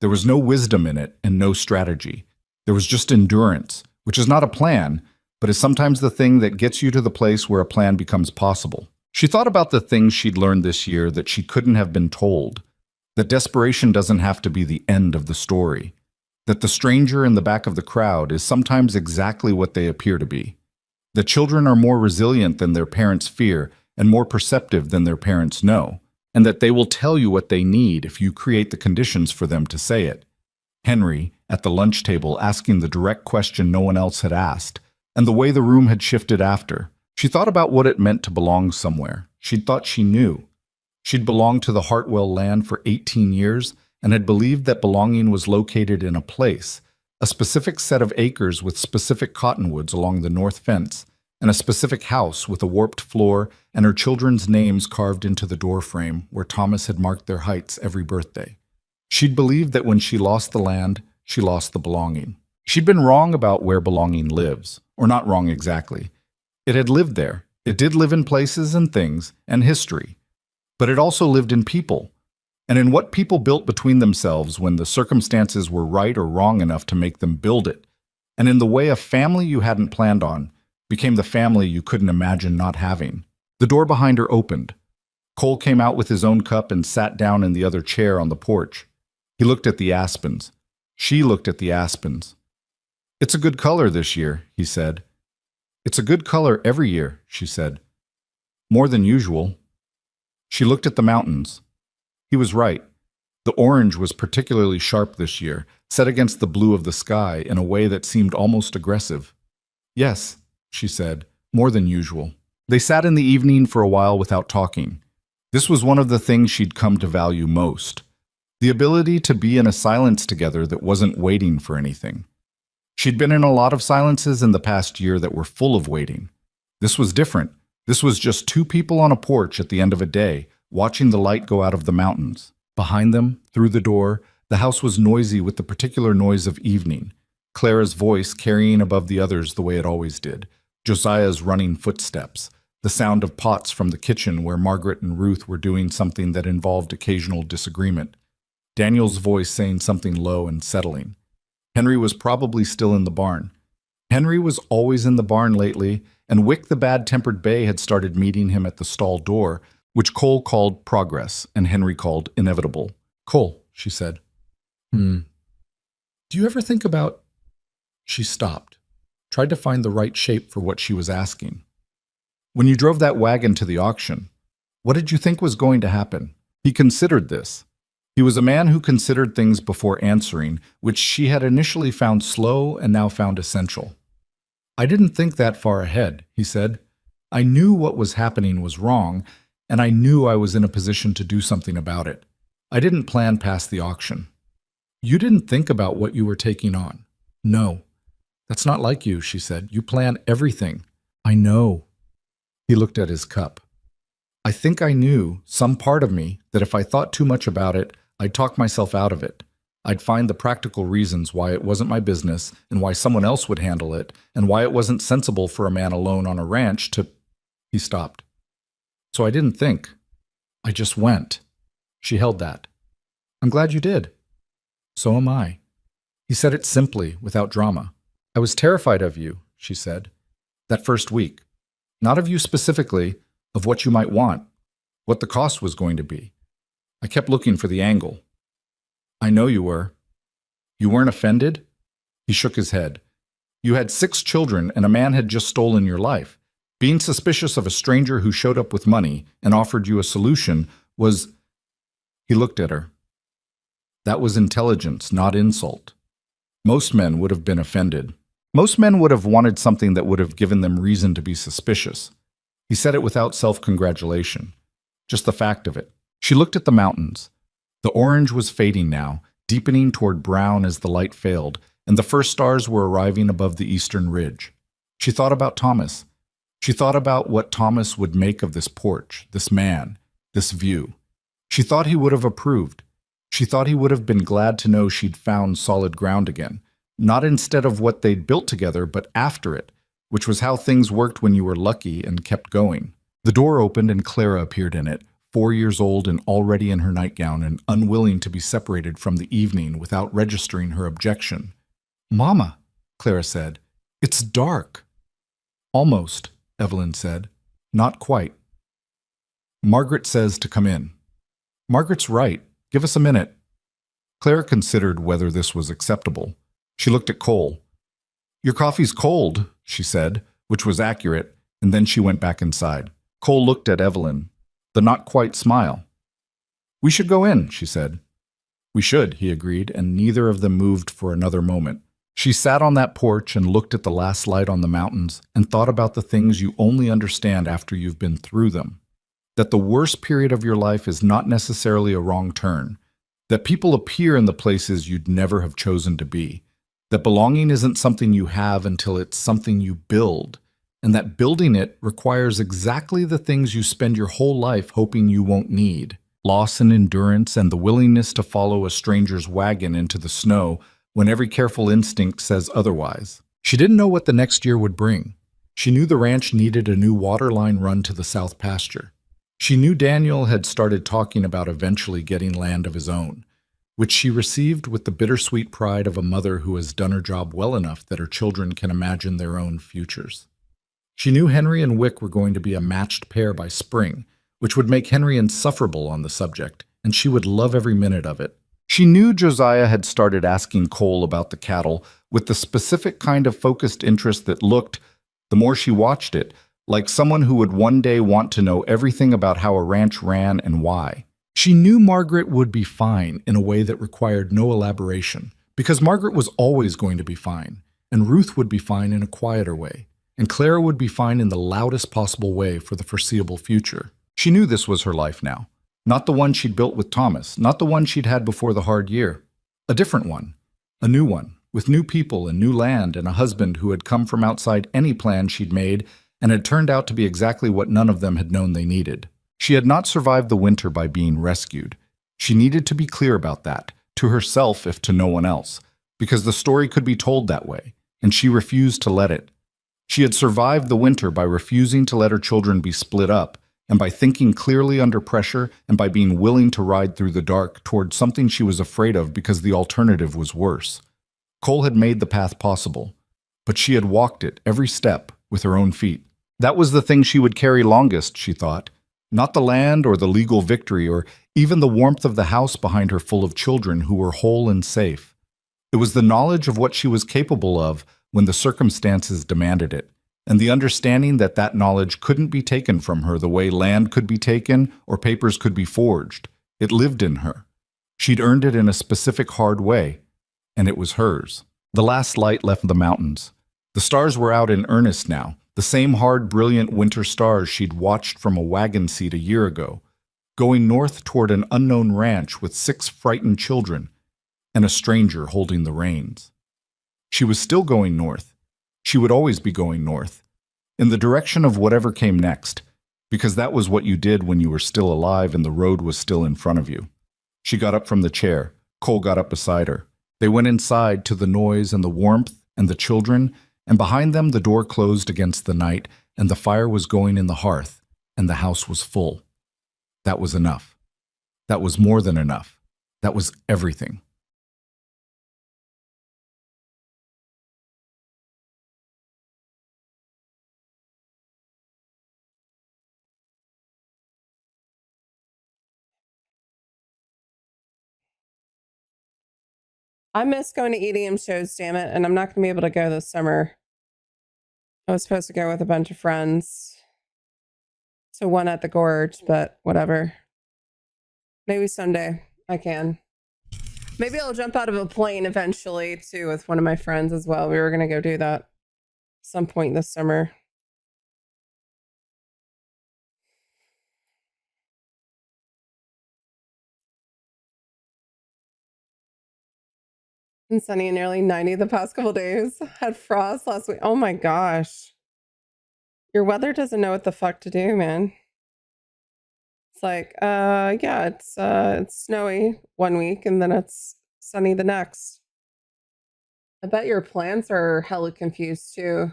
There was no wisdom in it and no strategy. There was just endurance, which is not a plan, but is sometimes the thing that gets you to the place where a plan becomes possible. She thought about the things she'd learned this year that she couldn't have been told, that desperation doesn't have to be the end of the story, that the stranger in the back of the crowd is sometimes exactly what they appear to be. The children are more resilient than their parents fear and more perceptive than their parents know, and that they will tell you what they need if you create the conditions for them to say it. Henry, at the lunch table, asking the direct question no one else had asked, and the way the room had shifted after. She thought about what it meant to belong somewhere. She'd thought she knew. She'd belonged to the Hartwell land for 18 years and had believed that belonging was located in a place, a specific set of acres with specific cottonwoods along the north fence, and a specific house with a warped floor and her children's names carved into the doorframe where Thomas had marked their heights every birthday. She'd believed that when she lost the land, she lost the belonging. She'd been wrong about where belonging lives, or not wrong exactly. It had lived there. It did live in places and things and history, but it also lived in people, and in what people built between themselves when the circumstances were right or wrong enough to make them build it, and in the way a family you hadn't planned on became the family you couldn't imagine not having. The door behind her opened. Cole came out with his own cup and sat down in the other chair on the porch. He looked at the aspens. She looked at the aspens. "It's a good color this year," he said. "It's a good color every year," she said. "More than usual." She looked at the mountains. He was right. The orange was particularly sharp this year, set against the blue of the sky in a way that seemed almost aggressive. "Yes," she said, "more than usual." They sat in the evening for a while without talking. This was one of the things she'd come to value most. The ability to be in a silence together that wasn't waiting for anything. She'd been in a lot of silences in the past year that were full of waiting. This was different. This was just 2 people on a porch at the end of a day, watching the light go out of the mountains. Behind them, through the door, the house was noisy with the particular noise of evening. Clara's voice carrying above the others the way it always did. Josiah's running footsteps. The sound of pots from the kitchen where Margaret and Ruth were doing something that involved occasional disagreement. Daniel's voice saying something low and settling. Henry was probably still in the barn. Henry was always in the barn lately, and Wick the bad-tempered bay had started meeting him at the stall door, which Cole called progress and Henry called inevitable. "Cole," she said. Do you ever think about—" She stopped, tried to find the right shape for what she was asking. "When you drove that wagon to the auction, what did you think was going to happen?" He considered this. He was a man who considered things before answering, which she had initially found slow and now found essential. "I didn't think that far ahead," he said. "I knew what was happening was wrong, and I knew I was in a position to do something about it. I didn't plan past the auction." "You didn't think about what you were taking on." "No. That's not like you," she said. "You plan everything." "I know." He looked at his cup. "I think I knew, some part of me, that if I thought too much about it, I'd talk myself out of it. I'd find the practical reasons why it wasn't my business and why someone else would handle it and why it wasn't sensible for a man alone on a ranch to... He stopped. So I didn't think. I just went. She held that. I'm glad you did. So am I. He said it simply, without drama. I was terrified of you, she said, that first week. Not of you specifically, of what you might want, what the cost was going to be. I kept looking for the angle. I know you were. You weren't offended? He shook his head. You had 6 children and a man had just stolen your life. Being suspicious of a stranger who showed up with money and offered you a solution was... He looked at her. That was intelligence, not insult. Most men would have been offended. Most men would have wanted something that would have given them reason to be suspicious. He said it without self-congratulation. Just the fact of it. She looked at the mountains. The orange was fading now, deepening toward brown as the light failed, and the first stars were arriving above the eastern ridge. She thought about Thomas. She thought about what Thomas would make of this porch, this man, this view. She thought he would have approved. She thought he would have been glad to know she'd found solid ground again, not instead of what they'd built together, but after it, which was how things worked when you were lucky and kept going. The door opened and Clara appeared in it, 4 years old and already in her nightgown and unwilling to be separated from the evening without registering her objection. Mama, Clara said, it's dark. Almost, Evelyn said. Not quite. Margaret says to come in. Margaret's right. Give us a minute. Clara considered whether this was acceptable. She looked at Cole. Your coffee's cold, she said, which was accurate, and then she went back inside. Cole looked at Evelyn, the not-quite smile. We should go in, she said. We should, he agreed, and neither of them moved for another moment. She sat on that porch and looked at the last light on the mountains and thought about the things you only understand after you've been through them. That the worst period of your life is not necessarily a wrong turn. That people appear in the places you'd never have chosen to be. That belonging isn't something you have until it's something you build. And that building it requires exactly the things you spend your whole life hoping you won't need. Loss and endurance and the willingness to follow a stranger's wagon into the snow when every careful instinct says otherwise. She didn't know what the next year would bring. She knew the ranch needed a new water line run to the south pasture. She knew Daniel had started talking about eventually getting land of his own, which she received with the bittersweet pride of a mother who has done her job well enough that her children can imagine their own futures. She knew Henry and Wick were going to be a matched pair by spring, which would make Henry insufferable on the subject, and she would love every minute of it. She knew Josiah had started asking Cole about the cattle with the specific kind of focused interest that looked, the more she watched it, like someone who would one day want to know everything about how a ranch ran and why. She knew Margaret would be fine in a way that required no elaboration, because Margaret was always going to be fine, and Ruth would be fine in a quieter way, and Clara would be fine in the loudest possible way for the foreseeable future. She knew this was her life now. Not the one she'd built with Thomas, not the one she'd had before the hard year. A different one. A new one, with new people and new land and a husband who had come from outside any plan she'd made and had turned out to be exactly what none of them had known they needed. She had not survived the winter by being rescued. She needed to be clear about that, to herself if to no one else, because the story could be told that way, and she refused to let it. She had survived the winter by refusing to let her children be split up, and by thinking clearly under pressure, and by being willing to ride through the dark toward something she was afraid of because the alternative was worse. Cole had made the path possible, but she had walked it every step with her own feet. That was the thing she would carry longest, she thought. Not the land or the legal victory or even the warmth of the house behind her full of children who were whole and safe. It was the knowledge of what she was capable of when the circumstances demanded it, and the understanding that that knowledge couldn't be taken from her the way land could be taken or papers could be forged. It lived in her. She'd earned it in a specific hard way, and it was hers. The last light left the mountains. The stars were out in earnest now, the same hard, brilliant winter stars she'd watched from a wagon seat a year ago, going north toward an unknown ranch with 6 frightened children and a stranger holding the reins. She was still going north. She would always be going north, in the direction of whatever came next, because that was what you did when you were still alive and the road was still in front of you. She got up from the chair. Cole got up beside her. They went inside to the noise and the warmth and the children, and behind them the door closed against the night, and the fire was going in the hearth, and the house was full. That was enough. That was more than enough. That was everything. I miss going to EDM shows, damn it, and I'm not going to be able to go this summer. I was supposed to go with a bunch of friends to one at the Gorge, but whatever. Maybe someday I can. Maybe I'll jump out of a plane eventually too with one of my friends as well. We were going to go do that some point this summer. And sunny and nearly 90 the past couple days. Had frost last week. Oh my gosh. Your weather doesn't know what the fuck to do, man. It's like, yeah, it's snowy one week and then it's sunny the next. I bet your plants are hella confused too.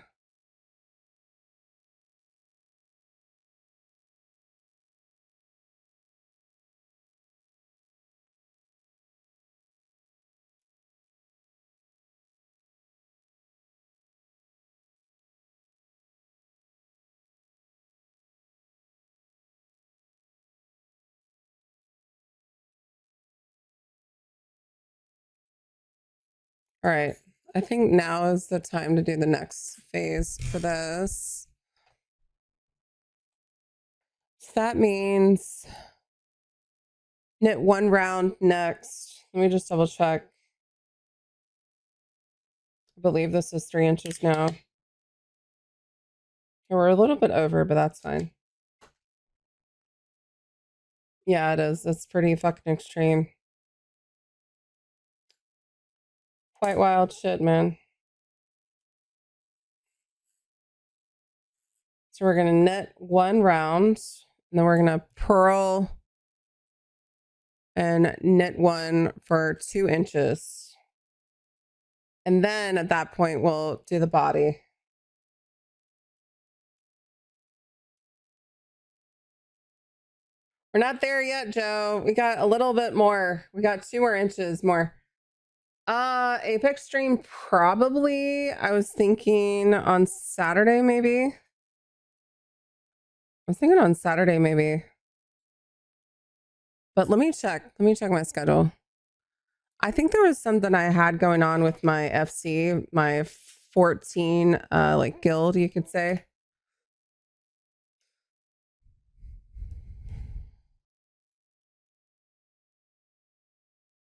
All right. I think now is the time to do the next phase for this. So that means knit one round next. Let me just double check. I believe this is 3 inches now. We're a little bit over, but that's fine. Yeah, it is. It's pretty fucking extreme. Quite wild shit, man. So we're gonna knit one round, and then we're gonna purl and knit one for 2 inches. And then at that point, we'll do the body. We're not there yet, Joe. We got a little bit more. We got 2 more inches more. Apex stream probably. I was thinking on Saturday, maybe. I was thinking on Saturday, maybe. But let me check. Let me check my schedule. I think there was something I had going on with my FC, my 14 like guild, you could say.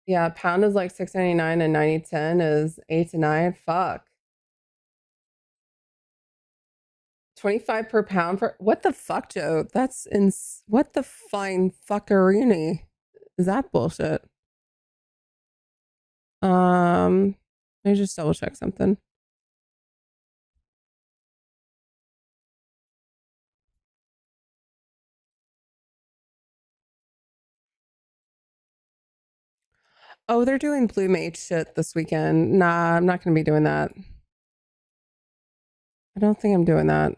Yeah, pound is like 6.99 and 90.10 is 8 to 9. Fuck. 25 per pound for what the fuck, Joe? That's in what the fine fuckerini is that bullshit? Let me just double check something. Oh, they're doing Blue Mage shit this weekend. Nah, I'm not gonna be doing that. I don't think I'm doing that.